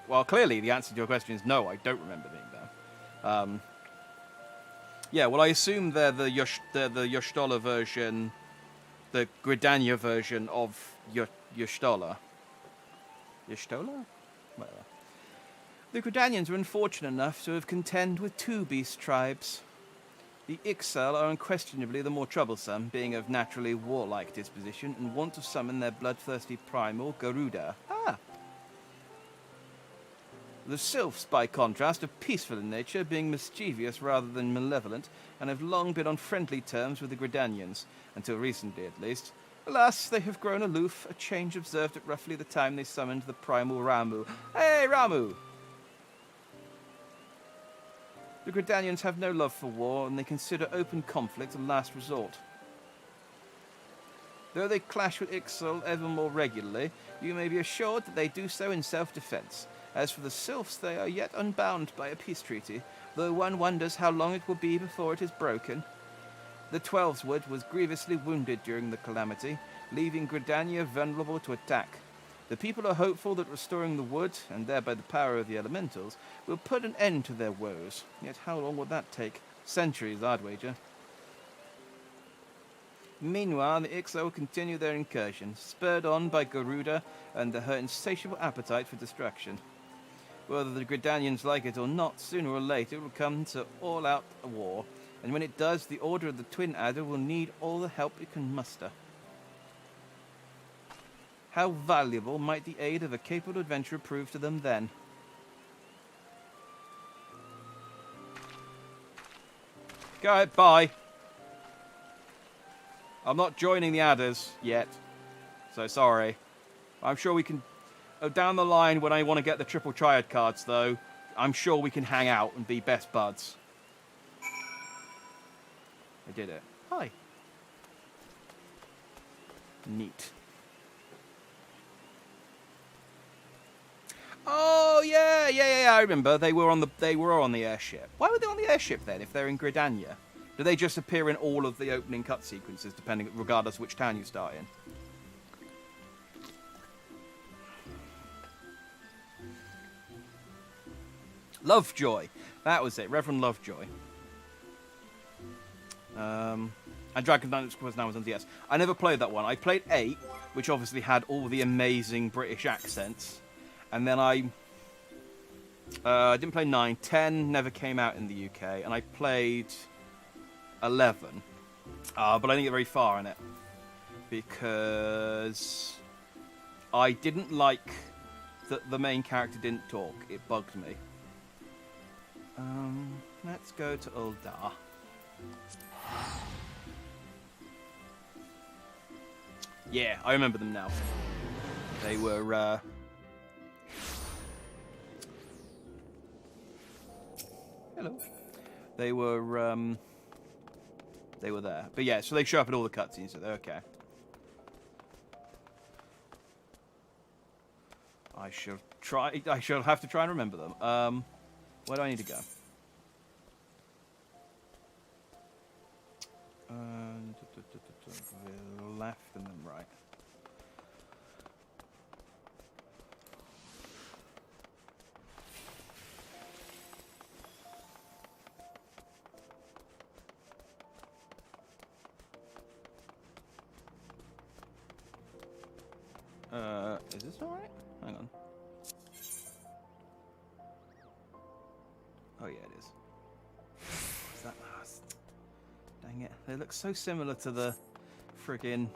Well, clearly the answer to your question is no, I don't remember being there. Yeah, well, I assume they're the Yoshtala version, the Gridania version of Yoshtala. Yoshtala? Whatever. The Gridanians were unfortunate enough to have contend with two beast tribes. The Ixal are unquestionably the more troublesome, being of naturally warlike disposition and want to summon their bloodthirsty primal, Garuda. Ah! The Sylphs, by contrast, are peaceful in nature, being mischievous rather than malevolent, and have long been on friendly terms with the Gridanians, until recently at least. Alas, they have grown aloof, a change observed at roughly the time they summoned the primal Ramu. Hey, Ramu! The Gridanians have no love for war, and they consider open conflict a last resort. Though they clash with Ixal ever more regularly, you may be assured that they do so in self-defense. As for the Sylphs, they are yet unbound by a peace treaty, though one wonders how long it will be before it is broken. The Twelveswood was grievously wounded during the calamity, leaving Gridania vulnerable to attack. The people are hopeful that restoring the wood, and thereby the power of the elementals, will put an end to their woes. Yet how long would that take? Centuries, I'd wager. Meanwhile, the Ixal will continue their incursion, spurred on by Garuda and her insatiable appetite for destruction. Whether the Gridanians like it or not, sooner or later it will come to all-out war, and when it does, the Order of the Twin Adder will need all the help it can muster. How valuable might the aid of a capable adventurer prove to them then? Go ahead, bye. I'm not joining the Adders yet, so sorry. I'm sure we can... down the line, when I want to get the Triple Triad cards, though, I'm sure we can hang out and be best buds. I did it. Hi. Neat. Oh yeah. I remember they were on the airship. Why were they on the airship then? If they're in Gridania, do they just appear in all of the opening cut sequences, regardless of which town you start in? Lovejoy, that was it. Reverend Lovejoy. And Dragon Quest now was on DS. I never played that one. I played 8, which obviously had all the amazing British accents. And then I didn't play 9. 10 never came out in the UK. And I played 11. But I didn't get very far in it. Because I didn't like that the main character didn't talk. It bugged me. Let's go to Uldar. Yeah, I remember them now. They were, hello. They were there. But yeah, so they show up in all the cutscenes, so they're okay. I shall have to try and remember them. Where do I need to go? Left and then right. Is this alright? Hang on. Oh yeah, it is. Is that? Dang it! They look so similar to the friggin'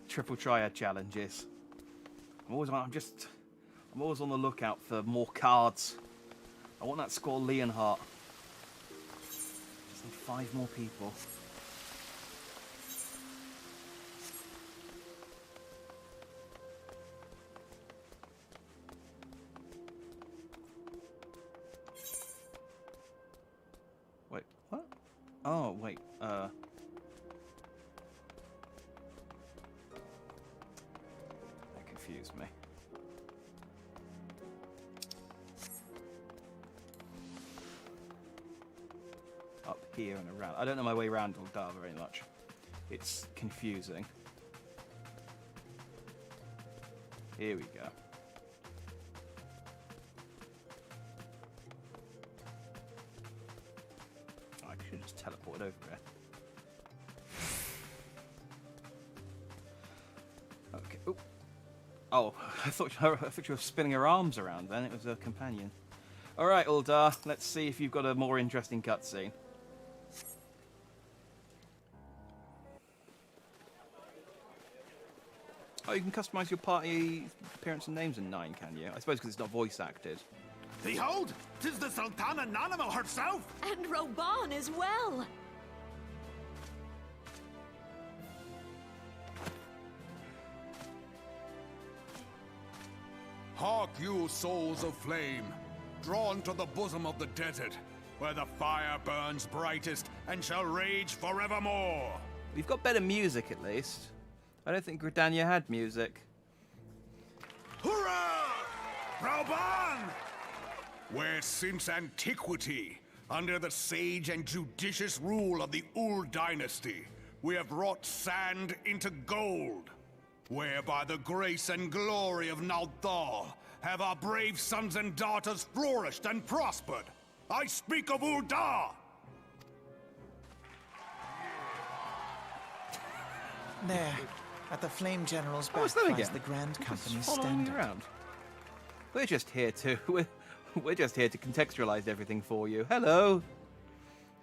triple triad challenges. I'm always on the lookout for more cards. I want that score Leonhardt. Just need 5 more people. Wait, what? Oh, wait, that confused me. Up here and around. I don't know my way around Uldar very much. It's confusing. Here we go. I should just teleport over here. Okay. Ooh. Oh, I thought you were spinning her arms around. Then it was a companion. All right, Uldar. Let's see if you've got a more interesting cutscene. Oh, you can customize your party appearance and names in 9, can you? I suppose because it's not voice acted. Behold, 'tis the Sultana Nanimo herself! And Roban as well! Hark you, souls of flame, drawn to the bosom of the desert, where the fire burns brightest and shall rage forevermore! We've got better music, at least. I don't think Gridania had music. Hurrah! Roban! Where since antiquity, under the sage and judicious rule of the Ul dynasty, we have wrought sand into gold. Where by the grace and glory of Nalthal have our brave sons and daughters flourished and prospered. I speak of Uldar! There, at the Flame General's back What's that lies again? the Grand Just Company's following me standard. around. We're just here to we're just here to contextualize everything for you. Hello.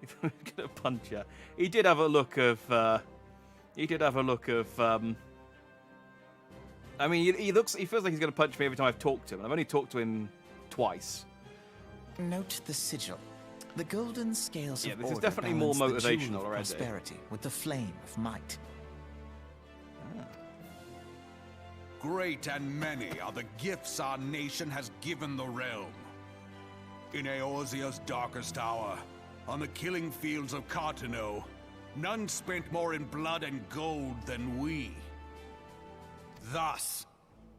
If I'm gonna punch you, he did have a look of. I mean, he feels like he's gonna punch me every time I've talked to him. I've only talked to him twice. Note the sigil. The golden scales Yeah, of this is order definitely more balance the motivational jewel of already. prosperity with the flame of might. Great and many are the gifts our nation has given the realm. In Eorzea's darkest hour, on the killing fields of Cartano, none spent more in blood and gold than we. Thus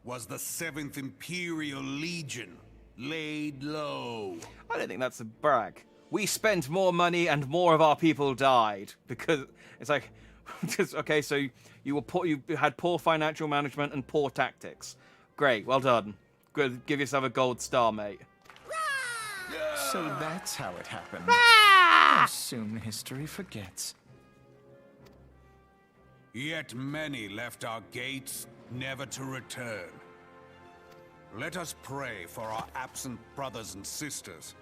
was the 7th Imperial Legion laid low. I don't think that's a brag. We spent more money and more of our people died because it's like, just, okay, so you were poor, you had poor financial management and poor tactics. Great, well done. Good, give yourself a gold star, mate. So that's how it happened. How soon history forgets. Yet many left our gates, never to return. Let us pray for our absent brothers and sisters,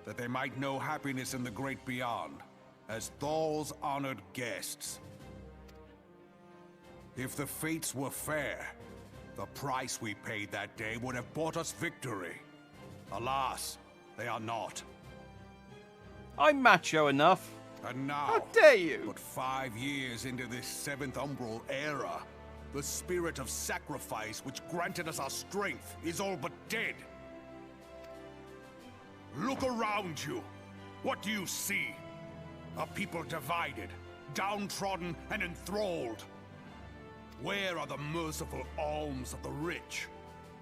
that they might know happiness in the great beyond, as Thal's honored guests. If the fates were fair, the price we paid that day would have bought us victory. Alas, they are not. I'm macho enough. And now, How dare you? but 5 years into this 7th Umbral era, the spirit of sacrifice which granted us our strength is all but dead. Look around you. What do you see? A people divided, downtrodden, and enthralled. Where are the merciful alms of the rich?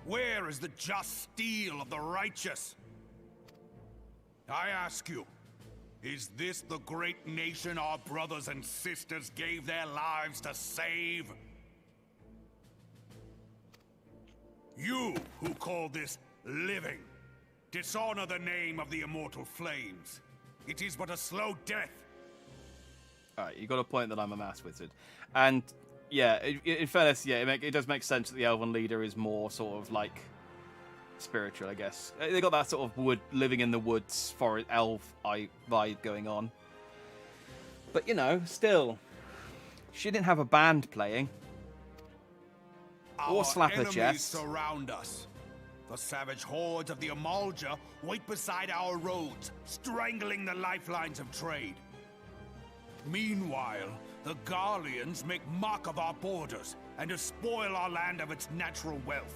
Where is the just steel of the righteous? I ask you, Is this the great nation our brothers and sisters gave their lives to save? You who call this living, dishonor the name of the immortal flames. It is but a slow death. Alright, you got a point that I'm a mass wizard. And, yeah, in fairness, yeah, it does make sense that the elven leader is more sort of, like, spiritual, I guess. They got that sort of living in the woods, forest, elf vibe going on. But, you know, still, she didn't have a band playing. Or slap her chest. Surround us. The savage hordes of the Amalja wait beside our roads, strangling the lifelines of trade. Meanwhile, the Garleans make mock of our borders and despoil our land of its natural wealth.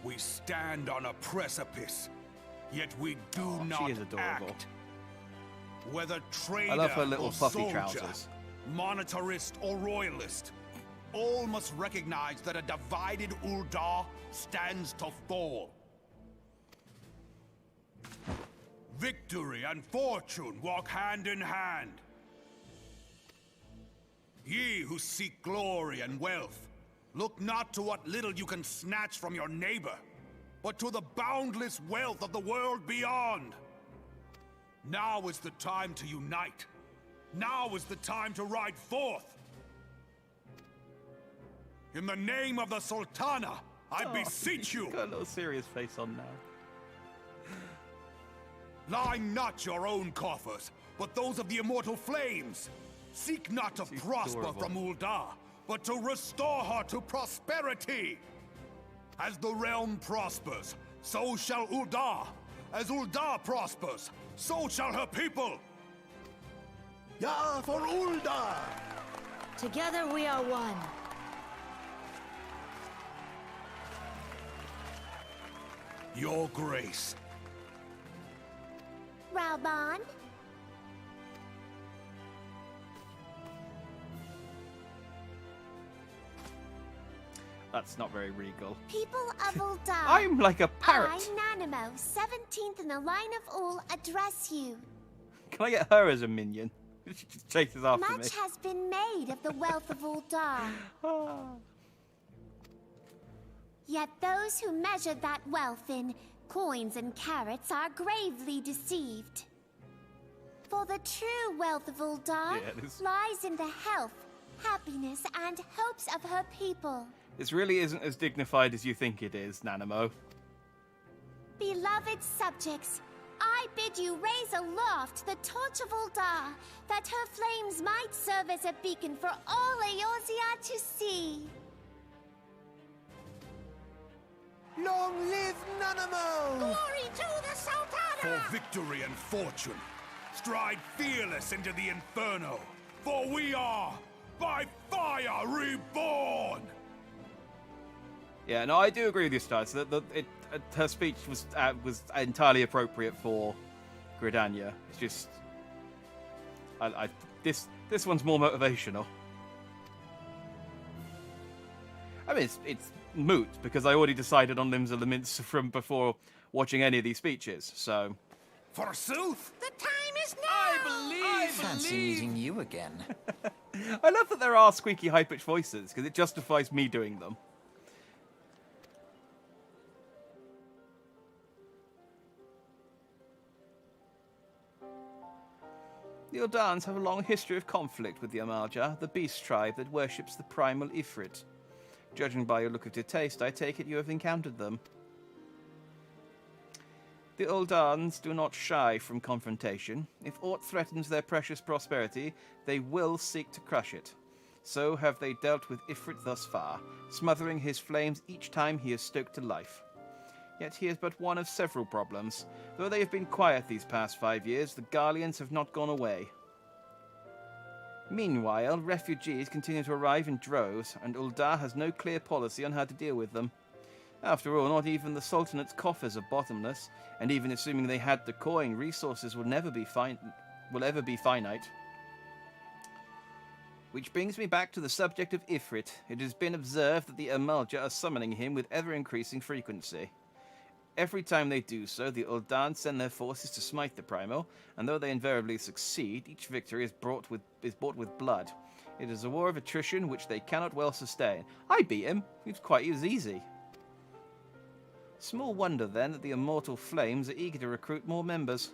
We stand on a precipice, yet we do not she is adorable. act. Whether trader I love her little or puffy soldier, trousers. monetarist or royalist, all must recognize that a divided Uldar stands to fall. Victory and fortune walk hand in hand. Ye who seek glory and wealth, look not to what little you can snatch from your neighbor, but to the boundless wealth of the world beyond. Now is the time to unite. Now is the time to ride forth. In the name of the Sultana, I beseech you. Got a little serious face on now. Line not your own coffers, but those of the immortal flames. Seek not to prosper adorable. from Uldar, but to restore her to prosperity. As the realm prospers, so shall Uldar. As Uldar prospers, so shall her people. Ya for Uldar! Together we are one. Your grace. Rauban? That's not very regal. People of Uldar. I'm like a parrot. I, Nanimo, 17th in the line of Ul, address you. Can I get her as a minion? She just chases after me. Much has been made of the wealth of Uldar. Yet those who measured that wealth in coins and carats are gravely deceived. For the true wealth of Uldar lies in the health, happiness, and hopes of her people. This really isn't as dignified as you think it is, Nanamo. Beloved subjects, I bid you raise aloft the torch of Uldar, that her flames might serve as a beacon for all Eorzea to see. Long live Nanamo! Glory to the Sultana! For victory and fortune, stride fearless into the inferno, for we are, by fire, reborn! Yeah, no, I do agree with you, Stars. Her speech was entirely appropriate for Gridania. It's just, this one's more motivational. I mean, it's moot because I already decided on limbs of the mints from before watching any of these speeches. So, forsooth, The time is now! I fancy meeting you again. I love that there are squeaky, high-pitched voices because it justifies me doing them. The Ildans have a long history of conflict with the Amalja, the beast tribe that worships the primal Ifrit. Judging by your look of your taste, I take it you have encountered them. The Uldans do not shy from confrontation. If aught threatens their precious prosperity, they will seek to crush it. So have they dealt with Ifrit thus far, smothering his flames each time he is stoked to life. Yet he is but one of several problems. Though they have been quiet these past 5 years, the Garleans have not gone away. Meanwhile, refugees continue to arrive in droves, and Uldar has no clear policy on how to deal with them. After all, not even the Sultanate's coffers are bottomless, and even assuming they had the coin, resources will ever be finite. Which brings me back to the subject of Ifrit. It has been observed that the Amalja are summoning him with ever-increasing frequency. Every time they do so, the Uldan send their forces to smite the Primal, and though they invariably succeed, each victory is bought with blood. It is a war of attrition which they cannot well sustain. I beat him. It was easy. Small wonder, then, that the immortal flames are eager to recruit more members.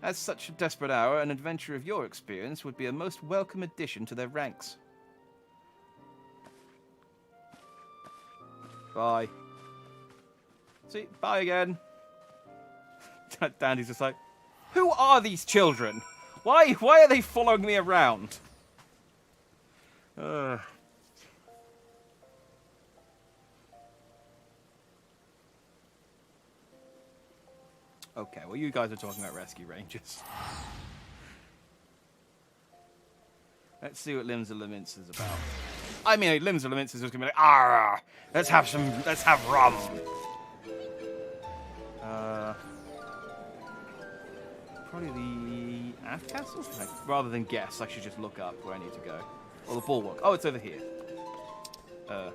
At such a desperate hour, an adventurer of your experience would be a most welcome addition to their ranks. Bye. See, bye again. Dandy's just like, who are these children? Why are they following me around? Okay, well, you guys are talking about Rescue Rangers. Let's see what Limbs of Laments is about. I mean, Limbs of Laments is just gonna be like, ah, let's have rum. Probably the Aft Castle? Like, rather than guess, I should just look up where I need to go. Or the Bulwark. Oh, it's over here. Over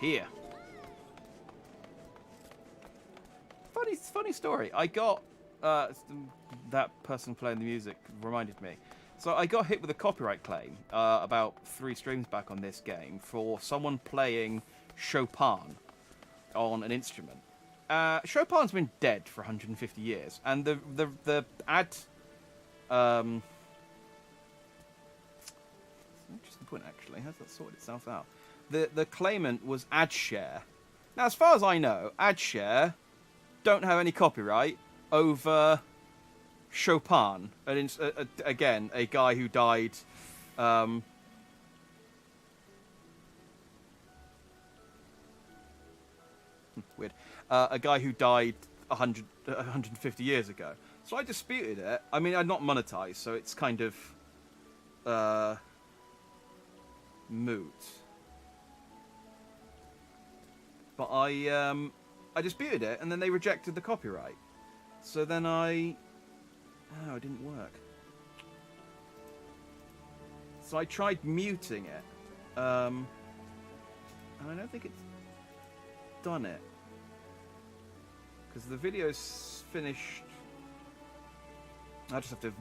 here. Funny story. I got that person playing the music reminded me. So I got hit with a copyright claim about 3 streams back on this game for someone playing Chopin on an instrument. Chopin's been dead for 150 years, and the ad. Interesting point, actually. How's that sorted itself out? The claimant was AdShare. Now, as far as I know, AdShare don't have any copyright over Chopin, and again, a guy who died. Weird. A guy who died 150 years ago. So I disputed it. I mean, I'm not monetized, so it's kind of moot. But I disputed it, and then they rejected the copyright. So then oh, it didn't work. So I tried muting it, and I don't think it's done it. Because the video's finished. I just have to.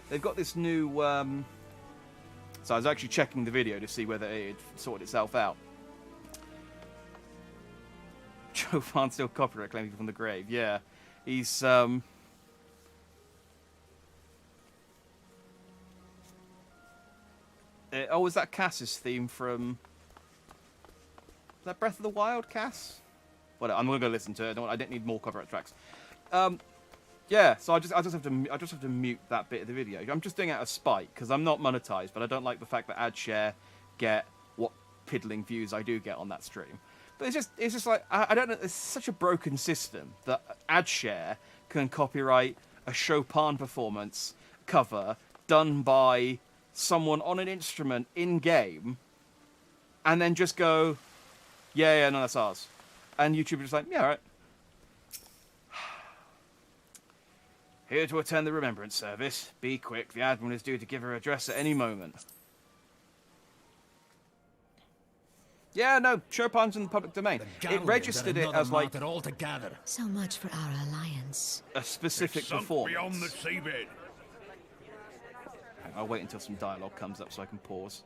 They've got this new. So I was actually checking the video to see whether it had sorted itself out. Chopin still copyright claiming from the grave. Yeah, he's. Oh, was that Cass's theme from? Is that Breath of the Wild, Cass? Well, I'm gonna go listen to it. I don't need more copyright tracks. Yeah, so I just have to mute that bit of the video. I'm just doing it out of spite because I'm not monetized, but I don't like the fact that AdShare get what piddling views I do get on that stream. But it's just like I don't know. It's such a broken system that AdShare can copyright a Chopin performance cover done by someone on an instrument in game, and then just go, yeah, no, that's ours. And YouTube is just like, yeah, all right. Here to attend the remembrance service. Be quick, the admin is due to give her address at any moment. Yeah, no, Chopin's in the public domain. It registered it as like so much for our alliance. A specific performance. Beyond the seabed. I'll wait until some dialogue comes up so I can pause.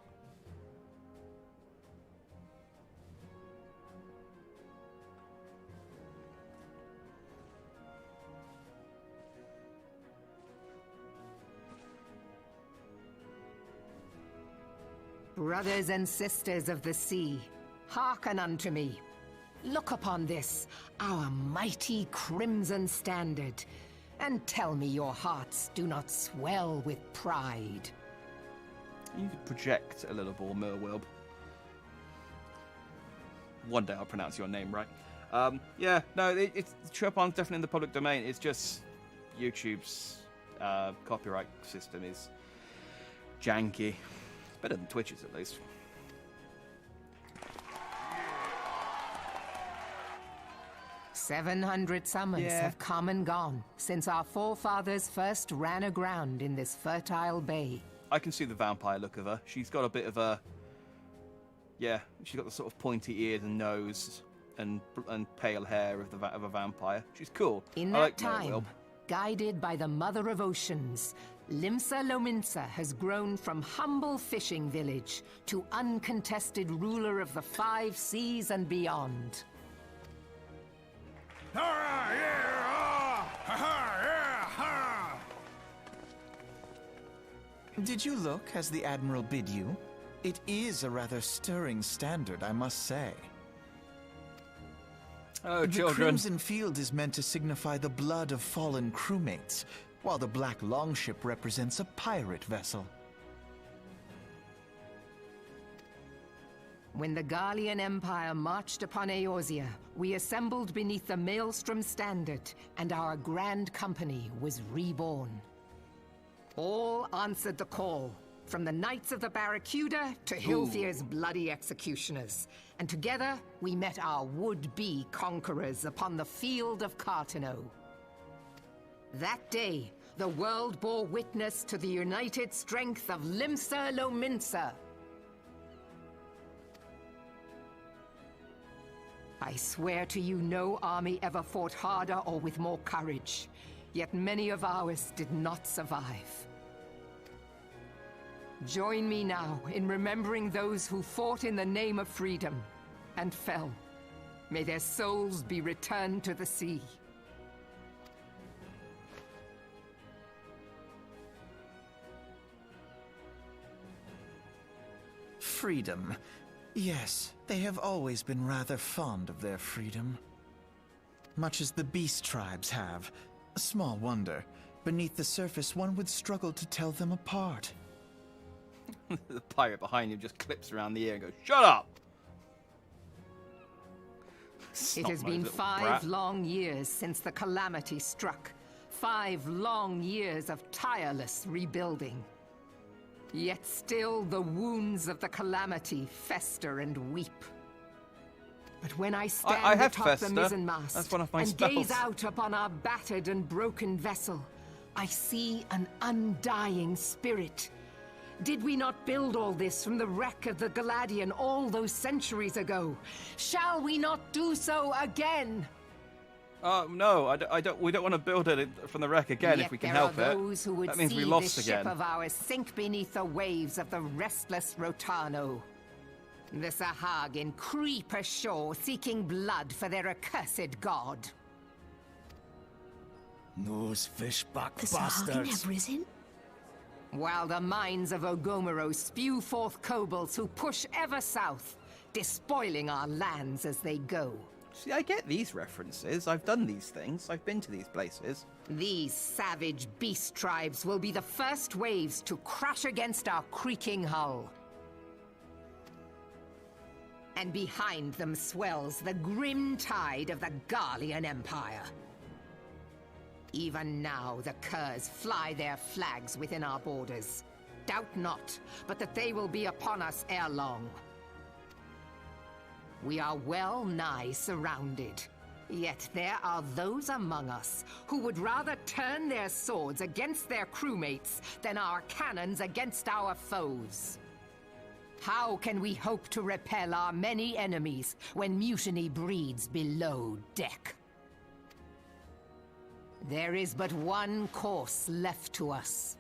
Brothers and sisters of the sea, hearken unto me. Look upon this, our mighty crimson standard, and tell me your hearts do not swell with pride. You could project a little more, Merwilb. One day I'll pronounce your name right. Yeah, no, it's Chopin's definitely in the public domain. It's just YouTube's copyright system is janky. Better than Twitch's, at least. "700 summons have come and gone since our forefathers first ran aground in this fertile bay. I can see the vampire look of her. She's got a bit of a Yeah, she's got the sort of pointy ears and nose and pale hair of a vampire. She's cool. In I that like time, guided by the Mother of Oceans, Limsa Lominsa has grown from humble fishing village to uncontested ruler of the 5 seas and beyond. Did you look as the Admiral bid you? It is a rather stirring standard, I must say. Oh, the children. Crimson Field is meant to signify the blood of fallen crewmates, while the Black Longship represents a pirate vessel. When the Garlean Empire marched upon Eorzea, we assembled beneath the Maelstrom Standard, and our Grand Company was reborn. All answered the call, from the Knights of the Barracuda to Hilthier's bloody executioners. And together, we met our would-be conquerors upon the field of Cartano. That day, the world bore witness to the united strength of Limsa Lominsa. I swear to you, no army ever fought harder or with more courage. Yet many of ours did not survive. Join me now in remembering those who fought in the name of freedom and fell. May their souls be returned to the sea. Freedom. Yes, they have always been rather fond of their freedom. Much as the beast tribes have. Small wonder. Beneath the surface, one would struggle to tell them apart. The pirate behind him just clips around the ear and goes, "Shut up!" It has been 5 long years since the calamity struck. 5 long years of tireless rebuilding. Yet still the wounds of the calamity fester and weep. But when I stand atop the mizzenmast That's one of my and spells. gaze out upon our battered and broken vessel, I see an undying spirit. Did we not build all this from the wreck of the Galadian all those centuries ago? Shall we not do so again? No, we don't want to build it from the wreck again if we can help it. There are those who would that means see we lost this again. ship of ours sink beneath the waves of the restless Rotano. The Sahagin creep ashore seeking blood for their accursed god. Those fishback The Sahagin bastards. have risen? While the mines of Ogomero spew forth kobolds who push ever south, despoiling our lands as they go. See, I get these references. I've done these things. I've been to these places. These savage beast tribes will be the first waves to crash against our creaking hull. And behind them swells the grim tide of the Garlean Empire. Even now, the Curs fly their flags within our borders. Doubt not, but that they will be upon us ere long. We are well nigh surrounded. Yet there are those among us who would rather turn their swords against their crewmates than our cannons against our foes. How can we hope to repel our many enemies when mutiny breeds below deck? There is but one course left to us.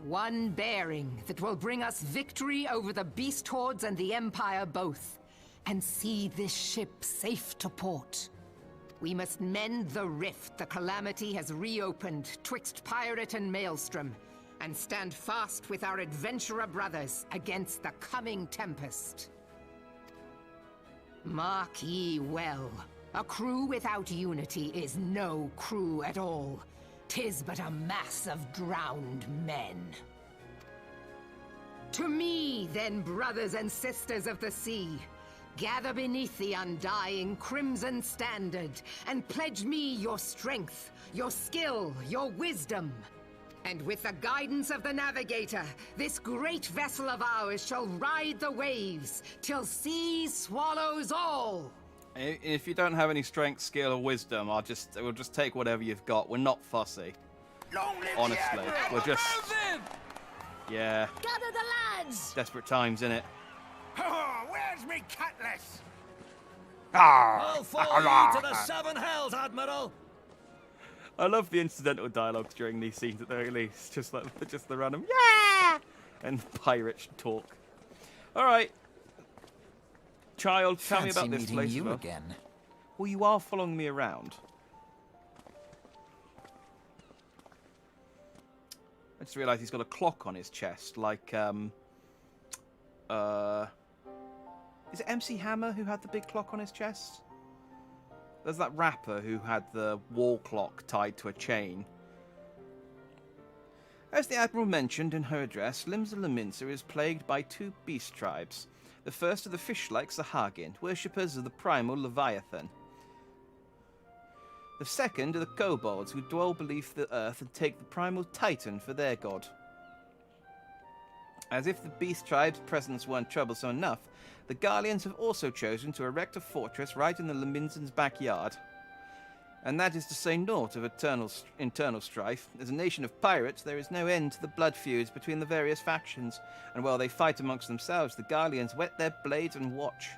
One bearing that will bring us victory over the beast hordes and the Empire both, and see this ship safe to port. We must mend the rift the calamity has reopened twixt pirate and maelstrom, and stand fast with our adventurer brothers against the coming tempest. Mark ye well. A crew without unity is no crew at all. 'Tis but a mass of drowned men. To me, then, brothers and sisters of the sea, gather beneath the undying crimson standard, and pledge me your strength, your skill, your wisdom. And with the guidance of the navigator, this great vessel of ours shall ride the waves, till sea swallows all. If you don't have any strength, skill, or wisdom, we'll just take whatever you've got. We're not fussy. Honestly, we're just... Yeah. Gather the lads! Desperate times, innit? Where's me cutlass? I'll follow you to the seven hells, Admiral. I love the incidental dialogues during these scenes at the very least. Just the random yeah and pirate talk. All right, child, tell me about this meeting place. You again. Well, you are following me around. I just realised he's got a clock on his chest, like is it MC Hammer who had the big clock on his chest? There's that rapper who had the wall clock tied to a chain. As the Admiral mentioned in her address, Limsa Lominsa is plagued by two beast tribes. The first are the fish-like Sahagin, worshippers of the primal Leviathan. The second are the kobolds, who dwell beneath the earth and take the primal Titan for their god. As if the beast tribe's presence weren't troublesome enough, the Garleans have also chosen to erect a fortress right in the Lominsans' backyard. And that is to say naught of internal strife. As a nation of pirates, there is no end to the blood feuds between the various factions, and while they fight amongst themselves, the Garleans whet their blades and watch.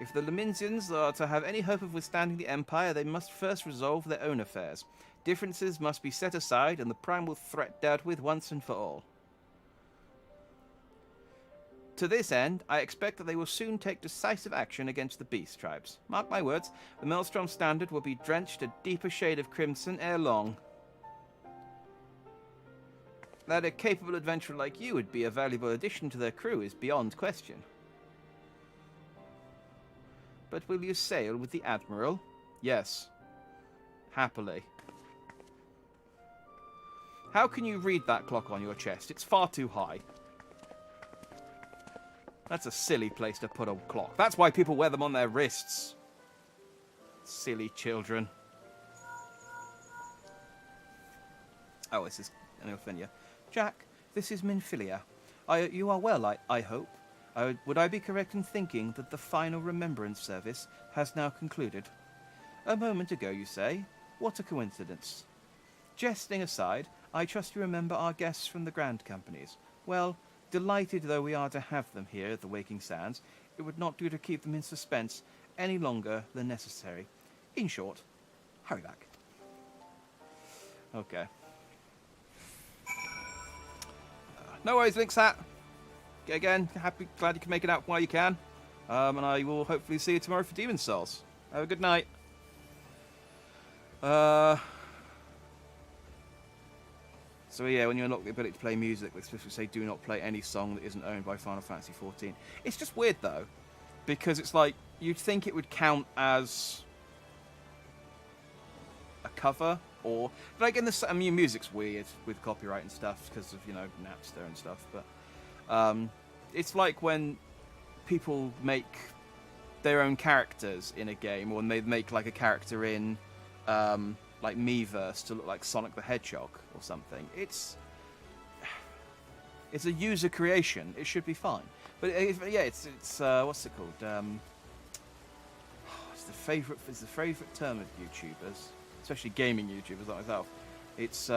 If the Lominsians are to have any hope of withstanding the Empire, they must first resolve their own affairs. Differences must be set aside, and the primal threat dealt with once and for all. To this end, I expect that they will soon take decisive action against the beast tribes. Mark my words, the Maelstrom Standard will be drenched a deeper shade of crimson ere long. That a capable adventurer like you would be a valuable addition to their crew is beyond question. But will you sail with the Admiral? Yes. Happily. How can you read that clock on your chest? It's far too high. That's a silly place to put a clock. That's why people wear them on their wrists. Silly children. Oh, this is Anilfinia. Jack, this is Minfilia. You are well, I hope. Would I be correct in thinking that the final remembrance service has now concluded? A moment ago, you say? What a coincidence. Jesting aside, I trust you remember our guests from the Grand Companies. Well, delighted though we are to have them here at the Waking Sands, it would not do to keep them in suspense any longer than necessary. In short, hurry back. Okay. No worries, Linksat. Again, glad you can make it out while you can. And I will hopefully see you tomorrow for Demon's Souls. Have a good night. So yeah, when you unlock the ability to play music, they specifically say do not play any song that isn't owned by Final Fantasy XIV. It's just weird though, because it's like, you'd think it would count as a cover, or like in the, I mean, music's weird with copyright and stuff because of, you know, Napster and stuff, but it's like when people make their own characters in a game, or when they make like a character in like Miiverse to look like Sonic the Hedgehog or something. It's a user creation. It should be fine. But yeah, it's what's it called? It's the favorite term of YouTubers, especially gaming YouTubers like myself. It's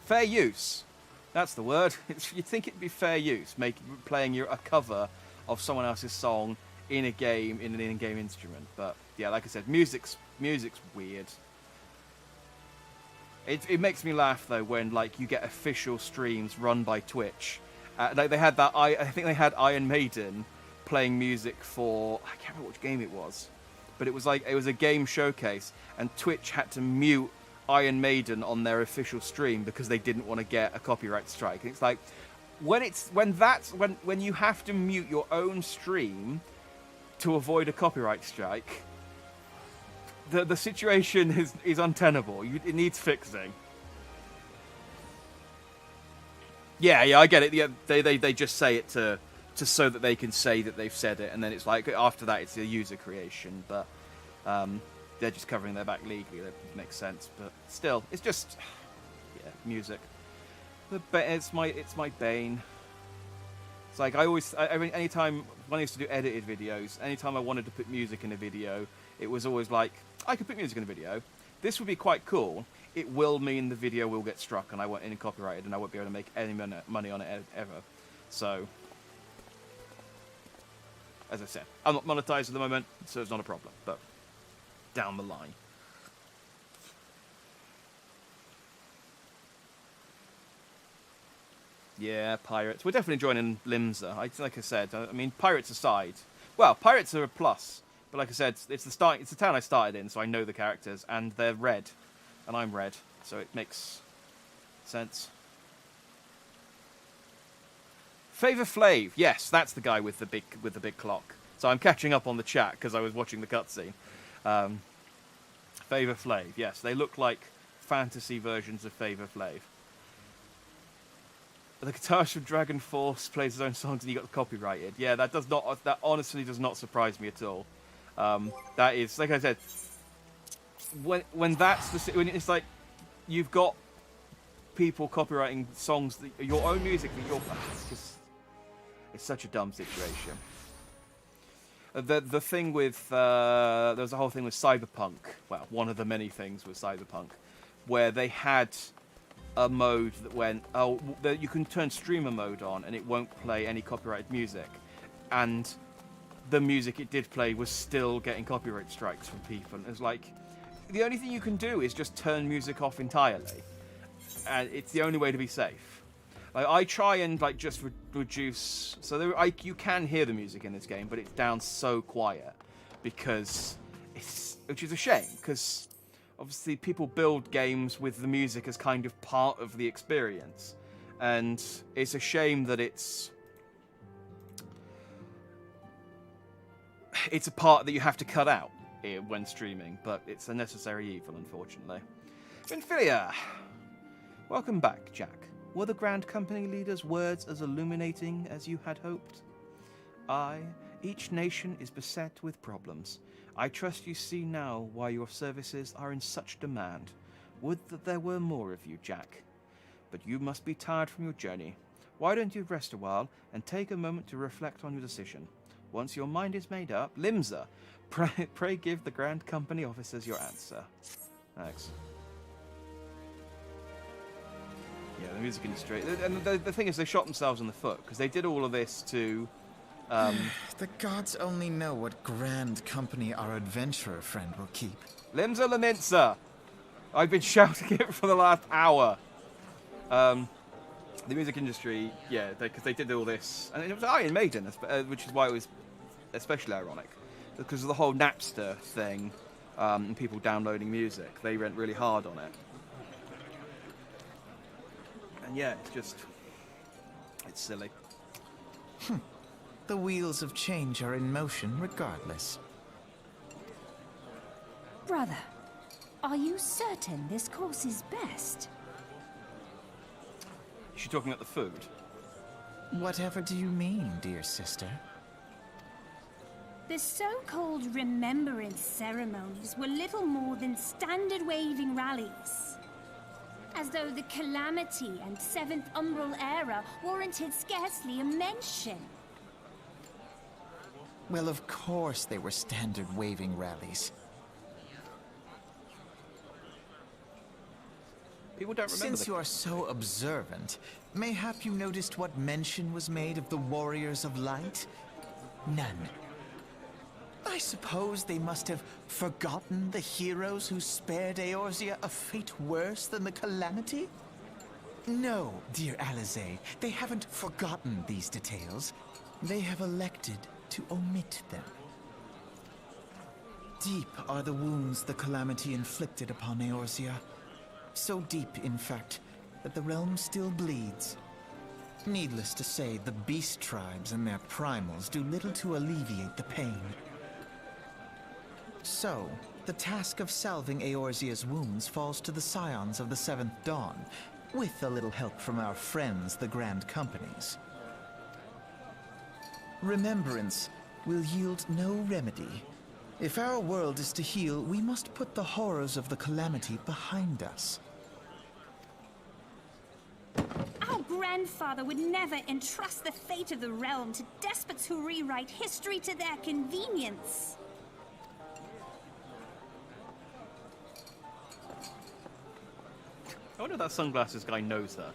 fair use. That's the word. You'd think it'd be fair use, playing a cover of someone else's song in a game, in an in-game instrument. But yeah, like I said, music's weird. It makes me laugh though when like you get official streams run by Twitch. Like they had that. I think they had Iron Maiden playing music for, I can't remember which game it was, but it was a game showcase, and Twitch had to mute Iron Maiden on their official stream because they didn't want to get a copyright strike. And it's like when you have to mute your own stream to avoid a copyright strike, the situation is untenable. It needs fixing. Yeah, I get it. Yeah, they just say it to so that they can say that they've said it, and then it's like after that it's a user creation, but they're just covering their back legally. That makes sense, but still, it's just music. It's my bane. It's like anytime when I used to do edited videos, anytime I wanted to put music in a video, it was always like, I could put music in a video. This would be quite cool. It will mean the video will get struck and I won't any copyrighted and I won't be able to make any money on it ever. So as I said, I'm not monetized at the moment, so it's not a problem. But down the line. Yeah, pirates. We're definitely joining Limsa. Like I said, I mean, pirates aside. Well, pirates are a plus, but like I said, it's the town I started in, so I know the characters, and they're red, and I'm red, so it makes sense. Favor Flav, yes, that's the guy with the big clock. So I'm catching up on the chat because I was watching the cutscene. Favor Flav, yes, they look like fantasy versions of Favor Flav. The guitarist from Dragon Force plays his own songs and he got copyrighted. Yeah, that honestly does not surprise me at all. That is, like I said, when it's like you've got people copyrighting songs, your own music that you're, it's such a dumb situation. The thing with there was a whole thing with Cyberpunk. Well, one of the many things with Cyberpunk, where they had a mode that went, you can turn streamer mode on and it won't play any copyrighted music, and the music it did play was still getting copyright strikes from people. And it's like, the only thing you can do is just turn music off entirely, and it's the only way to be safe. Like, I try and like just reduce, so you can hear the music in this game, but it's down so quiet because which is a shame, because obviously people build games with the music as kind of part of the experience, and it's a shame that it's a part that you have to cut out when streaming, but it's a necessary evil, unfortunately. Infilia, welcome back, Jack. Were the Grand Company leader's words as illuminating as you had hoped? Aye, each nation is beset with problems. I trust you see now why your services are in such demand. Would that there were more of you, Jack. But you must be tired from your journey. Why don't you rest a while and take a moment to reflect on your decision? Once your mind is made up, Limsa, pray give the Grand Company officers your answer. Thanks. Yeah, the music industry. And the thing is, they shot themselves in the foot, because they did all of this to... The gods only know what Grand Company our adventurer friend will keep. Limsa Laminsa! I've been shouting it for the last hour. The music industry, yeah, because they did all this. And it was Iron Maiden, which is why it was especially ironic. Because of the whole Napster thing, and people downloading music. They went really hard on it. And yeah, it's silly. The wheels of change are in motion regardless. Brother, are you certain this course is best? Is she talking about the food? Whatever do you mean, dear sister? The so-called remembrance ceremonies were little more than standard waving rallies. As though the Calamity and Seventh Umbral era warranted scarcely a mention. Well, of course they were standard waving rallies. People don't remember. Since you are so observant, mayhap you noticed what mention was made of the Warriors of Light? None. I suppose they must have forgotten the heroes who spared Eorzea a fate worse than the Calamity? No, dear Alizé, they haven't forgotten these details. They have elected to omit them. Deep are the wounds the Calamity inflicted upon Eorzea. So deep, in fact, that the realm still bleeds. Needless to say, the beast tribes and their primals do little to alleviate the pain. So, the task of salving Eorzea's wounds falls to the scions of the Seventh Dawn, with a little help from our friends, the Grand Companies. Remembrance will yield no remedy. If our world is to heal, we must put the horrors of the Calamity behind us. Our grandfather would never entrust the fate of the realm to despots who rewrite history to their convenience. I wonder if that sunglasses guy knows her.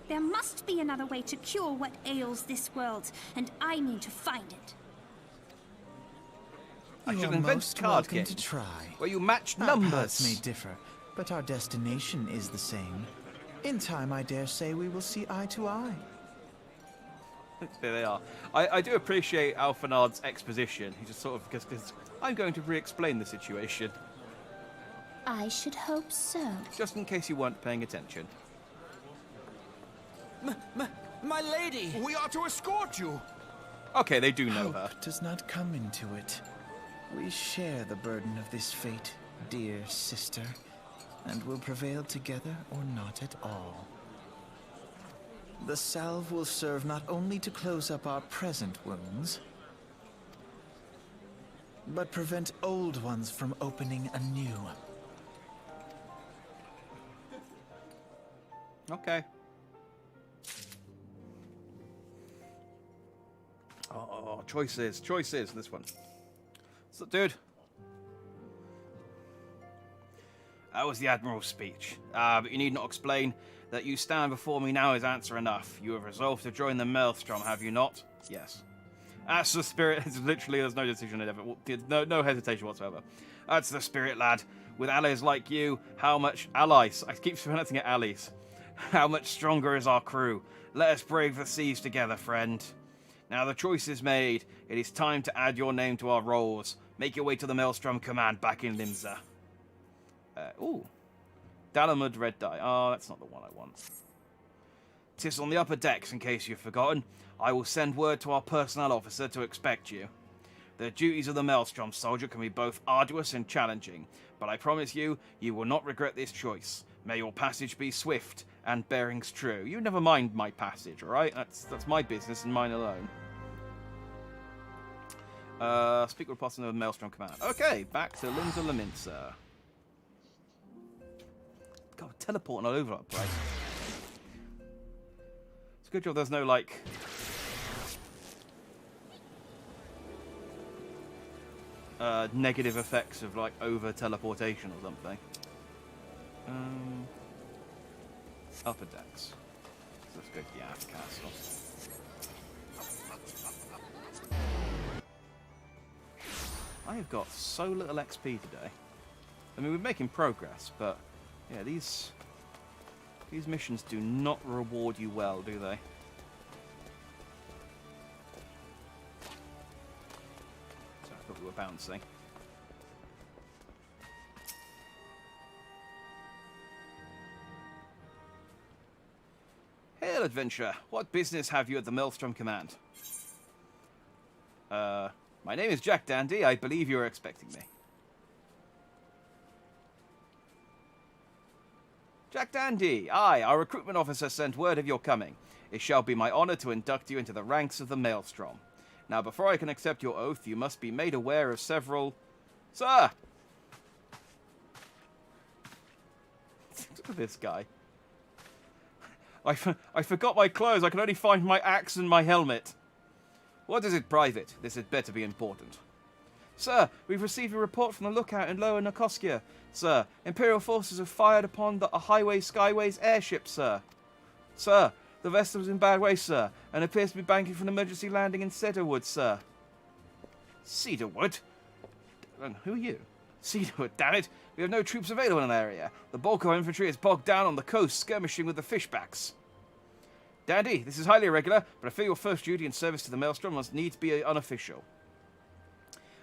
There must be another way to cure what ails this world, and I need to find it. I You should are invent most a card welcome game to try. where you match Our numbers. paths may differ, but our destination is the same. In time, I dare say we will see eye to eye. There they are. I do appreciate Alfanard's exposition. He just sort of, because I'm going to re-explain the situation. I should hope so. Just in case you weren't paying attention. My lady! We are to escort you. Okay, they do know her. Hope does not come into it. We share the burden of this fate, dear sister, and will prevail together or not at all. The salve will serve not only to close up our present wounds, but prevent old ones from opening anew. Okay. Oh, choices. This one. So, dude. That was the Admiral's speech. But you need not explain that you stand before me now is answer enough. You have resolved to join the Maelstrom, have you not? Yes. That's the spirit. It's literally, there's no decision. No hesitation whatsoever. That's the spirit, lad. With allies like you, how much... Allies. I keep pronouncing it allies. How much stronger is our crew? Let us brave the seas together, friend. Now the choice is made. It is time to add your name to our rolls. Make your way to the Maelstrom Command back in Limsa. Ooh. Dalamud red die. Oh, that's not the one I want. 'Tis on the upper decks, in case you've forgotten. I will send word to our personnel officer to expect you. The duties of the Maelstrom soldier can be both arduous and challenging, but I promise you, you will not regret this choice. May your passage be swift and bearings true. You never mind my passage, alright? That's my business and mine alone. Speak with person of the Maelstrom Command. Okay, back to Limsa Laminsa. God, teleporting all over that place. It's a good job there's no, like... negative effects of, like, over-teleportation or something. Upper decks. So let's go to the aft castle. I have got so little XP today. I mean, we're making progress, but yeah, these missions do not reward you well, do they? So I thought we were bouncing. Hail, adventurer. What business have you at the Maelstrom Command? My name is Jack Dandy. I believe you are expecting me. Jack Dandy, I, our recruitment officer, sent word of your coming. It shall be my honor to induct you into the ranks of the Maelstrom. Now, before I can accept your oath, you must be made aware of several... Sir! Look at this guy. I forgot my clothes. I can only find my axe and my helmet. What is it, Private? This had better be important. Sir, we've received a report from the lookout in Lower Nikoskia. Sir, Imperial forces have fired upon the Highways Skyways airship, sir. Sir, the vessel is in bad way, sir, and appears to be banking for an emergency landing in Cedarwood, sir. Cedarwood? Who are you? Cedarwood, damn it. We have no troops available in the area. The bulk of our infantry is bogged down on the coast, skirmishing with the fishbacks. Dandy, this is highly irregular, but I feel your first duty in service to the Maelstrom must needs be unofficial.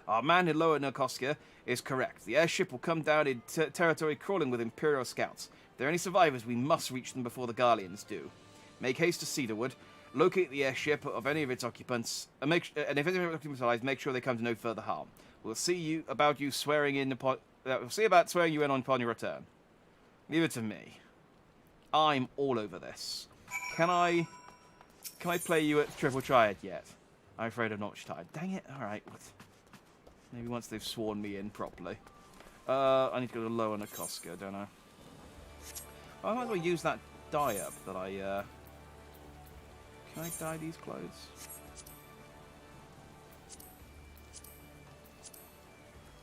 Our man in Lower Nikoskia is correct. The airship will come down in territory crawling with Imperial scouts. If there are any survivors, we must reach them before the Garleans do. Make haste to Cedarwood, locate the airship of any of its occupants, and if any of its occupants are alive, make sure they come to no further harm. We'll see about swearing you in upon your return. Leave it to me. I'm all over this. Can I play you at Triple Triad yet? I'm afraid I'm not much time. Dang it! All right. Maybe once they've sworn me in properly. I need to go to Lower Nikoskia, don't I? I might as well use that dye up that I. Can I dye these clothes?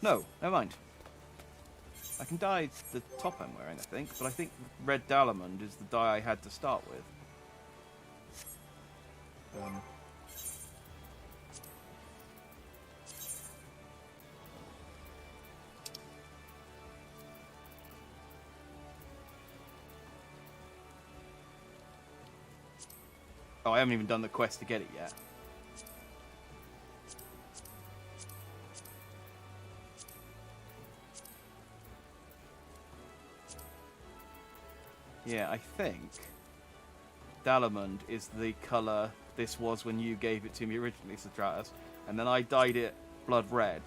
No, never mind. I can dye the top I'm wearing, I think, but I think Red Dalamund is the dye I had to start with. Oh, I haven't even done the quest to get it yet. Yeah, I think Dalamund is the colour this was when you gave it to me originally, Stratus, and then I dyed it blood red.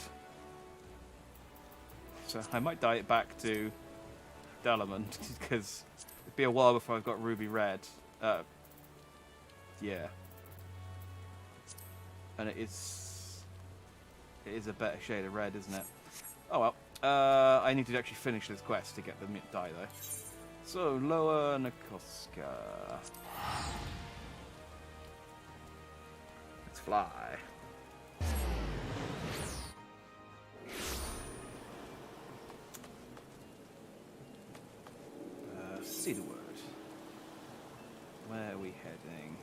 So I might dye it back to Dalamund, because it'd be a while before I've got ruby red. Yeah. And it is a better shade of red, isn't it? Oh well. I need to actually finish this quest to get the mint dye though. So, Lower Nikolska. Let's fly. Cedarwood. Where are we heading?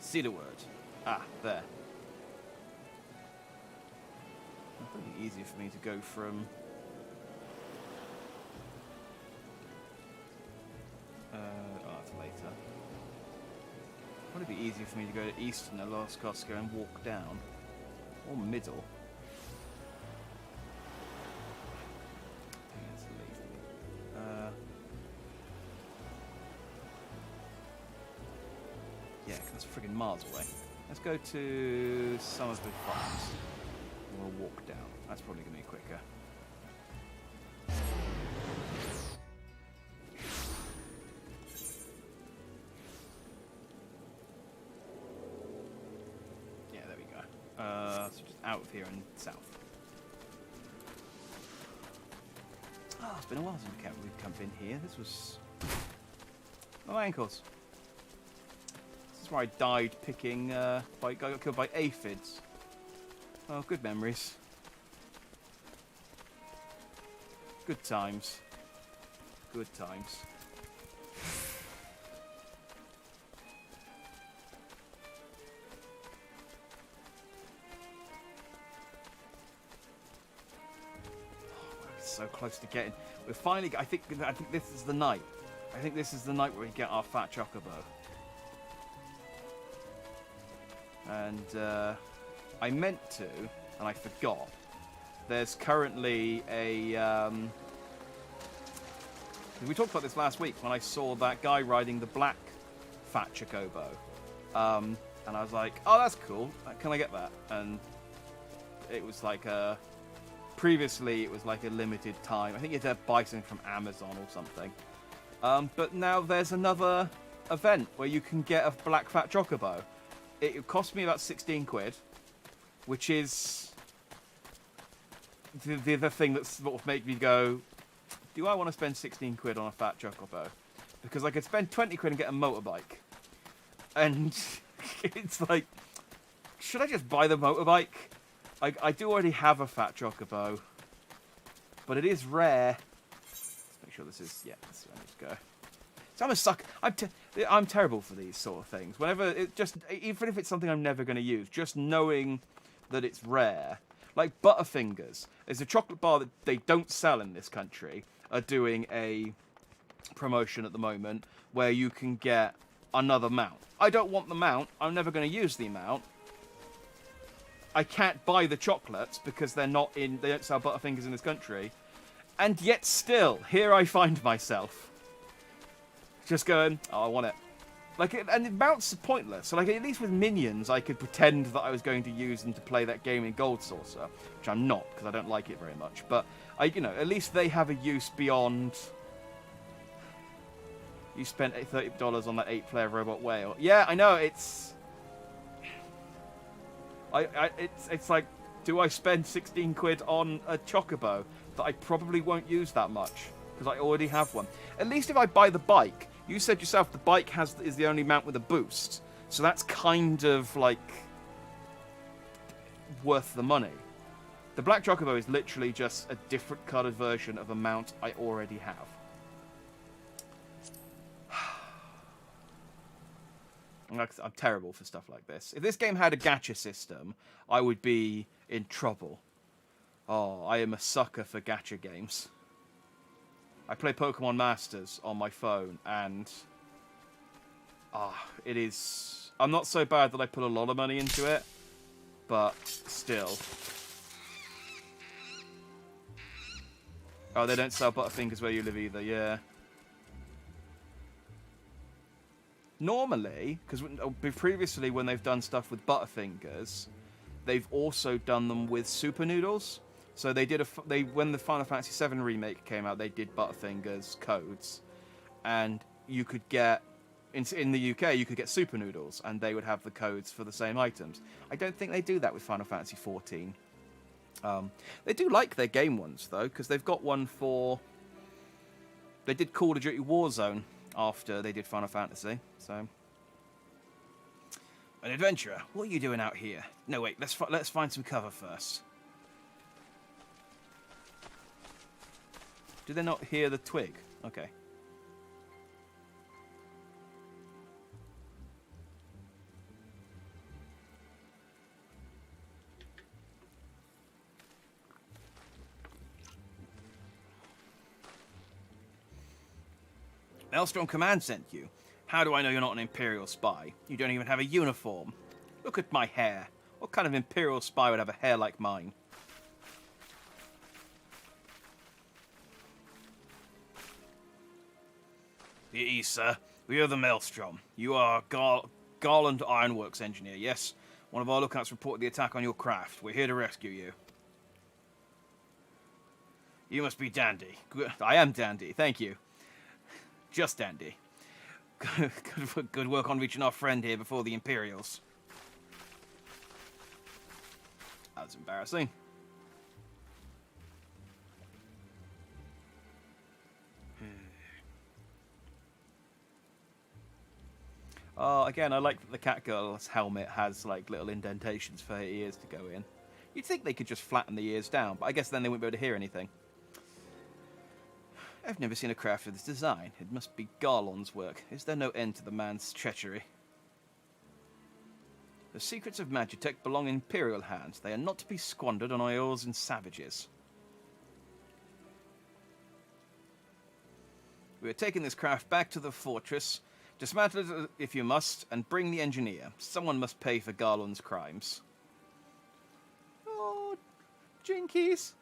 Cedarwood. Ah, there. It's pretty easy for me to go from... that's later. Would it be easier for me to go to Eastern at Lost Costco and walk down? Or middle? I think that's lazy. Yeah, that's friggin' miles away. Let's go to Summersby Farms. And we'll walk down. That's probably going to be quicker. Yeah, there we go. So just out of here and south. Oh, it's been a while since we've come in here. This was... Oh, my ankles. This is where I died picking... I got killed by aphids. Oh, good memories. Good times. Good times. So close to getting. We're finally. I think this is the night. I think this is the night where we get our fat chocobo. And I meant to, and I forgot. There's currently a. We talked about this last week when I saw that guy riding the black fat chocobo, and I was like, "Oh, that's cool. Can I get that?" And it was like a. Previously, it was like a limited time. I think you had to buy something from Amazon or something. But now there's another event where you can get a black fat chocobo. It cost me about 16 quid, which is the thing that sort of made me go, do I want to spend 16 quid on a fat chocobo? Because I could spend 20 quid and get a motorbike. And it's like, should I just buy the motorbike? I do already have a fat chocobo, but it is rare. Let's make sure this is, yeah, this is where I need to go. So I'm a sucker. I'm terrible for these sort of things. Whenever it just, even if it's something I'm never going to use, just knowing that it's rare. Like Butterfingers. There's a chocolate bar that they don't sell in this country, are doing a promotion at the moment where you can get another mount. I don't want the mount. I'm never going to use the mount. I can't buy the chocolates because they don't sell Butterfingers in this country. And yet still, here I find myself. Just going, oh, I want it. And the mounts are pointless. So, at least with minions, I could pretend that I was going to use them to play that game in Gold Saucer. Which I'm not, because I don't like it very much. But, at least they have a use beyond... You spent $30 on that 8-player robot whale. Yeah, I know, it's... It's like, do I spend 16 quid on a chocobo that I probably won't use that much because I already have one? At least if I buy the bike, you said yourself the bike is the only mount with a boost, so that's kind of like worth the money. The black chocobo is literally just a different coloured version of a mount I already have. I'm terrible for stuff like this. If this game had a gacha system, I would be in trouble. Oh, I am a sucker for gacha games. I play Pokemon Masters on my phone, and it is... I'm not so bad that I put a lot of money into it, but still. Oh, they don't sell Butterfingers where you live either, yeah. Normally, because previously when they've done stuff with Butterfingers, they've also done them with Super Noodles. So they did when the Final Fantasy VII remake came out, they did Butterfingers codes, and you could get in the UK you could get Super Noodles, and they would have the codes for the same items. I don't think they do that with Final Fantasy XIV. They do like their game ones though, because they've got one for. They did Call of Duty Warzone after they did Final Fantasy, so. An adventurer, what are you doing out here? No, wait, let's find some cover first. Did they not hear the twig? Okay. Maelstrom Command sent you. How do I know you're not an Imperial spy? You don't even have a uniform. Look at my hair. What kind of Imperial spy would have a hair like mine? At ease, sir. We are the Maelstrom. You are Garland Ironworks engineer, yes? One of our lookouts reported the attack on your craft. We're here to rescue you. You must be Dandy. I am Dandy, thank you. Just Dandy. Good work on reaching our friend here before the Imperials. That was embarrassing. Again, I like that the Catgirl's helmet has like little indentations for her ears to go in. You'd think they could just flatten the ears down, but I guess then they wouldn't be able to hear anything. I've never seen a craft of this design. It must be Garlon's work. Is there no end to the man's treachery? The secrets of Magitech belong in Imperial hands. They are not to be squandered on Eorls and savages. We are taking this craft back to the fortress. Dismantle it if you must, and bring the engineer. Someone must pay for Garland's crimes. Oh, Jinkies.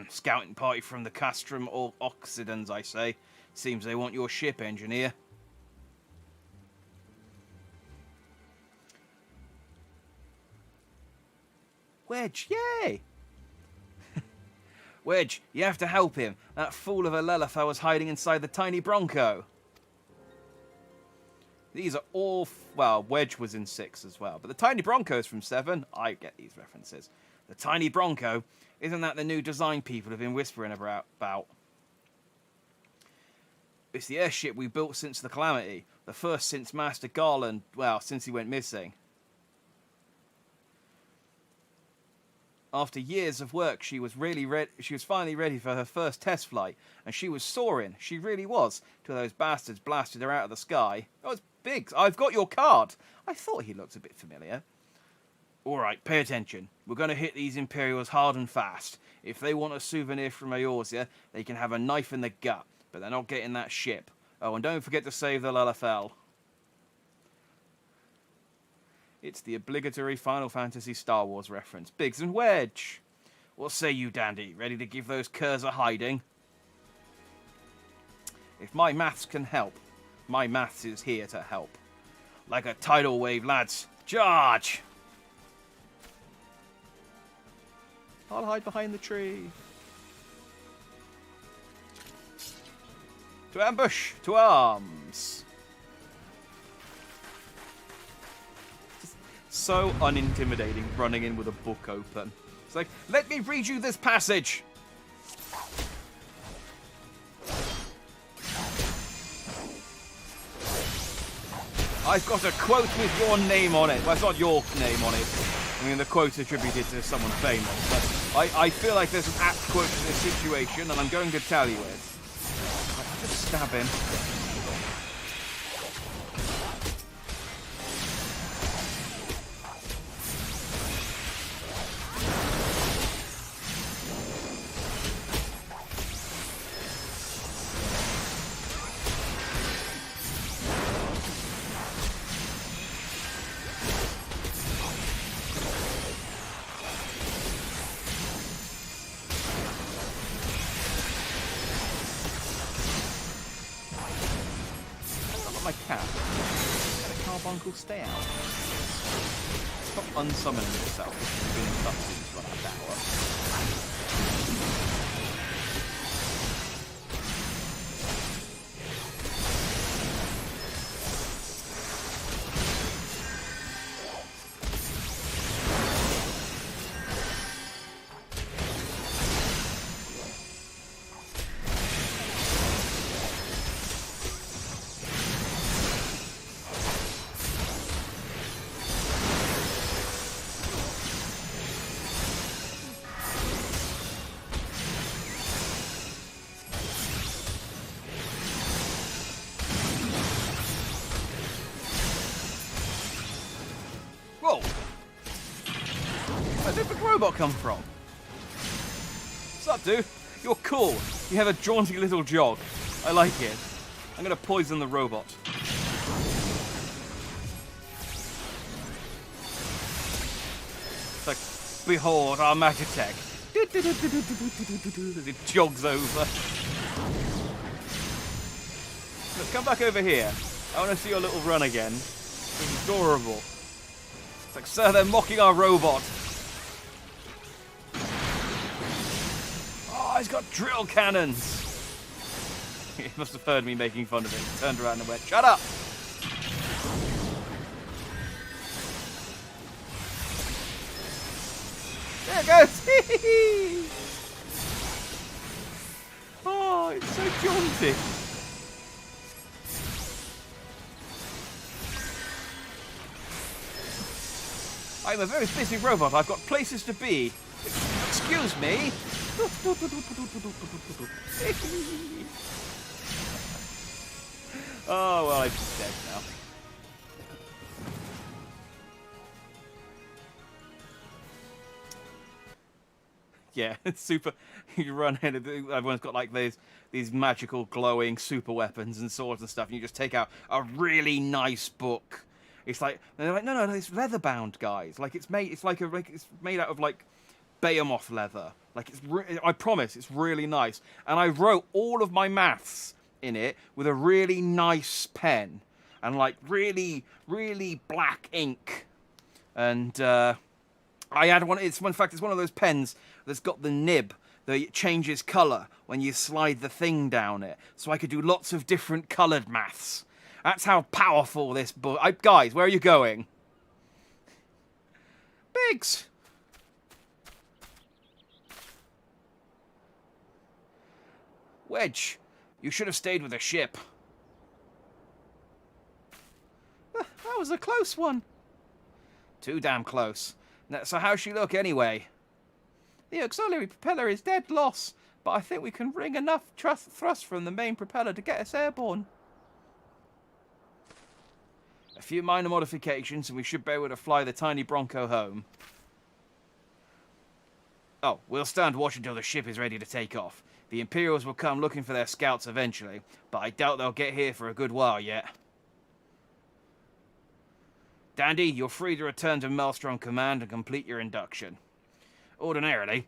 Scouting party from the Castrum or Occidens, I say. Seems they want your ship, engineer. Wedge, yay! Wedge, you have to help him. That fool of a Lelafel was hiding inside the tiny Bronco. These are all... well, Wedge was in 6 as well. But the tiny Bronco's from 7. I get these references. The tiny Bronco... isn't that the new design people have been whispering about? It's the airship we built since the Calamity. The first since Master Garland... well, since he went missing. After years of work, she was finally ready for her first test flight, and she was soaring. She really was, till those bastards blasted her out of the sky. Oh, it's Biggs. I've got your card. I thought he looked a bit familiar. All right, pay attention. We're going to hit these Imperials hard and fast. If they want a souvenir from Eorzea, they can have a knife in the gut, but they're not getting that ship. Oh, and don't forget to save the Lelafel. It's the obligatory Final Fantasy Star Wars reference. Biggs and Wedge. What say you, Dandy? Ready to give those curs a hiding? If my maths can help, my maths is here to help. Like a tidal wave, lads. Charge! I'll hide behind the tree. To ambush! To arms! So unintimidating, running in with a book open. It's like, let me read you this passage! I've got a quote with your name on it. Well, it's not your name on it. I mean, the quote's attributed to someone famous. But I feel like there's an apt quote in this situation, and I'm going to tell you it. Just stab him. got my cap. Let a carbuncle stay out. Stop unsummoning itself. It's been in cutscenes for like an hour. Whoa! Where did the robot come from? What's up, dude? You're cool. You have a jaunty little jog. I like it. I'm gonna poison the robot. It's like, behold our Magitech. As it jogs over. Look, come back over here. I want to see your little run again. It's adorable. It's like, sir, they're mocking our robot. Oh, he's got drill cannons. He must have heard me making fun of it. He turned around and went, shut up. There it goes. Oh, it's so jaunty. I'm a very busy robot. I've got places to be. Excuse me. Oh, well, I'm dead now. Yeah, it's super. You run in, everyone's got like these magical glowing super weapons and swords and stuff, and you just take out a really nice book. It's like, they're like, no, it's leather bound, guys. Like it's made out of like Behemoth leather. Like I promise, it's really nice. And I wrote all of my maths in it with a really nice pen and like really, really black ink. And I had one. In fact, it's one of those pens that's got the nib that changes colour when you slide the thing down it. So I could do lots of different coloured maths. That's how powerful this book... guys, where are you going? Biggs! Wedge, you should have stayed with the ship. That was a close one. Too damn close. So how's she look anyway? The auxiliary propeller is dead loss, but I think we can wring enough thrust from the main propeller to get us airborne. A few minor modifications and we should be able to fly the tiny Bronco home. Oh, we'll stand watch until the ship is ready to take off. The Imperials will come looking for their scouts eventually, but I doubt they'll get here for a good while yet. Dandy, you're free to return to Maelstrom Command and complete your induction. Ordinarily,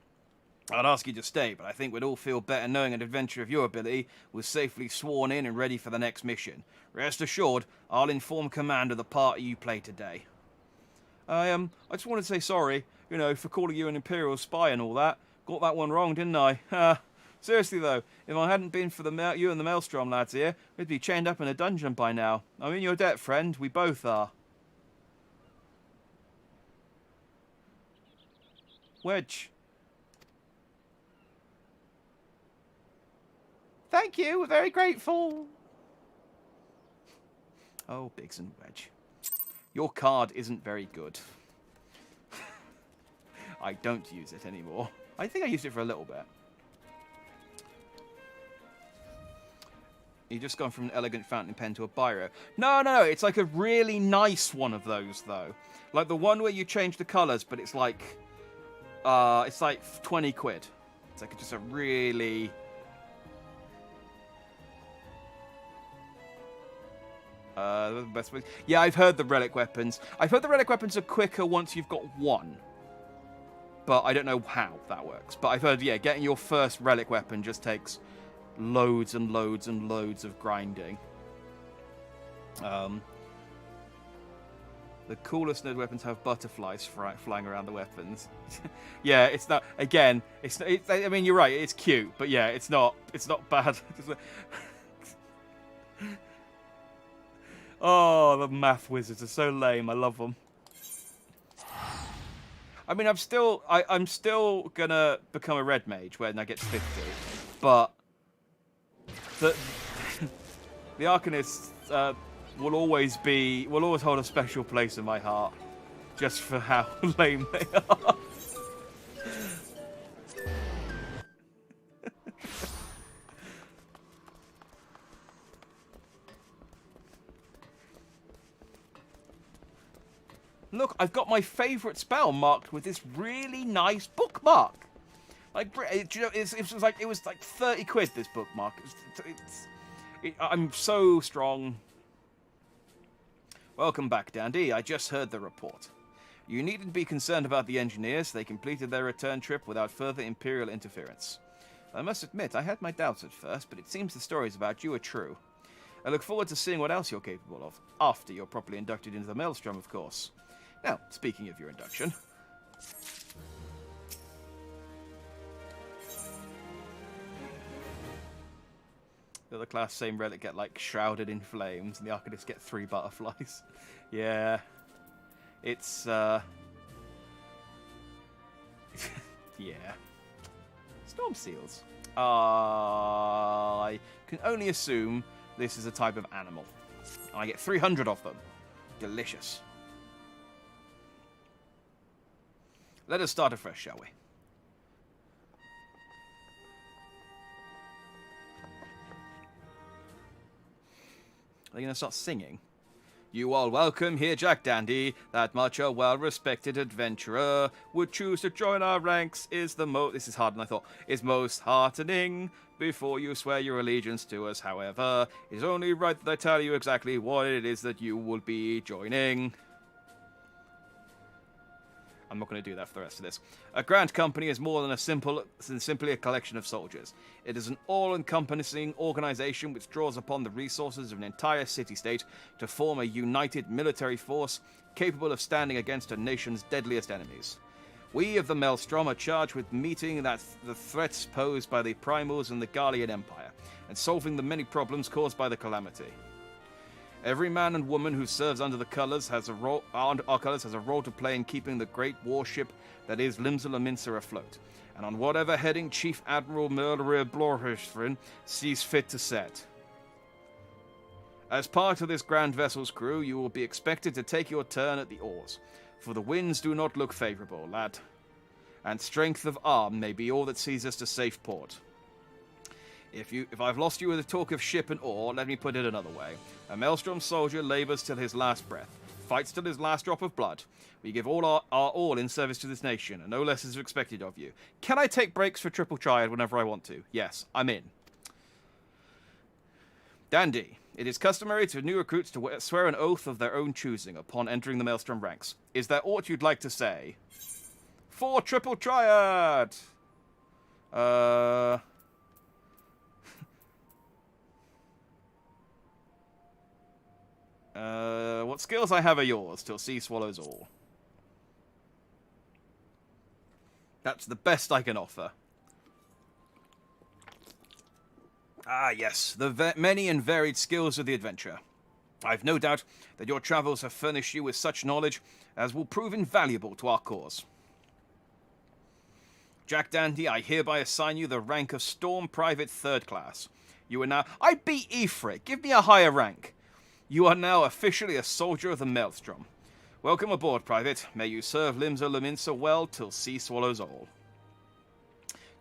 I'd ask you to stay, but I think we'd all feel better knowing an adventurer of your ability was safely sworn in and ready for the next mission. Rest assured, I'll inform Command of the part you play today. I just wanted to say sorry, for calling you an Imperial spy and all that. Got that one wrong, didn't I? Seriously though, if I hadn't been for you and the Maelstrom lads here, we'd be chained up in a dungeon by now. I'm in your debt, friend. We both are. Wedge. Thank you, we're very grateful. Oh, Biggs and Wedge. Your card isn't very good. I don't use it anymore. I think I used it for a little bit. You've just gone from an elegant fountain pen to a biro. No, it's like a really nice one of those, though. Like the one where you change the colours, but it's like 20 quid. It's like just a really... the best way. Yeah, I've heard the relic weapons. I've heard the relic weapons are quicker once you've got one. But I don't know how that works. But I've heard, yeah, getting your first relic weapon just takes loads and loads and loads of grinding. The coolest nerd weapons have butterflies flying around the weapons. Yeah, it's not. Again, it's. I mean, you're right. It's cute, but yeah, it's not. It's not bad. Oh, the math wizards are so lame. I love them. I mean, I'm still gonna become a red mage when I get to 50, but the Arcanists will always hold a special place in my heart, just for how lame they are. Look, I've got my favourite spell marked with this really nice bookmark. Like, it was like 30 quid, this bookmark. I'm so strong. Welcome back, Dandy. I just heard the report. You needn't be concerned about the engineers. They completed their return trip without further Imperial interference. I must admit, I had my doubts at first, but it seems the stories about you are true. I look forward to seeing what else you're capable of, after you're properly inducted into the Maelstrom, of course. Now, speaking of your induction... The other class, same relic, get, like, shrouded in flames, and the Arcanists get 3 butterflies. Yeah. It's, yeah. Storm seals. I can only assume this is a type of animal. And I get 300 of them. Delicious. Let us start afresh, shall we? Are you going to start singing? You are welcome here, Jack Dandy. That much a well-respected adventurer would choose to join our ranks is the this is harder than I thought, is most heartening. Before you swear your allegiance to us, however, it is only right that I tell you exactly what it is that you will be joining. I'm not going to do that for the rest of this. A grand company is more than simply a collection of soldiers. It is an all-encompassing organization which draws upon the resources of an entire city-state to form a united military force capable of standing against a nation's deadliest enemies. We of the Maelstrom are charged with meeting the threats posed by the Primals and the Garlean Empire, and solving the many problems caused by the Calamity. Every man and woman who serves under the colours has a role. Our colours has a role to play in keeping the great warship that is Limsa Lominsa afloat, and on whatever heading Chief Admiral Murderer Blorhishfrin sees fit to set. As part of this grand vessel's crew, you will be expected to take your turn at the oars, for the winds do not look favourable, lad, and strength of arm may be all that sees us to safe port. If I've lost you with the talk of ship and oar, let me put it another way. A Maelstrom soldier labours till his last breath, fights till his last drop of blood. We give all our all in service to this nation, and no less is expected of you. Can I take breaks for Triple Triad whenever I want to? Yes, I'm in. Dandy, it is customary to new recruits to swear an oath of their own choosing upon entering the Maelstrom ranks. Is there aught you'd like to say? For Triple Triad! What skills I have are yours, till sea swallows all. That's the best I can offer. Ah, yes, the many and varied skills of the adventurer. I've no doubt that your travels have furnished you with such knowledge as will prove invaluable to our cause. Jack Dandy, I hereby assign you the rank of Storm Private 3rd Class. You are now... I beat Ifrit! Give me a higher rank! You are now officially a soldier of the Maelstrom. Welcome aboard, Private. May you serve Limsa Lominsa well till sea swallows all.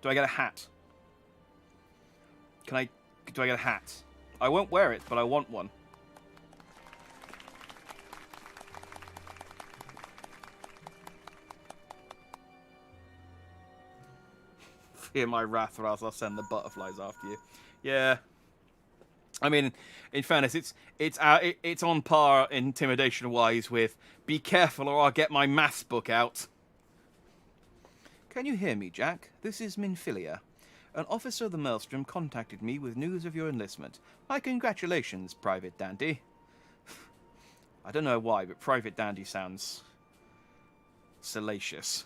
Do I get a hat? Do I get a hat? I won't wear it, but I want one. Fear my wrath, or else I'll send the butterflies after you. Yeah. I mean, in fairness, it's on par intimidation-wise with be careful or I'll get my maths book out. Can you hear me, Jack? This is Minfilia. An officer of the Maelstrom contacted me with news of your enlistment. My congratulations, Private Dandy. I don't know why, but Private Dandy sounds salacious.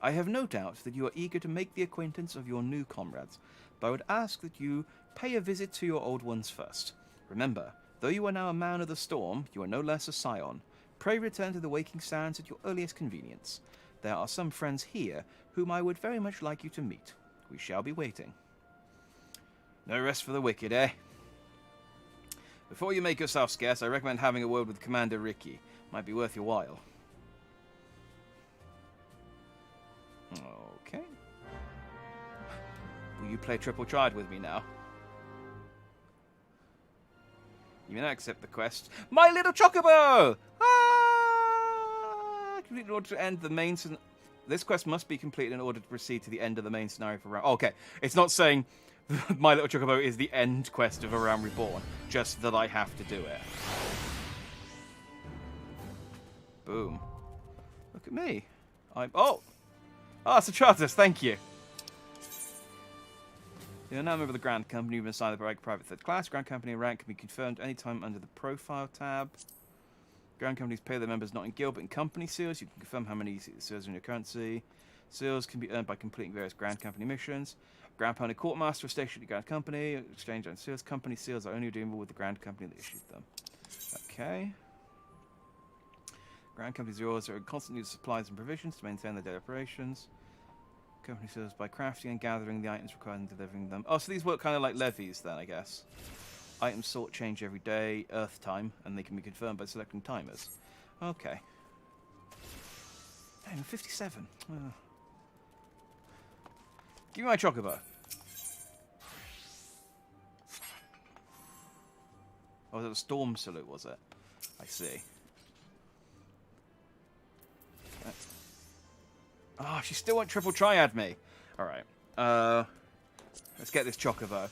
I have no doubt that you are eager to make the acquaintance of your new comrades, but I would ask that you pay a visit to your old ones first. Remember, though you are now a man of the storm, you are no less a scion. Pray return to the Waking Sands at your earliest convenience. There are some friends here whom I would very much like you to meet. We shall be waiting. No rest for the wicked, eh? Before you make yourself scarce, I recommend having a word with Commander Ricky. Might be worth your while. Okay. Will you play Triple Triad with me now? You may not accept the quest. My little chocobo! Ah! Complete in order to end the main scenario. This quest must be completed in order to proceed to the end of the main scenario for round. Okay, it's not saying My Little Chocobo is the end quest of A Realm Reborn, just that I have to do it. Boom. Look at me. Oh! Ah, Satratus, thank you. You're now a member of the Grand Company. You've been assigned the private third class. Grand Company rank can be confirmed anytime under the Profile tab. Grand Companies pay their members not in guild but in company seals. You can confirm how many seals are in your currency. Seals can be earned by completing various Grand Company missions. Grand Company Courtmaster is stationed at Grand Company. Exchange on seals. Company seals are only redeemable with the Grand Company that issued them. Okay. Grand Company's yours are in constant use of supplies and provisions to maintain their daily operations. Company serves by crafting and gathering the items required and delivering them. Oh, so these work kind of like levies then, I guess. Items sort change every day, Earth time, and they can be confirmed by selecting timers. Okay. Damn, 57. Oh. Give me my chocobo. Oh, was it a storm salute, was it? I see. Oh, she still won't triple triad me. Alright. Let's get this chocobo.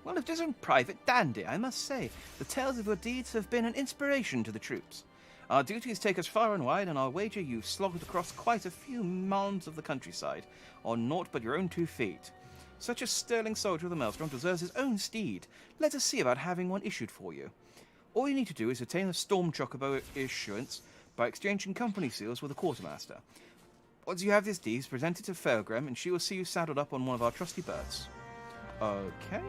Well, it isn't Private Dandy, I must say. The tales of your deeds have been an inspiration to the troops. Our duties take us far and wide, and I'll wager you've slogged across quite a few mounds of the countryside, on naught but your own 2 feet. Such a sterling soldier of the Maelstrom deserves his own steed. Let us see about having one issued for you. All you need to do is attain the Storm Chocobo issuance by exchanging company seals with a quartermaster. Once you have this deed, present it to Fairgrim, and she will see you saddled up on one of our trusty birds. Okay.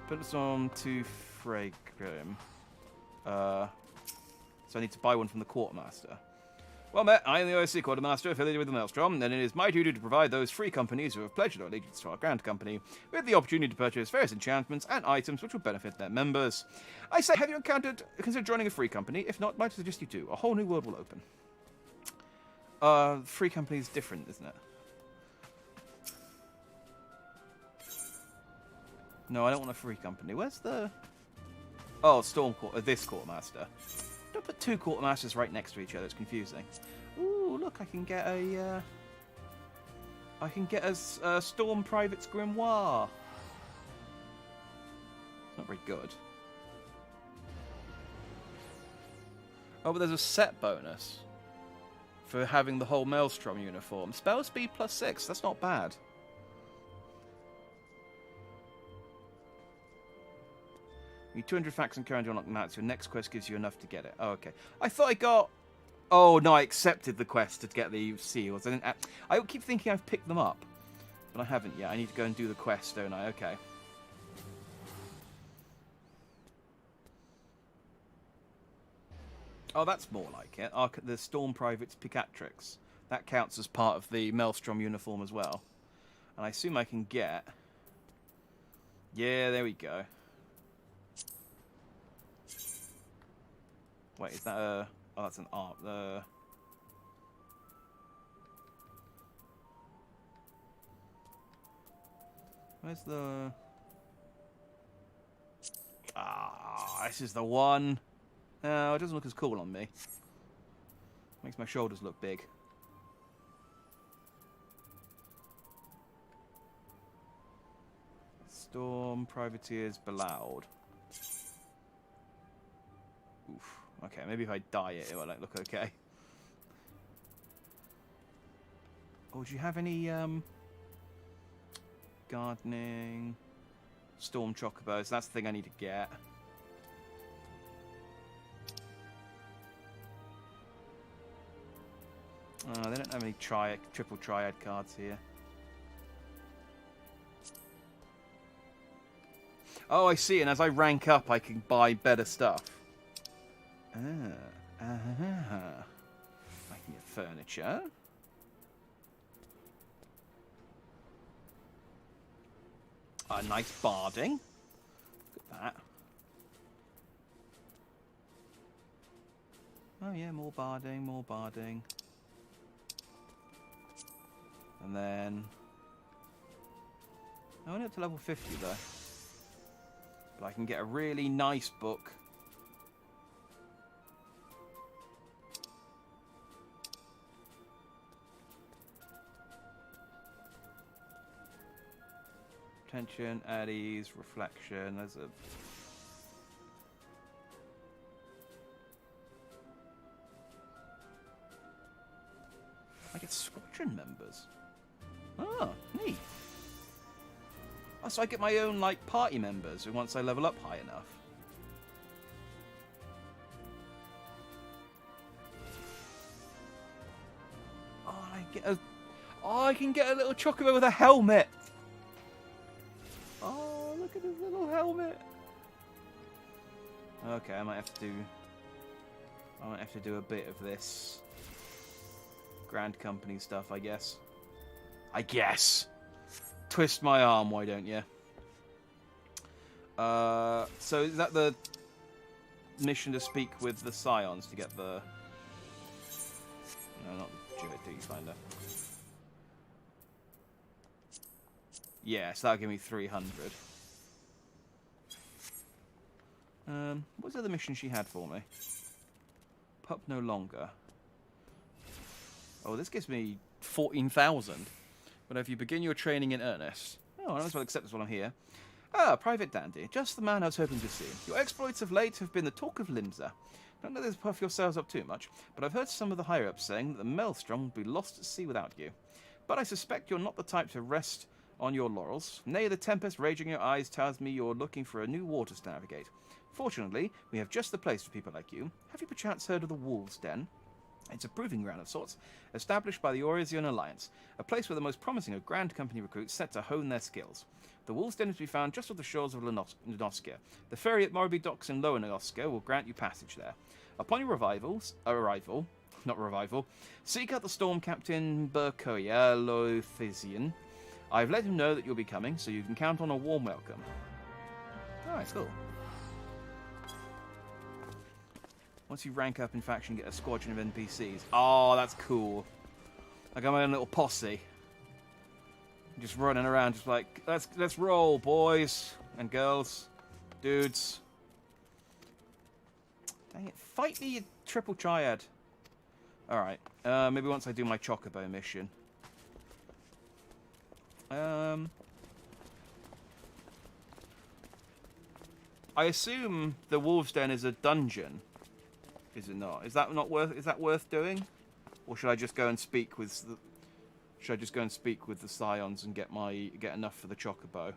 Put us on to Fairgrim. So I need to buy one from the quartermaster. Well met, I am the OSC Quartermaster affiliated with the Maelstrom, and it is my duty to provide those free companies who have pledged their allegiance to our Grand Company with the opportunity to purchase various enchantments and items which will benefit their members. I say, have you considered joining a free company? If not, might suggest you do. A whole new world will open. Free company is different, isn't it? No, I don't want a free company. Where's the... Oh, this Quartermaster. Don't put 2 quartermasters right next to each other. It's confusing. Ooh, look! I can get a. Storm Private's Grimoire. It's not very good. Oh, but there's a set bonus for having the whole Maelstrom uniform. Spell speed +6. That's not bad. You need 200 facts and current unlock mats. Your next quest gives you enough to get it. Oh, okay. I thought I got... Oh, no, I accepted the quest to get the seals. I keep thinking I've picked them up, but I haven't yet. I need to go and do the quest, don't I? Okay. Oh, that's more like it. The Storm Private's Picatrix. That counts as part of the Maelstrom uniform as well. And I assume I can get... Yeah, there we go. Wait, is that a... Oh, that's an art. Where's the... Ah, this is the one. No, it doesn't look as cool on me. Makes my shoulders look big. Storm Privateers Belaud. Oof. Okay, maybe if I dye it, it will look okay. Oh, do you have any gardening. Storm chocobos. That's the thing I need to get. They don't have any triple triad cards here. Oh, I see. And as I rank up, I can buy better stuff. I can get furniture. Nice barding. Look at that. Oh yeah, more barding, more barding. And then... I'm only up to level 50 though. But I can get a really nice book. Tension, eddies, reflection. There's a... I get squadron members. Oh, neat. Oh, so I get my own, like, party members once I level up high enough. Oh, I can get a little chocobo with a helmet. Oh, look at his little helmet. Okay, I might have to do a bit of this Grand Company stuff, I guess. Twist my arm, why don't you? So is that the mission to speak with the Scions to get the... No, not the Duty Finder. Yeah, so that'll give me 300. What was the other mission she had for me? Pup no longer. Oh, this gives me 14,000. But if you begin your training in earnest... Oh, I might as well accept this while I'm here. Ah, Private Dandy. Just the man I was hoping to see. Your exploits of late have been the talk of Limsa. Don't let this puff yourselves up too much, but I've heard some of the higher-ups saying that the Maelstrom would be lost at sea without you. But I suspect you're not the type to rest on your laurels. Nay, the tempest raging in your eyes tells me you're looking for a new waters to navigate. Fortunately, we have just the place for people like you. Have you perchance heard of the Wolves' Den? It's a proving ground of sorts, established by the Oresian Alliance, a place where the most promising of Grand Company recruits set to hone their skills. The Wolves' Den is to be found just off the shores of Lenoskia. The ferry at Morby docks in Lower Lenoskia will grant you passage there. Upon your arrival, seek out the Storm Captain Burkoya Lothisian. I've let him know that you'll be coming, so you can count on a warm welcome. Alright, cool. Once you rank up in faction, get a squadron of NPCs. Oh, that's cool. I got my own little posse. Just running around, just like, let's roll, boys and girls, dudes. Dang it, fight me, you triple triad. Alright, maybe once I do my Chocobo mission. I assume the Wolves' Den is a dungeon. Is it not? Is that worth doing? Or should I just go and speak with the... Should I just go and speak with the Scions and get enough for the Chocobo?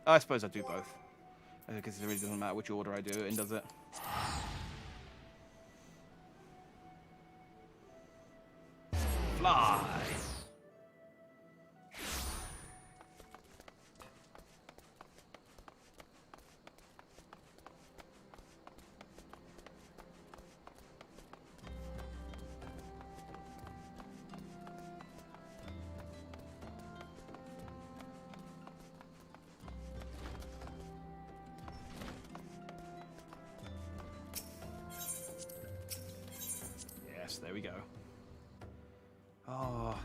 I suppose I'll do both. I guess it really doesn't matter which order I do it in, does it? Fly! There we go. Oh,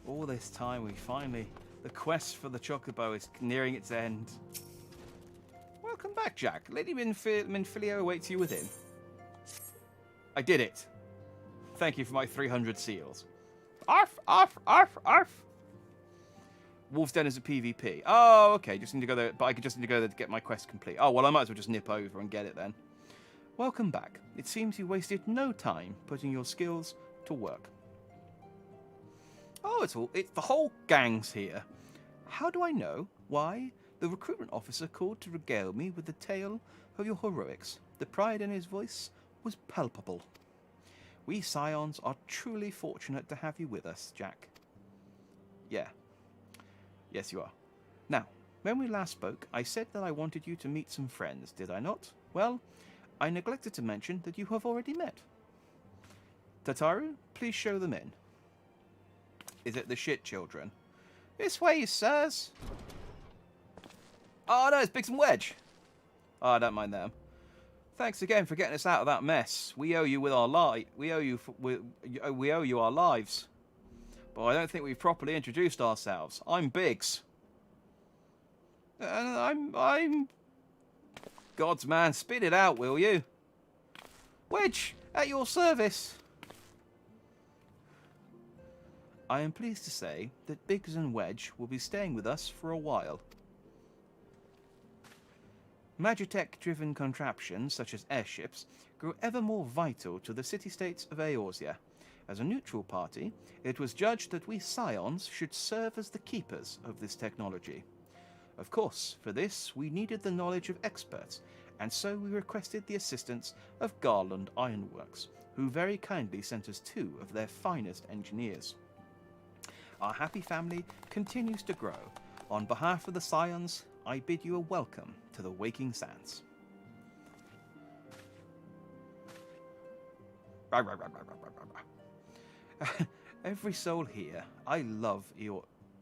all this time we finally... The quest for the Chocobo is nearing its end. Welcome back, Jack. Lady Minfilio awaits you within. I did it. Thank you for my 300 seals. Arf, arf, arf, arf. Wolves' Den is a PvP. Oh, okay. Just need to go there, but I just need to go there to get my quest complete. Oh, well, I might as well just nip over and get it then. Welcome back. It seems you wasted no time putting your skills to work. Oh, it's the whole gang's here. How do I know? Why, the recruitment officer called to regale me with the tale of your heroics. The pride in his voice was palpable. We Scions are truly fortunate to have you with us, Jack. Yeah. Yes, you are. Now, when we last spoke, I said that I wanted you to meet some friends, did I not? Well, I neglected to mention that you have already met. Tataru, please show them in. Is it the shit children? This way, sirs. Oh no, it's Biggs and Wedge. Oh, I don't mind them. Thanks again for getting us out of that mess. We owe you with our we owe you our lives. But I don't think we've properly introduced ourselves. I'm Biggs. And I'm God's man. Spit it out, will you? Wedge, at your service. I am pleased to say that Biggs and Wedge will be staying with us for a while. Magitech-driven contraptions, such as airships, grew ever more vital to the city-states of Eorzea. As a neutral party, it was judged that we Scions should serve as the keepers of this technology. Of course, for this, we needed the knowledge of experts, and so we requested the assistance of Garland Ironworks, who very kindly sent us 2 of their finest engineers. Our happy family continues to grow. On behalf of the Scions, I bid you a welcome to the Waking Sands. Every soul here, I love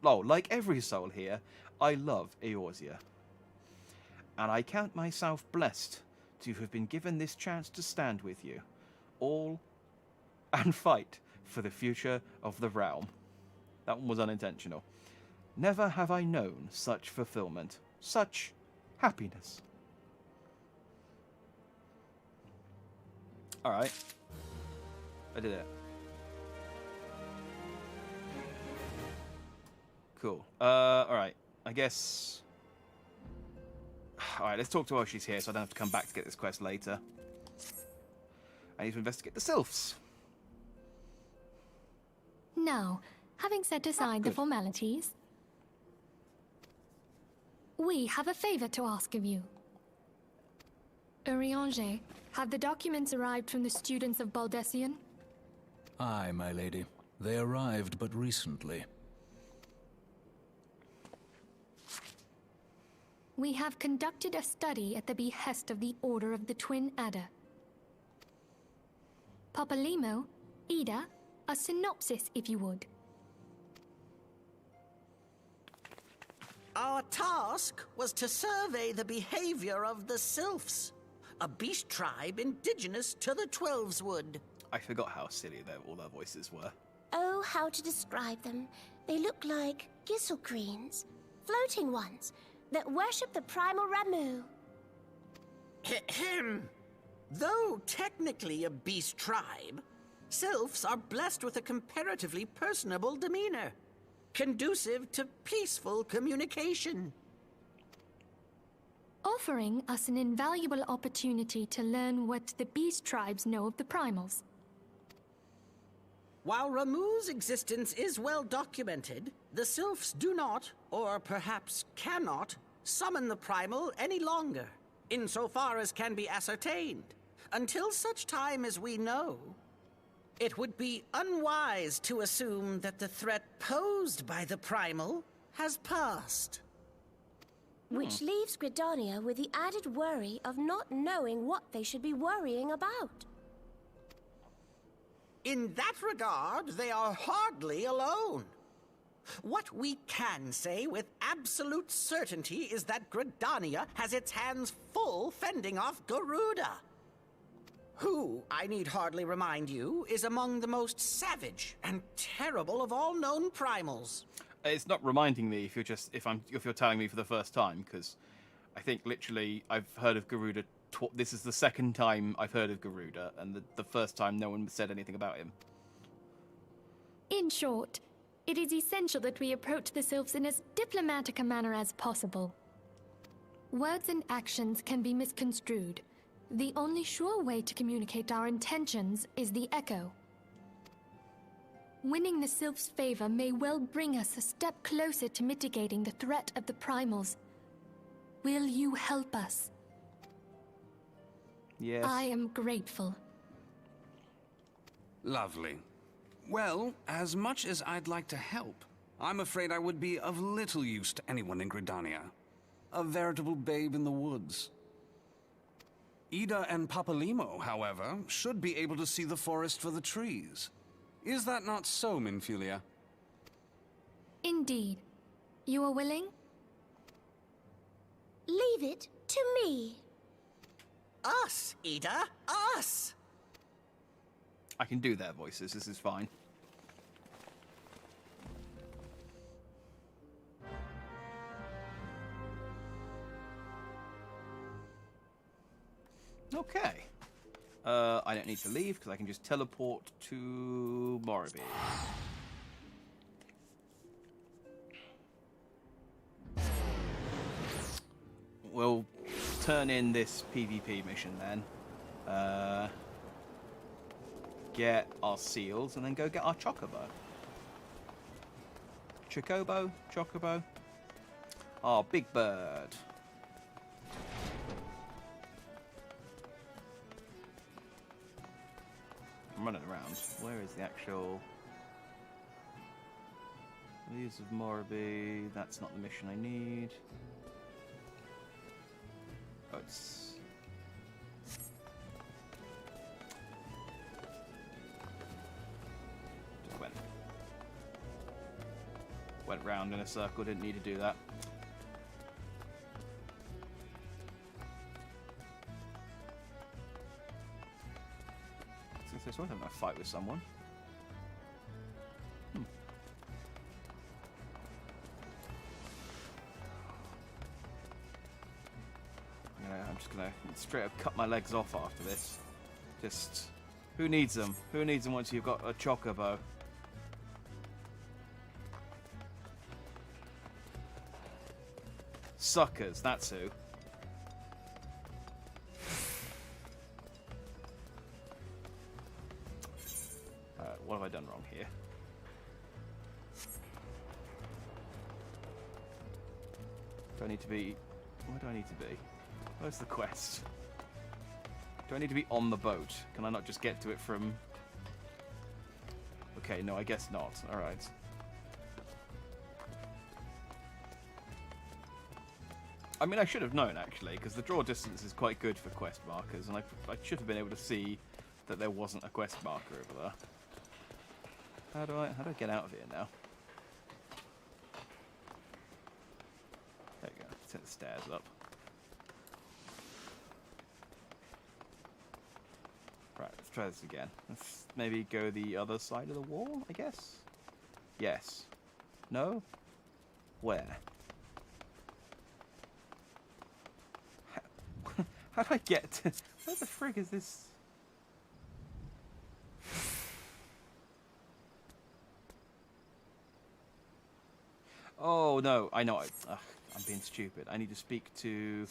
like every soul here, I love Eorzea. And I count myself blessed to have been given this chance to stand with you, all, and fight for the future of the realm. That one was unintentional. Never have I known such fulfillment, such happiness. Alright. I did it. Cool. Alright. I guess... Alright, let's talk to her while she's here so I don't have to come back to get this quest later. I need to investigate the sylphs. Now, having set aside the formalities, we have a favor to ask of you. Urianger, have the documents arrived from the students of Baldessian? Aye, my lady. They arrived but recently. We have conducted a study at the behest of the Order of the Twin Adder. Papalimo, Ida, a synopsis if you would. Our task was to survey the behavior of the Sylphs, a beast tribe indigenous to the Twelveswood. I forgot how silly all their voices were. Oh, how to describe them. They look like Gisselcreens, floating ones, that worship the primal Ramu. Ahem. Though technically a beast tribe, Sylphs are blessed with a comparatively personable demeanor, conducive to peaceful communication. Offering us an invaluable opportunity to learn what the beast tribes know of the primals. While Ramu's existence is well documented, the Sylphs do not, or perhaps cannot, summon the primal any longer, insofar as can be ascertained, until such time as we know. It would be unwise to assume that the threat posed by the primal has passed. Which leaves Gridania with the added worry of not knowing what they should be worrying about. In that regard, they are hardly alone. What we can say with absolute certainty is that Gridania has its hands full fending off Garuda, who, I need hardly remind you, is among the most savage and terrible of all known primals. It's not reminding me if you're telling me for the first time, because I think literally I've heard of Garuda. This is the second time I've heard of Garuda, and the first time no one said anything about him. In short, it is essential that we approach the Sylphs in as diplomatic a manner as possible. Words and actions can be misconstrued. The only sure way to communicate our intentions is the echo. Winning the Sylph's favor may well bring us a step closer to mitigating the threat of the primals. Will you help us? Yes. I am grateful. Lovely. Well, as much as I'd like to help, I'm afraid I would be of little use to anyone in Gridania. A veritable babe in the woods. Ida and Papalimo, however, should be able to see the forest for the trees. Is that not so, Minfilia? Indeed. You are willing? Leave it to me. Us, Ida, us! I can do their voices, this is fine. Okay. I don't need to leave because I can just teleport to Moribi. We'll turn in this PvP mission then. Get our seals and then go get our chocobo. Chocobo? Oh, big bird. I'm running around. Where is the actual... Leaves of Moribi. That's not the mission I need. Oh, it's... Just went round in a circle, didn't need to do that. So I'm having a fight with someone. I'm just gonna straight up cut my legs off after this. Just, who needs them? Who needs them once you've got a chocobo? Suckers, that's who. What have I done wrong here? Do I need to be... Where do I need to be? Where's the quest? Do I need to be on the boat? Can I not just get to it from... Okay, no, I guess not. Alright. I mean, I should have known, actually, because the draw distance is quite good for quest markers, and I should have been able to see that there wasn't a quest marker over there. How do I get out of here now? There you go. Set the stairs up. Right, let's try this again. Let's maybe go the other side of the wall, I guess? Yes. No? Where? How do I get to... Where the frig is this... Oh, no, I know. I'm being stupid. I need to speak to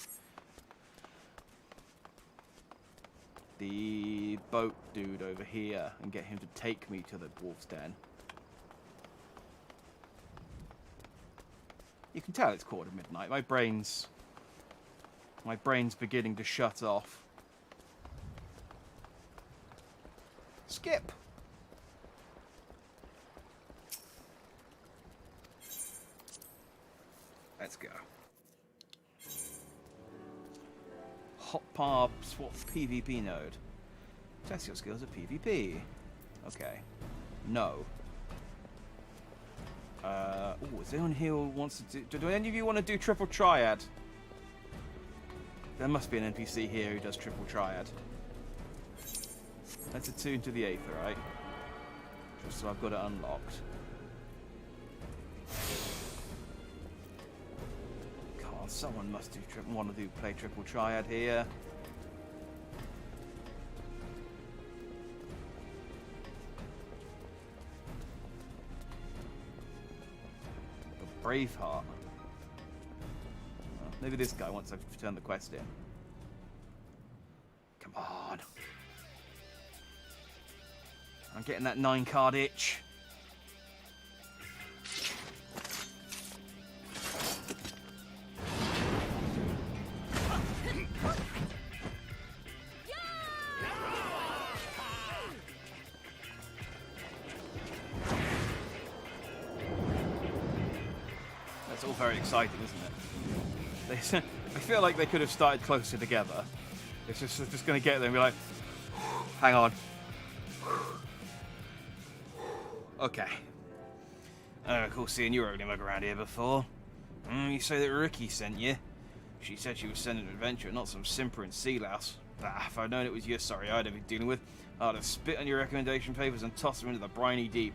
the boat dude over here and get him to take me to the wolf's den. You can tell it's midnight. My brain's beginning to shut off. Skip! Let's go. Hotbar swap PvP node. Test your skills at PvP. Okay. No. Oh, is there anyone here who wants to do any of you want to do triple triad? There must be an NPC here who does triple triad. Let's attune to the Aether, right? Just so I've got it unlocked. God, someone must do play triple triad here. A Braveheart. Maybe this guy once I've turned the quest in. Come on. I'm getting that 9-card itch. It's all very exciting, isn't it? I feel like they could have started closer together. It's just going to get there and be like, hang on. Okay. Cool seeing you ugly mug around here before. You say that Ricky sent you? She said she was sending an adventure, not some simpering sea louse. Bah, if I'd known it was you, sorry, I'd have been dealing with. I'd have spit on your recommendation papers and tossed them into the briny deep.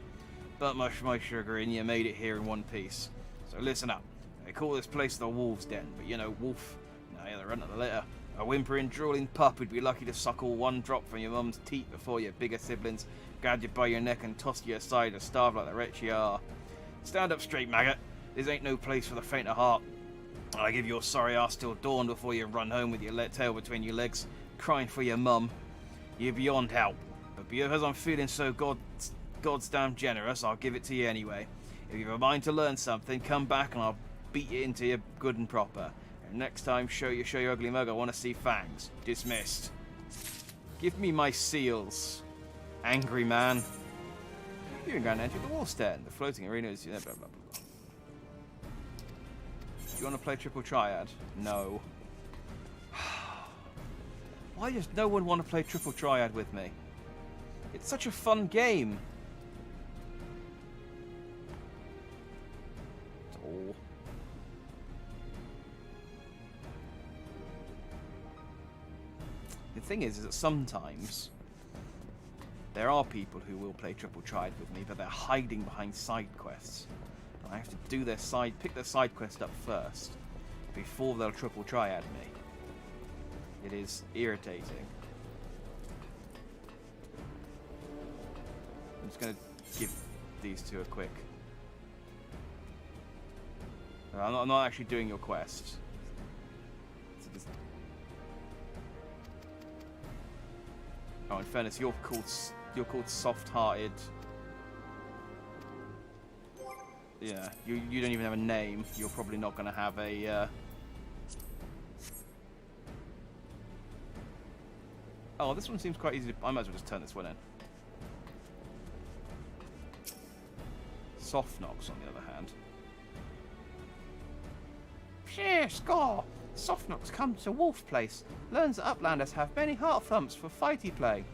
But much for my chagrin, you made it here in one piece. So listen up. They call this place the Wolf's Den, but you know, wolf. Now you're the runt of the litter. A whimpering, drooling pup who'd be lucky to suckle one drop from your mum's teat before your bigger siblings grabbed you by your neck and tossed you aside to starve like the wretch you are. Stand up straight, maggot. This ain't no place for the faint of heart. I give your sorry ass till dawn before you run home with your tail between your legs, crying for your mum. You're beyond help. But because I'm feeling so God's damn generous, I'll give it to you anyway. If you've a mind to learn something, come back and I'll beat you into you good and proper. And next time, show your ugly mug, I want to see fangs. Dismissed. Give me my seals, angry man. You can go and enter the Wolf's Den. The floating arena is... Blah, blah, blah, blah. Do you want to play Triple Triad? No. Why does no one want to play Triple Triad with me? It's such a fun game. Oh. The thing is that sometimes there are people who will play Triple Triad with me, but they're hiding behind side quests. And I have to do pick their side quest up first before they'll Triple Triad me. It is irritating. I'm just going to give these two a quick... I'm not actually doing your quest. So just... Oh, in fairness, you're called soft-hearted. Yeah, you don't even have a name. You're probably not going to have a... Oh, this one seems quite easy to... I might as well just turn this one in. Soft Knocks, on the other hand. Sheer score! Soft Knocks comes to Wolf Place. Learns that Uplanders have many heart thumps for fighty play.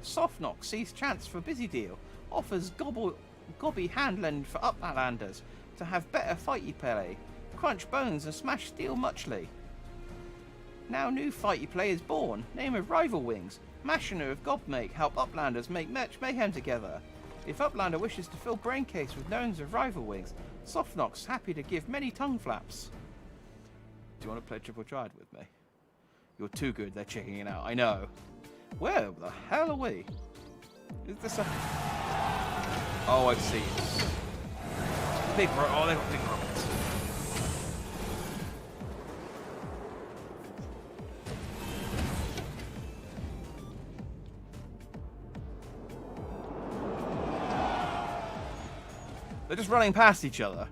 Soft Knock sees chance for busy deal. Offers gobby handling for Uplanders to have better fighty play. Crunch bones and smash steel muchly. Now new fighty play is born. Name of Rival Wings. Mashiner of Gobmake help Uplanders make much mayhem together. If Uplander wishes to fill Braincase with knowings of Rival Wings, Soft Knock's happy to give many tongue flaps. Do you want to play Triple Triad with me? You're too good, they're checking it out, I know. Where the hell are we? Is this a... Oh, I see. Big oh, they've got big rockets. They're just running past each other.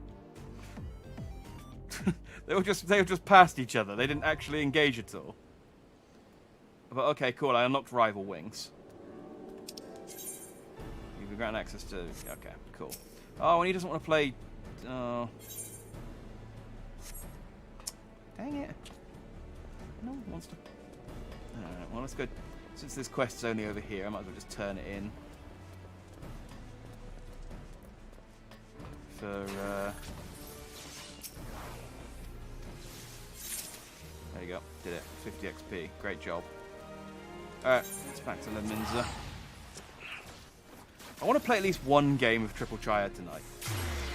They were just past each other. They didn't actually engage at all. But okay, cool. I unlocked Rival Wings. You've been granted access to... Okay, cool. Oh, and he doesn't want to play... Oh. Dang it. No one wants to... Alright, well, let's go... Since this quest's only over here, I might as well just turn it in. For, there you go. Did it. 50 XP. Great job. Alright, it's back to Le Minza. I want to play at least one game of Triple Triad tonight.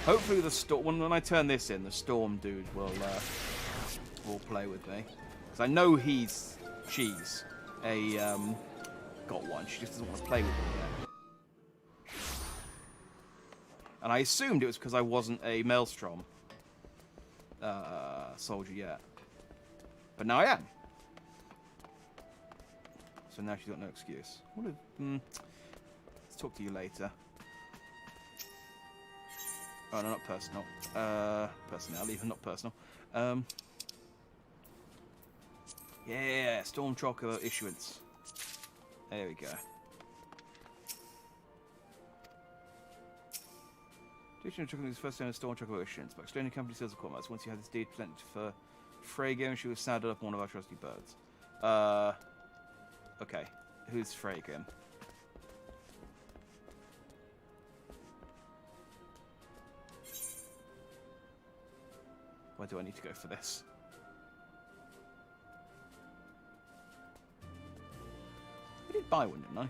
Hopefully when I turn this in, the Storm dude will play with me. Because I know she's got one. She just doesn't want to play with me yet. And I assumed it was because I wasn't a Maelstrom soldier yet. But now I am. So now she's got no excuse. Let's talk to you later. Oh, no, not personal. Personnel, even not personal. Yeah, Storm Trocker issuance. There we go. Legion of is first known as Storm Chocobo Oceans, but explaining company sales of commerce. Once you had this deed presented for Frege, and she was saddled up on one of our trusty birds. Okay. Who's Frege? Where do I need to go for this? I did buy one, didn't I?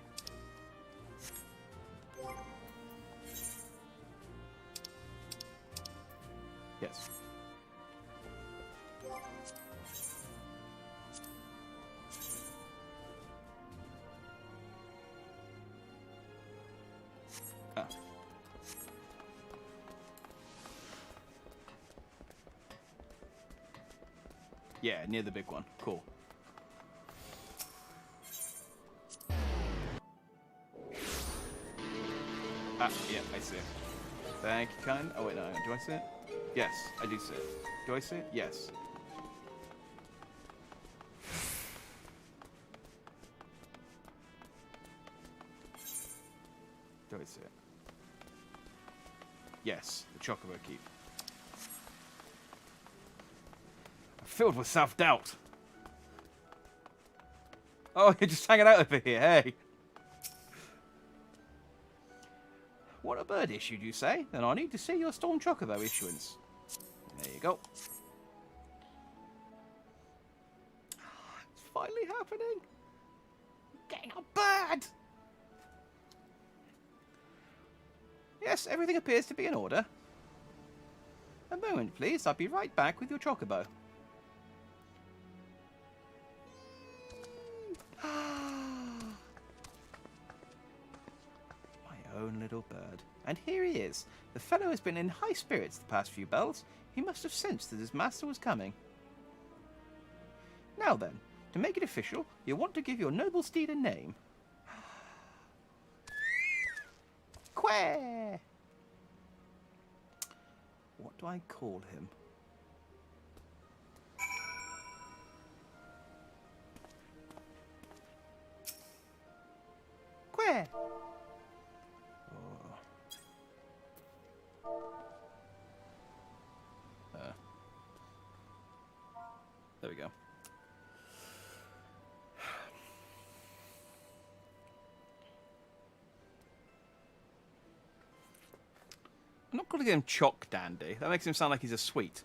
Yes. Ah. Yeah, near the big one. Cool. Ah, yeah, I see it. Thank you, kind. Oh, wait, no, do I see it? Yes, I do see it. Do I see it? Yes. Do I see it? Yes, the Chocobo Keep. I'm filled with self-doubt. Oh, you're just hanging out over here, hey. What a bird issued, you say? Then I need to see your Storm Chocobo issuance. There you go. It's finally happening. I'm getting a bird. Yes, everything appears to be in order. A moment, please. I'll be right back with your Chocobo. My own little bird. And here he is. The fellow has been in high spirits the past few bells. He must have sensed that his master was coming. Now then, to make it official, you'll want to give your noble steed a name. Quair! What do I call him? Quair! There we go. I'm not calling him Choc Dandy. That makes him sound like he's a sweet.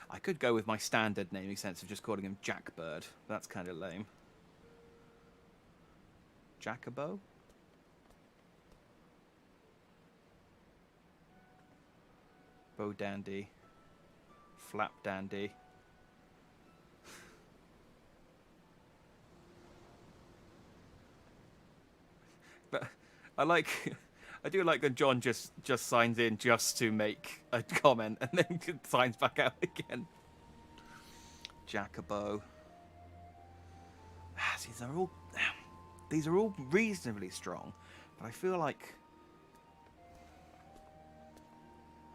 I could go with my standard naming sense of just calling him Jackbird. That's kind of lame. Jacobo? Bow Dandy. Flap Dandy. But I do like that John just signs in just to make a comment and then signs back out again. Jacobo. These are all reasonably strong, but I feel like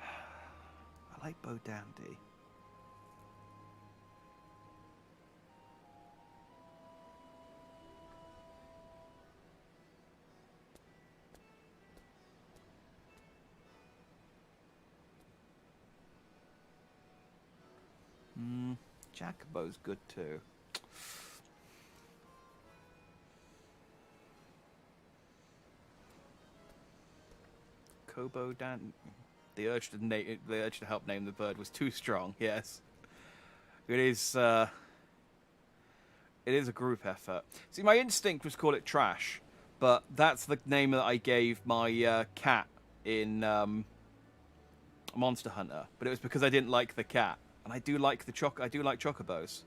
I like Bow Dandy. Jacobo's good too. Kobo Dan. The urge to help name the bird was too strong. Yes, it is. It is a group effort. See, my instinct was call it Trash, but that's the name that I gave my cat in Monster Hunter. But it was because I didn't like the cat, and I do like I do like chocobos.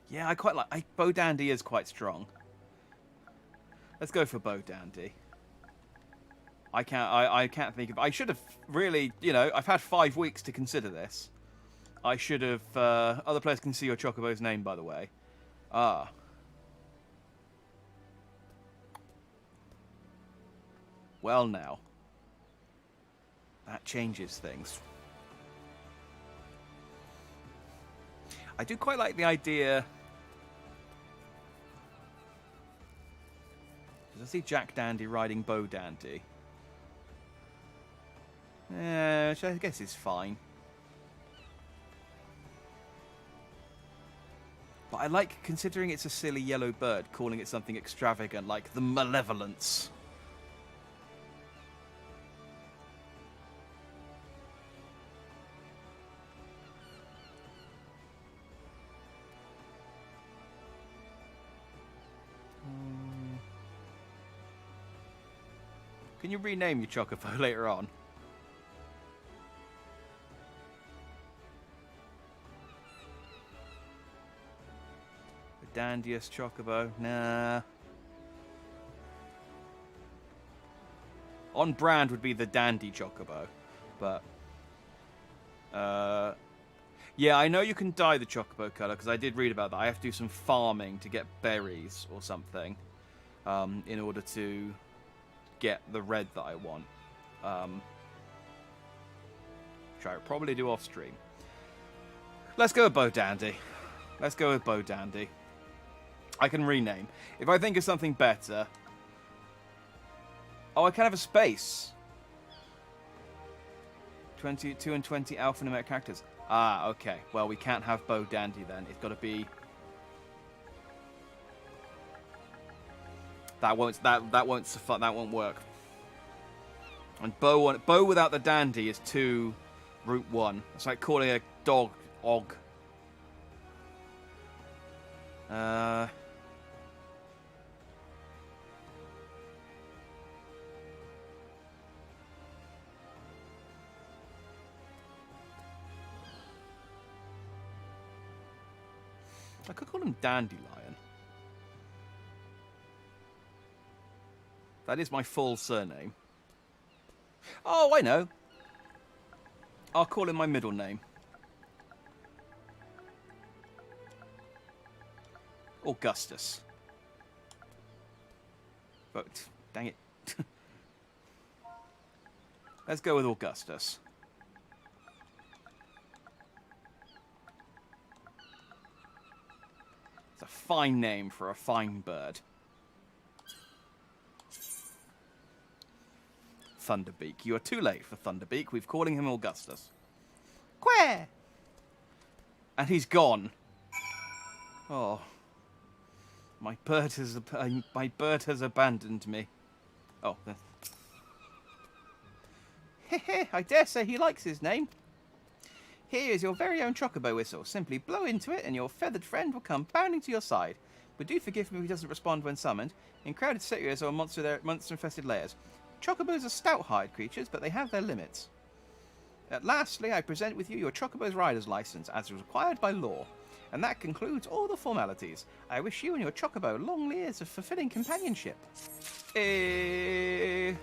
Yeah, I quite like. Bow Dandy is quite strong. Let's go for Bow Dandy. I can't think of... I should have really, you know, I've had 5 weeks to consider this. I should have... other players can see your Chocobo's name, by the way. Ah. Well, now. That changes things. I do quite like the idea... Because I see Jack Dandy riding Bow Dandy. Which I guess is fine. But I like, considering it's a silly yellow bird, calling it something extravagant like the Malevolence. Can you rename your Chocobo later on? The dandiest Chocobo? Nah. On brand would be the Dandy Chocobo, but... yeah, I know you can dye the Chocobo colour, because I did read about that. I have to do some farming to get berries or something, in order to get the red that I want. Which I'll probably do off stream. Let's go with Bow Dandy. Let's go with Bow Dandy. I can rename. If I think of something better... Oh, I can have a space. 22 and 20 alphanumeric characters. Ah, okay. Well, we can't have Bow Dandy then. It's got to be... That won't suffice. That won't work. And bow without the dandy is 2 root 1. It's like calling a dog Og. I could call him Dandelion. That is my full surname. Oh, I know. I'll call him my middle name. Augustus. But, dang it. Let's go with Augustus. It's a fine name for a fine bird. Thunderbeak. You are too late for Thunderbeak. We're calling him Augustus. Quare! And he's gone. Oh. My bird has abandoned me. Oh. Heh, I dare say he likes his name. Here is your very own Chocobo whistle. Simply blow into it and your feathered friend will come bounding to your side. But do forgive him if he doesn't respond when summoned. In crowded areas or monster-infested layers. Chocobos are stout-hide creatures, but they have their limits. Lastly, I present with you your Chocobo's rider's license, as required by law. And that concludes all the formalities. I wish you and your Chocobo long years of fulfilling companionship. I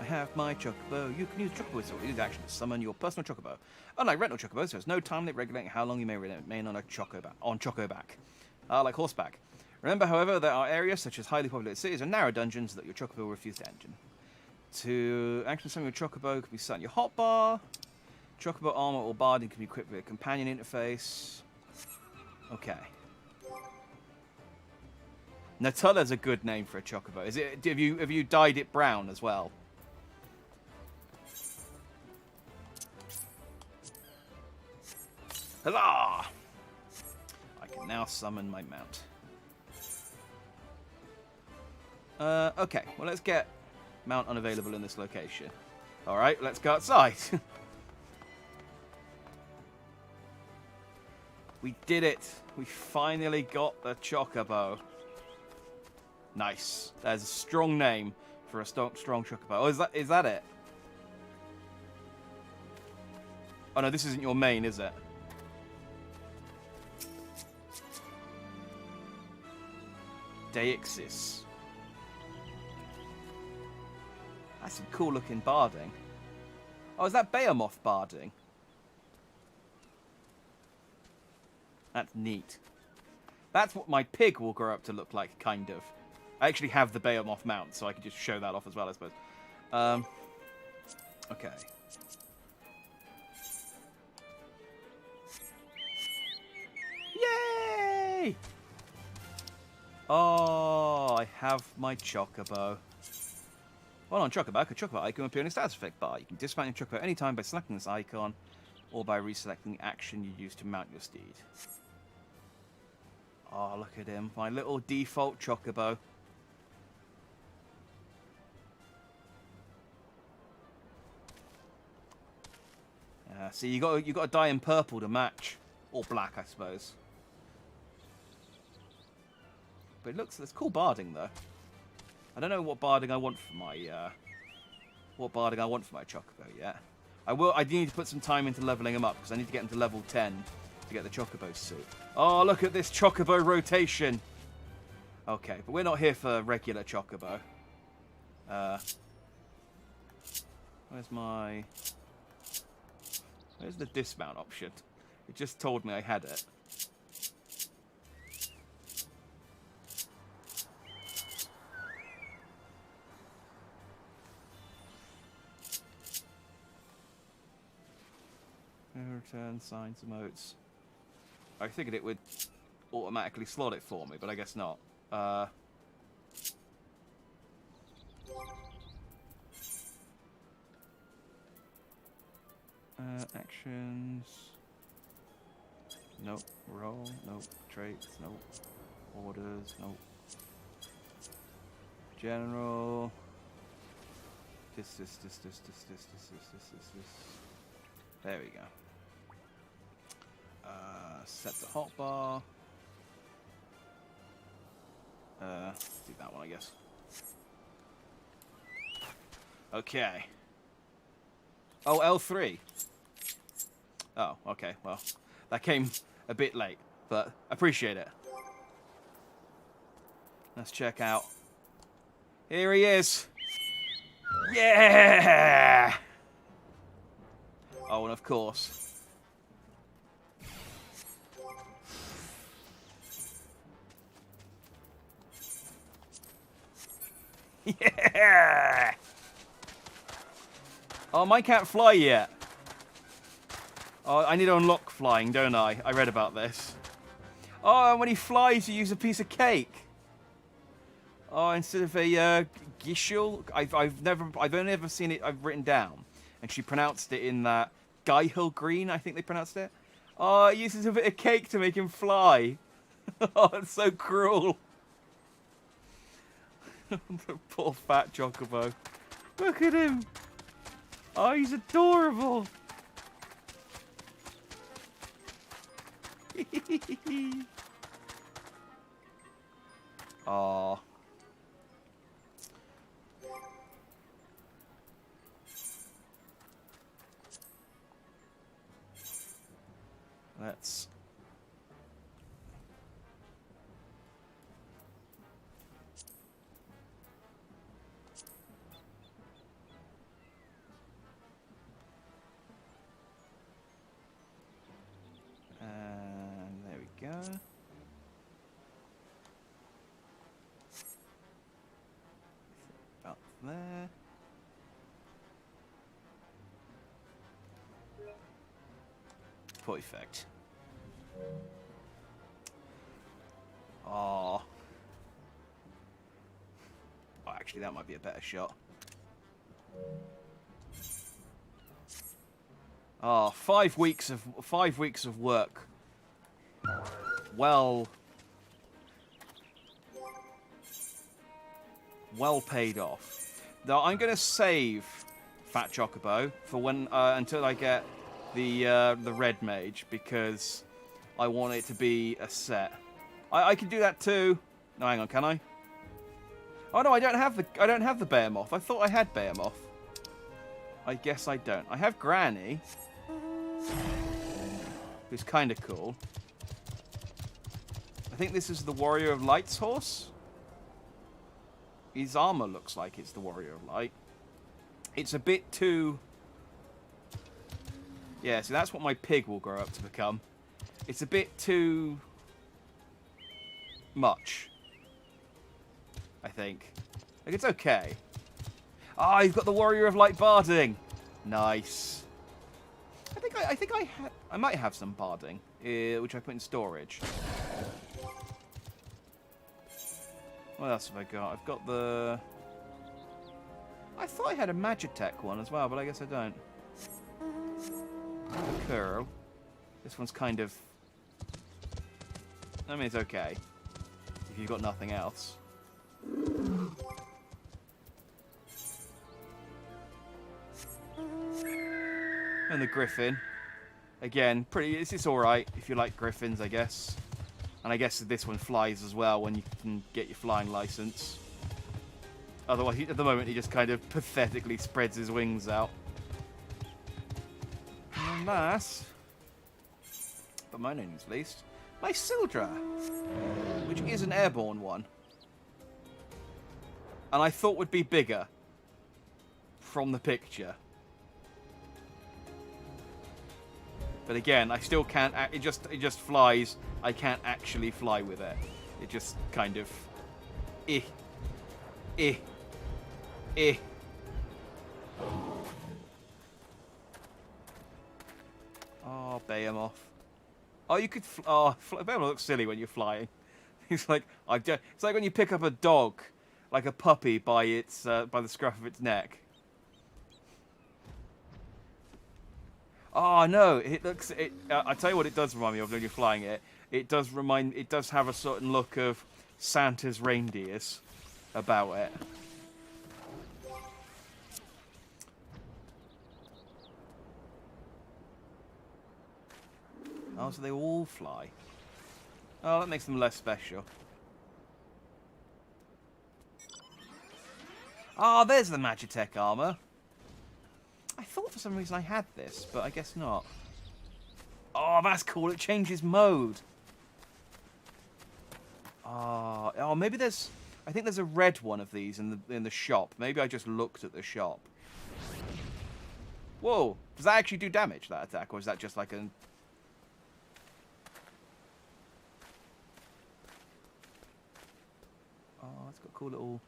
have my Chocobo. You can use Chocobo whistle. Use action to summon your personal Chocobo. Unlike rental Chocobos, there is no time limit regulating how long you may remain on a Chocoback. Like horseback. Remember, however, there are areas such as highly populated cities or narrow dungeons that your Chocobo will refuse to enter. To action summon your Chocobo can be set on your hotbar. Chocobo armor or barding can be equipped with a companion interface. Okay. Natula's a good name for a Chocobo. Is it? Have you dyed it brown as well? Huzzah! I can now summon my mount. Okay, well, let's get mount unavailable in this location. Alright, let's go outside. We did it. We finally got the Chocobo. Nice. There's a strong name for a strong Chocobo. Oh, is that it? Oh, no, this isn't your main, is it? Deixis. That's some cool looking barding. Oh, is that Behemoth barding? That's neat. That's what my pig will grow up to look like, kind of. I actually have the Behemoth mount, so I can just show that off as well, I suppose. Okay. Yay! Oh, I have my Chocobo. Well, on Chocobo, a Chocobo icon will appear in a status effect bar. You can dismount your Chocobo anytime by selecting this icon, or by reselecting the action you use to mount your steed. Oh, look at him. My little default Chocobo. See, you got to dye in purple to match, or black, I suppose. But it's cool barding though. I don't know what barding I want for my Chocobo yet. I do need to put some time into leveling him up because I need to get him to level 10 to get the Chocobo suit. Oh, look at this Chocobo rotation. Okay, but we're not here for regular Chocobo. Where's the dismount option? It just told me I had it. Return signs, emotes. I figured it would automatically slot it for me, but I guess not. Actions. Nope. Roll. Nope. Traits. Nope. Orders. Nope. General. This. There we go. Set the hotbar. Do that one, I guess. Okay. Oh, L3. Oh, okay. Well, that came a bit late, but appreciate it. Let's check out. Here he is. Yeah! Oh, and of course. Yeah! Oh, mine can't fly yet. Oh, I need to unlock flying, don't I? I read about this. Oh, and when he flies, you use a piece of cake. Oh, instead of a Gishul, I've only ever seen it. I've written down, and she pronounced it in that Geihel Green. I think they pronounced it. Oh, it uses a bit of cake to make him fly. Oh, it's so cruel. Poor fat Chocobo. Look at him. Oh, he's adorable. Oh. Let's... And there we go. Up there. Perfect. Oh. Oh, actually, that might be a better shot. Oh, 5 weeks of work. Well paid off. Now I'm gonna save Fat Chocobo for when until I get the red mage, because I want it to be a set. I can do that too. No, hang on, can I? Oh no, I don't have the Behemoth. I thought I had Behemoth. I guess I don't. I have Granny, who's kind of cool. I think this is the Warrior of Light's horse. His armor looks like it's the Warrior of Light. It's a bit too... Yeah, so that's what my pig will grow up to become. It's a bit too... much. I think. Like, it's okay. Ah, you've got the Warrior of Light barding. Nice. I might have some barding, which I put in storage. What else have I got? I've got the... I thought I had a Magitech one as well, but I guess I don't. Curl. This one's kind of... I mean, it's okay. If you've got nothing else. And the Griffin. Again, pretty. It's alright if you like Griffins, I guess. And I guess this one flies as well when you can get your flying license. Otherwise, at the moment, he just kind of pathetically spreads his wings out. And last, but my name's least, my Sildra, which is an airborne one. And I thought would be bigger from the picture. But again, I still can't. It just flies. I can't actually fly with it. It just kind of, Oh, Behemoth. Oh, you could. Behemoth looks silly when you're flying. It's like it's like when you pick up a dog, like a puppy, by the scruff of its neck. Oh no! It looks. I tell you what, it does remind me of when you're flying it. It does have a certain look of Santa's reindeers about it. Oh, so they all fly. Oh, that makes them less special. Oh, there's the Magitech armor. I thought for some reason I had this, but I guess not. Oh, that's cool. It changes mode. Oh, maybe there's... I think there's a red one of these in the shop. Maybe I just looked at the shop. Whoa. Does that actually do damage, that attack? Or is that just like an... Oh, it's got a cool little...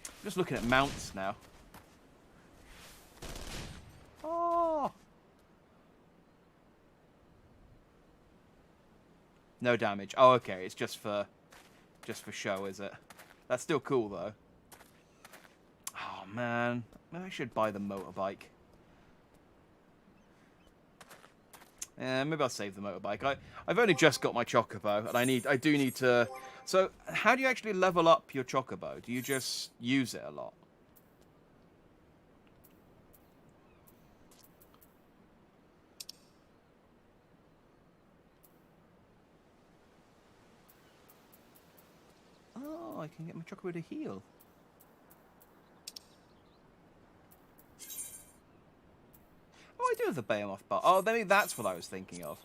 I'm just looking at mounts now. Oh! No damage. Oh, okay. It's just for show, is it? That's still cool, though. Oh, man. Maybe I should buy the motorbike. Yeah, maybe I'll save the motorbike. I've only just got my Chocobo, and I do need to... So, how do you actually level up your Chocobo? Do you just use it a lot? Oh, I can get my Chocobo to heal. Oh, I do have the Behemoth bar. Oh, maybe that's what I was thinking of.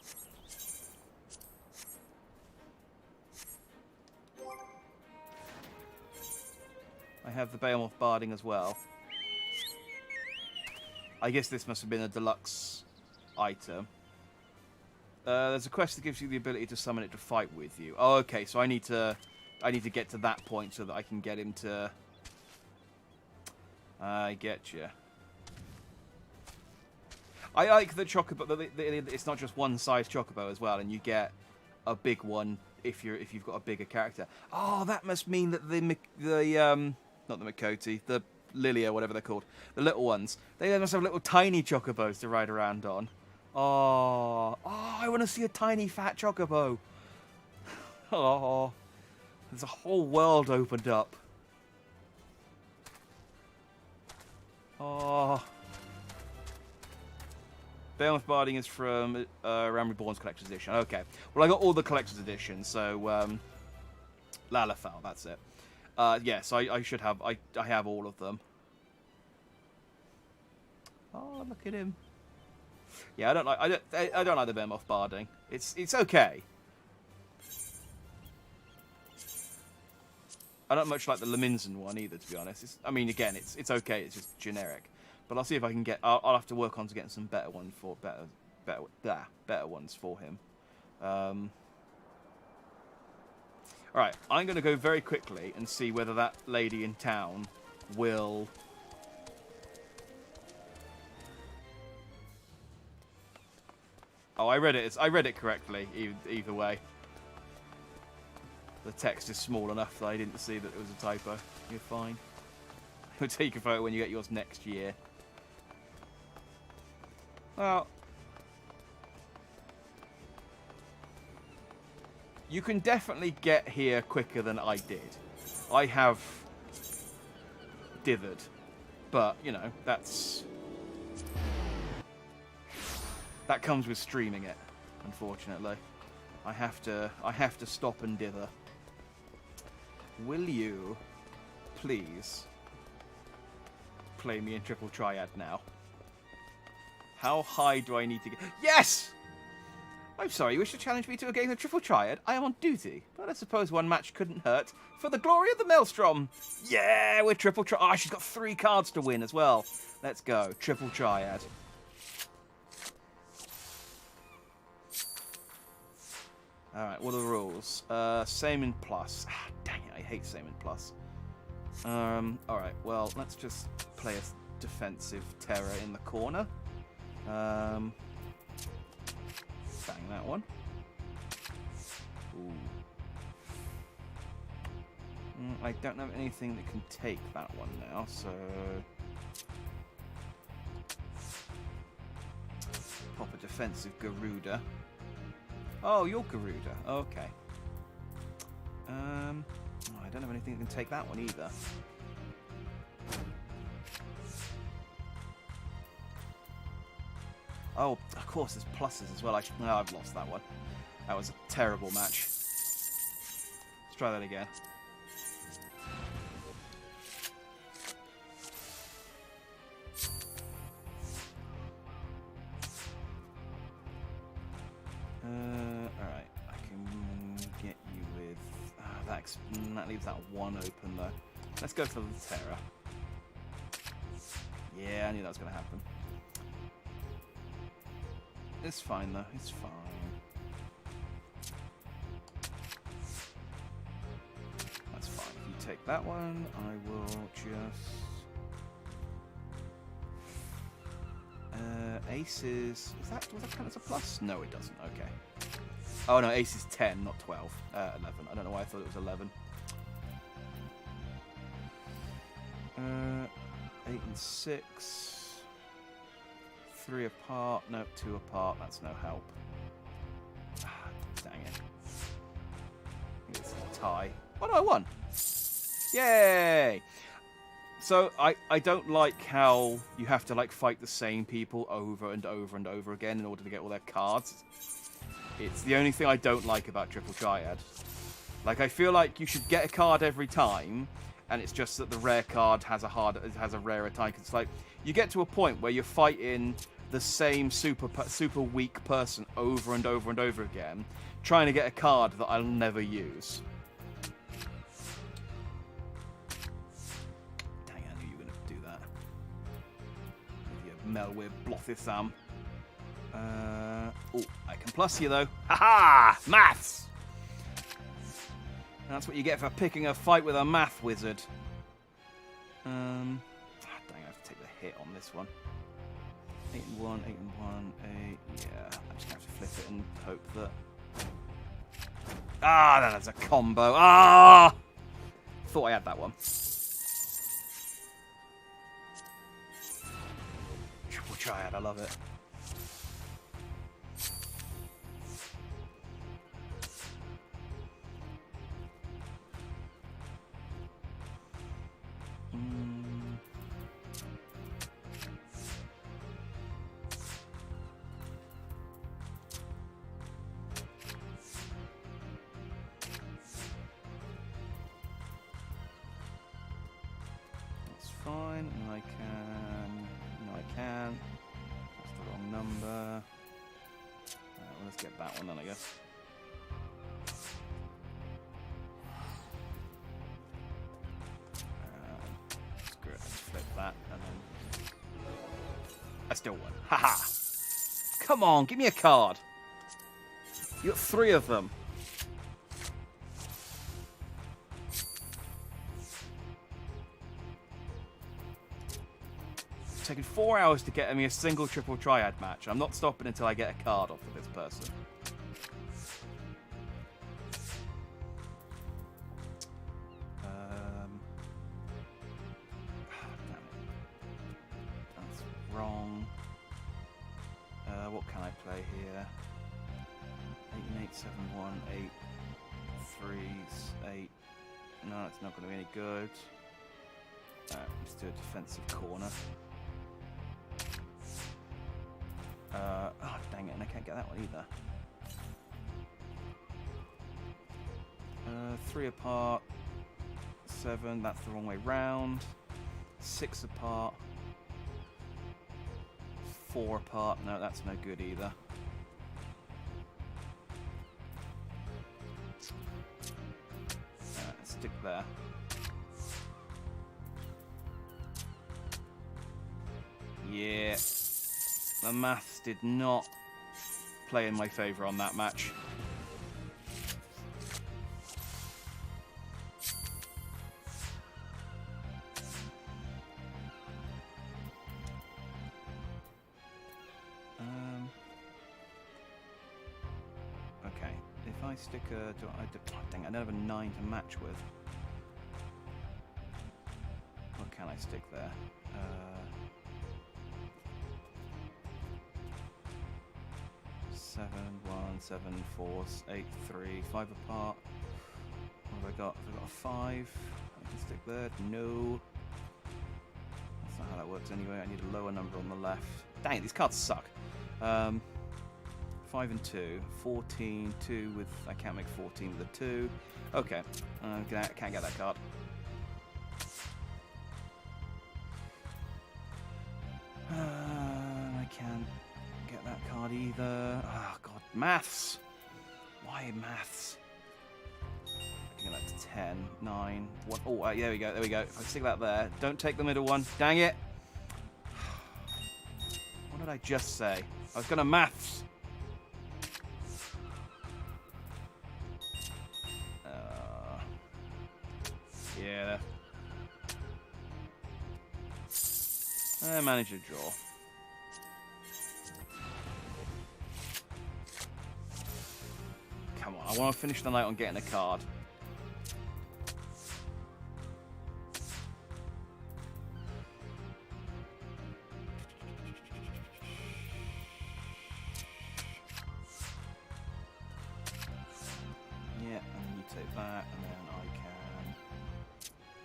I have the Behemoth barding as well. I guess this must have been a deluxe item. There's a quest that gives you the ability to summon it to fight with you. Oh, okay, so I need to get to that point so that I can get him to... I get you. I like the Chocobo. It's not just one size Chocobo as well, and you get a big one if you've got a bigger character. Oh, that must mean that not the Makoti, the Lilia, whatever they're called, the little ones. They must have little tiny Chocobos to ride around on. Oh, I want to see a tiny fat Chocobo. Oh, there's a whole world opened up. Oh. Behemoth barding is from Ram Reborn's Collector's Edition. Okay. Well, I got all the Collector's Editions, so Lalafell, that's it. Yes, I should have. I have all of them. Oh, look at him. Yeah, I don't like the Behemoth barding. It's okay. I don't much like the Leminson one either, to be honest. I mean, again, it's okay. It's just generic. But I'll see if I can get. I'll have to work on to getting some better ones for better ones for him. All right, I'm going to go very quickly and see whether that lady in town will. Oh, I read it. I read it correctly. Either way, the text is small enough that I didn't see that it was a typo. You're fine. We'll take a photo when you get yours next year. Well, you can definitely get here quicker than I did. I have dithered, but you know that comes with streaming it. Unfortunately, I have to stop and dither. Will you please play me in Triple Triad now? How high do I need to get? Yes! I'm sorry, you wish to challenge me to a game of Triple Triad? I am on duty, but I suppose one match couldn't hurt. For the glory of the Maelstrom! Yeah, we're Triple Triad. Oh, she's got 3 cards to win as well. Let's go, Triple Triad. Alright, what are the rules? Same in plus. Ah, dang it, I hate same in plus. Alright, well, let's just play a defensive terror in the corner. Bang that one. Ooh. I don't have anything that can take that one now, so... Pop a defensive Garuda. Oh, you're Garuda. Okay. I don't have anything that can take that one either. Oh, of course, there's pluses as well. No, I've lost that one. That was a terrible match. Let's try that again. Alright, I can get you with... that leaves that one open, though. Let's go for the Terror. Yeah, I knew that was going to happen. It's fine, though. It's fine. That's fine. If you take that one, I will just... Aces... Does that count as a plus? No, it doesn't. Okay. Oh, no. Ace is 10, not 12. 11. I don't know why I thought it was 11. 8 and 6... 3 apart, no, 2 apart, that's no help. Ah, dang it. It's a tie. Oh no, I won! Yay! So, I don't like how you have to, like, fight the same people over and over and over again in order to get all their cards. It's the only thing I don't like about Triple Triad. Like, I feel like you should get a card every time, and it's just that the rare card has a rarer time. 'Cause it's like, you get to a point where you're fighting the same super weak person over and over and over again, trying to get a card that I'll never use. Dang, I knew you were going to do that. With your Melwib Blothitham. Oh, I can plus you though. Haha! Maths! That's what you get for picking a fight with a math wizard. Dang, I have to take the hit on this one. 8 and 1, 8 and 1, 8. Yeah, I'm just gonna have to flip it and hope that. Ah, that's a combo. Ah! Thought I had that one. Triple Triad, I love it. Fine, and I can. No, I can. That's the wrong number. Well, let's get that one then, I guess. still won. Haha. Come on, give me a card. You got 3 of them. It's taken 4 hours to get me a single triple triad match. I'm not stopping until I get a card off of this person. Wrong. What can I play here? 8 and 8, 7, 1, 8, 3s, 8. No, it's not going to be any good. Let's do a defensive corner. Oh, dang it, and I can't get that one either. 3 apart. 7, that's the wrong way round. 6 apart. 4 apart. No, that's no good either. Stick there. Yeah. The maths did not play in my favour on that match. Okay, if I stick a... oh, dang, I don't have a 9 to match with. What can I stick there? 7, 1, 7, 4, 8, 3, 5 apart. What have I got? Have I got a 5? I can stick there. No. That's not how that works anyway. I need a lower number on the left. Dang it, these cards suck. 5 and 2. 14, 2 with... I can't make 14 with a 2. Okay. Can't get that card. I can't get that card either. Oh, God. Maths! Why maths? I can get that to 10, 9, 1. Oh, there we go, there we go. If I stick that there. Don't take the middle one. Dang it! What did I just say? I was gonna maths! Yeah. I managed to draw. Come on, I want to finish the night on getting a card. Yeah, and then you take that, and then I can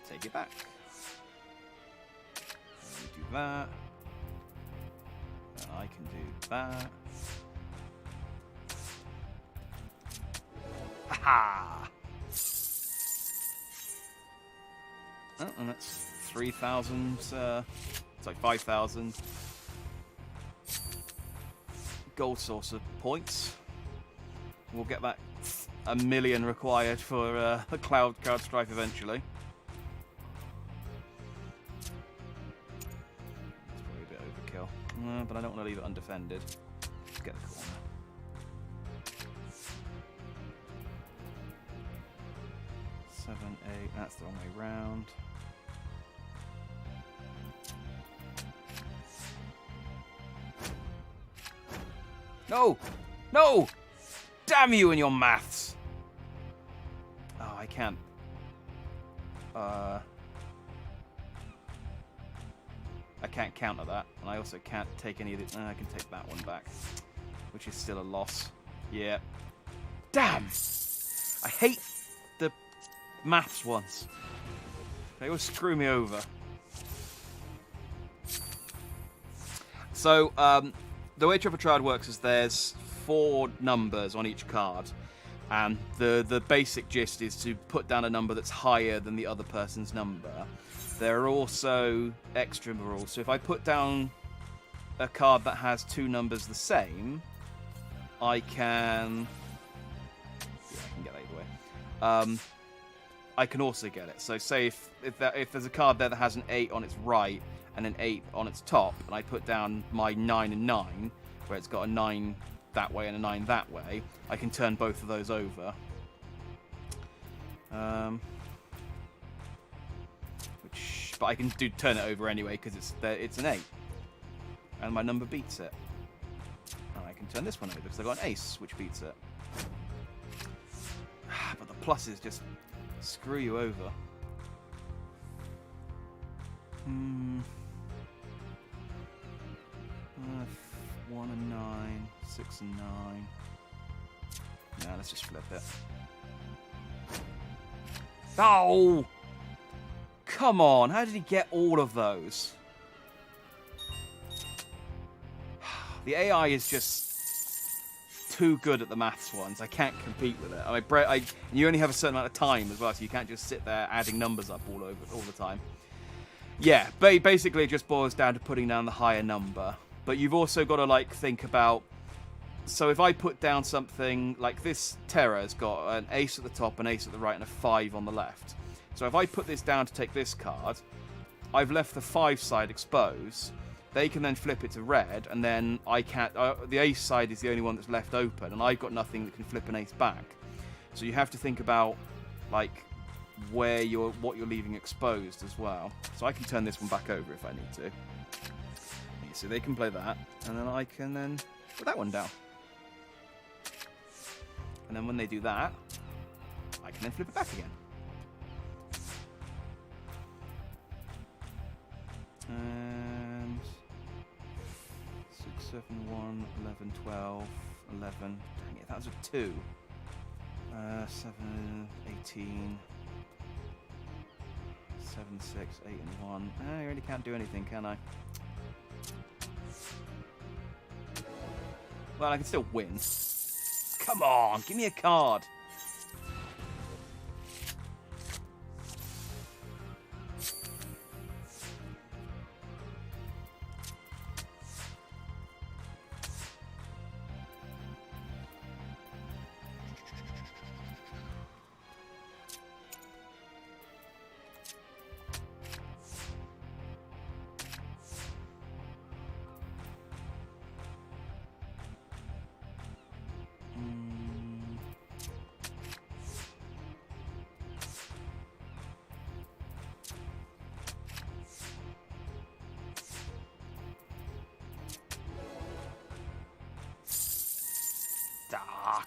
take it back. You do that. And I can do that. Ha! Oh, and that's 3,000. It's like 5,000 gold saucer points. We'll get that 1 million required for a cloud strife eventually. That's probably a bit overkill, but I don't want to leave it undefended. Let's get the corner. Seven, 8, that's the wrong way round. No! No! Damn you and your maths! Oh, I can't. I can't counter that, and I also can't take any of it. I can take that one back, which is still a loss. Yeah. Damn! I hate the maths ones. They always screw me over. So, the way Triple Triad works is there's 4 numbers on each card, and the basic gist is to put down a number that's higher than the other person's number. There are also extra rules. So if I put down a card that has 2 numbers the same, I can... Yeah, I can get that either way. I can also get it. So say if there's a card there that has an 8 on its right, and then 8 on its top, and I put down my 9 and 9, where it's got a 9 that way and a 9 that way, I can turn both of those over. But I can turn it over anyway because it's an 8, and my number beats it. And I can turn this one over because I got an ace, which beats it. But the pluses just screw you over. 1 and 9, 6 and 9. Nah, let's just flip it. Oh! Come on, how did he get all of those? The AI is just too good at the maths ones. I can't compete with it. I mean, you only have a certain amount of time as well, so you can't just sit there adding numbers up all the time. Yeah, basically it just boils down to putting down the higher number. But you've also got to like think about. So if I put down something like this, Terra's got an ace at the top, an ace at the right, and a 5 on the left. So if I put this down to take this card, I've left the 5 side exposed. They can then flip it to red, and then I can't. The ace side is the only one that's left open, and I've got nothing that can flip an ace back. So you have to think about like what you're leaving exposed as well. So I can turn this one back over if I need to. So they can play that, and then I can then put that one down. And then when they do that, I can then flip it back again. And 6, 7, 1, 11, 12, 11. Dang it, that was a 2. 7, 18. 7, 6, 8, and 1. I really can't do anything, can I? Well, I can still win. Come on, give me a card.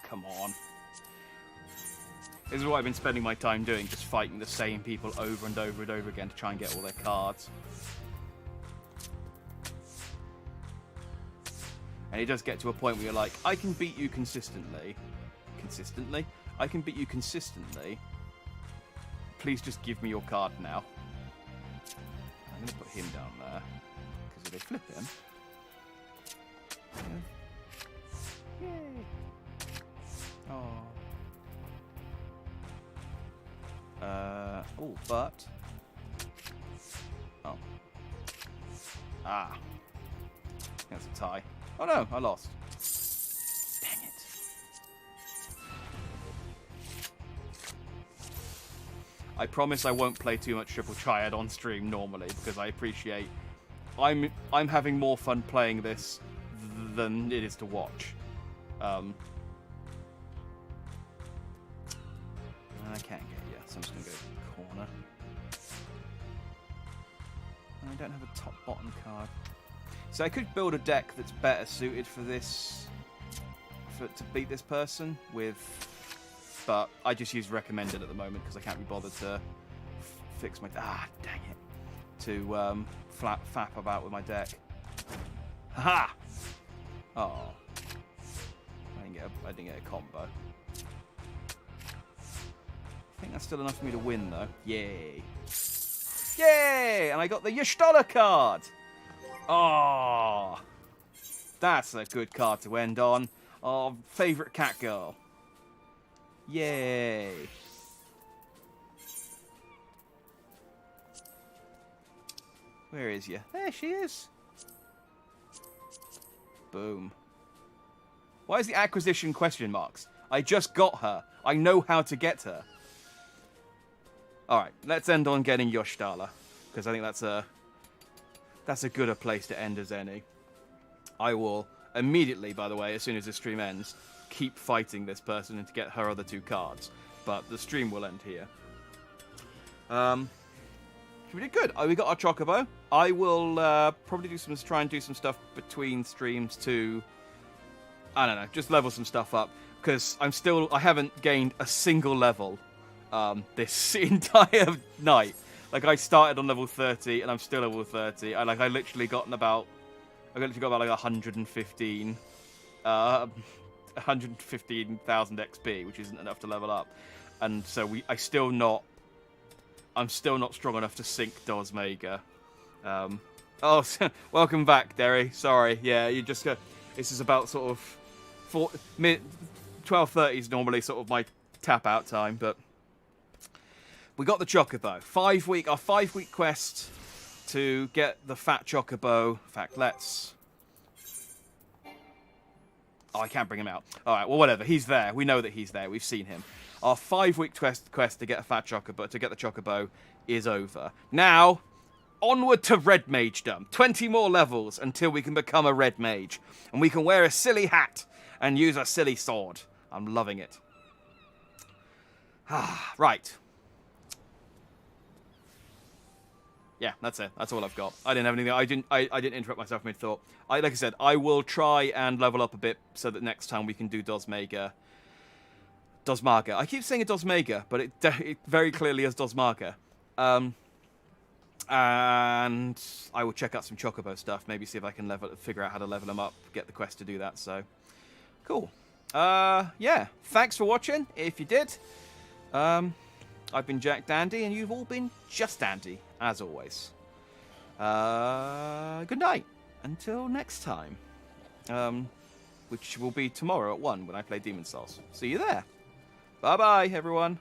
Come on. This is what I've been spending my time doing, just fighting the same people over and over and over again to try and get all their cards. And it does get to a point where you're like, I can beat you consistently. Consistently? I can beat you consistently. Please just give me your card now. I'm going to put him down there. Because if they flip him... Yeah. Yay! Oh, but... Oh. Ah. That's a tie. Oh no, I lost. Dang it. I promise I won't play too much Triple Triad on stream normally, because I appreciate... I'm having more fun playing this than it is to watch. I can't get you, so I'm just going to go corner. And I don't have a top-bottom card. So I could build a deck that's better suited for this, to beat this person with, but I just use recommended at the moment because I can't be bothered to fix my, dang it, to fap about with my deck. Haha! Oh, I didn't get a combo. I think that's still enough for me to win, though. Yay. Yay! And I got the Y'shtola card! Oh, that's a good card to end on. Our favourite cat girl. Yay. Where is you? There she is. Boom. Why is the acquisition question marks? I just got her. I know how to get her. Alright, let's end on getting Y'shtola, because I think that's a That's a good a place to end as any. I will immediately, by the way, as soon as the stream ends, keep fighting this person and to get her other 2 cards. But the stream will end here. We did good. We got our Chocobo. I will probably try and do some stuff between streams to, I don't know, just level some stuff up. Because I haven't gained a single level this entire night. Like, I started on level 30 and I'm still level 30. I literally got about like 115, 115,000 XP, which isn't enough to level up. And so I'm still not strong enough to sink Dosmega. Welcome back, Derry. Sorry, yeah, you just go. This is about sort of 12:30 is normally sort of my tap out time, but we got the Chocobo. Our 5-week quest to get the fat Chocobo. In fact, let's. Oh, I can't bring him out. All right, well, whatever. He's there. We know that he's there. We've seen him. Our 5-week quest to get a fat Chocobo, to get the Chocobo, is over. Now, onward to Red Magedom. 20 more levels until we can become a Red Mage. And we can wear a silly hat and use a silly sword. I'm loving it. Right. Yeah, that's it. That's all I've got. I didn't have anything. I didn't interrupt myself mid-thought. Like I said, I will try and level up a bit so that next time we can do Dosmaga. I keep saying a Dosmega, but it very clearly is Dosmaga. And I will check out some Chocobo stuff. Maybe see if I can figure out how to level them up. Get the quest to do that. So, cool. Yeah. Thanks for watching. If you did, I've been Jack Dandy, and you've all been just dandy, as always. Good night. Until next time. Which will be tomorrow at 1 when I play Demon's Souls. See you there. Bye-bye, everyone.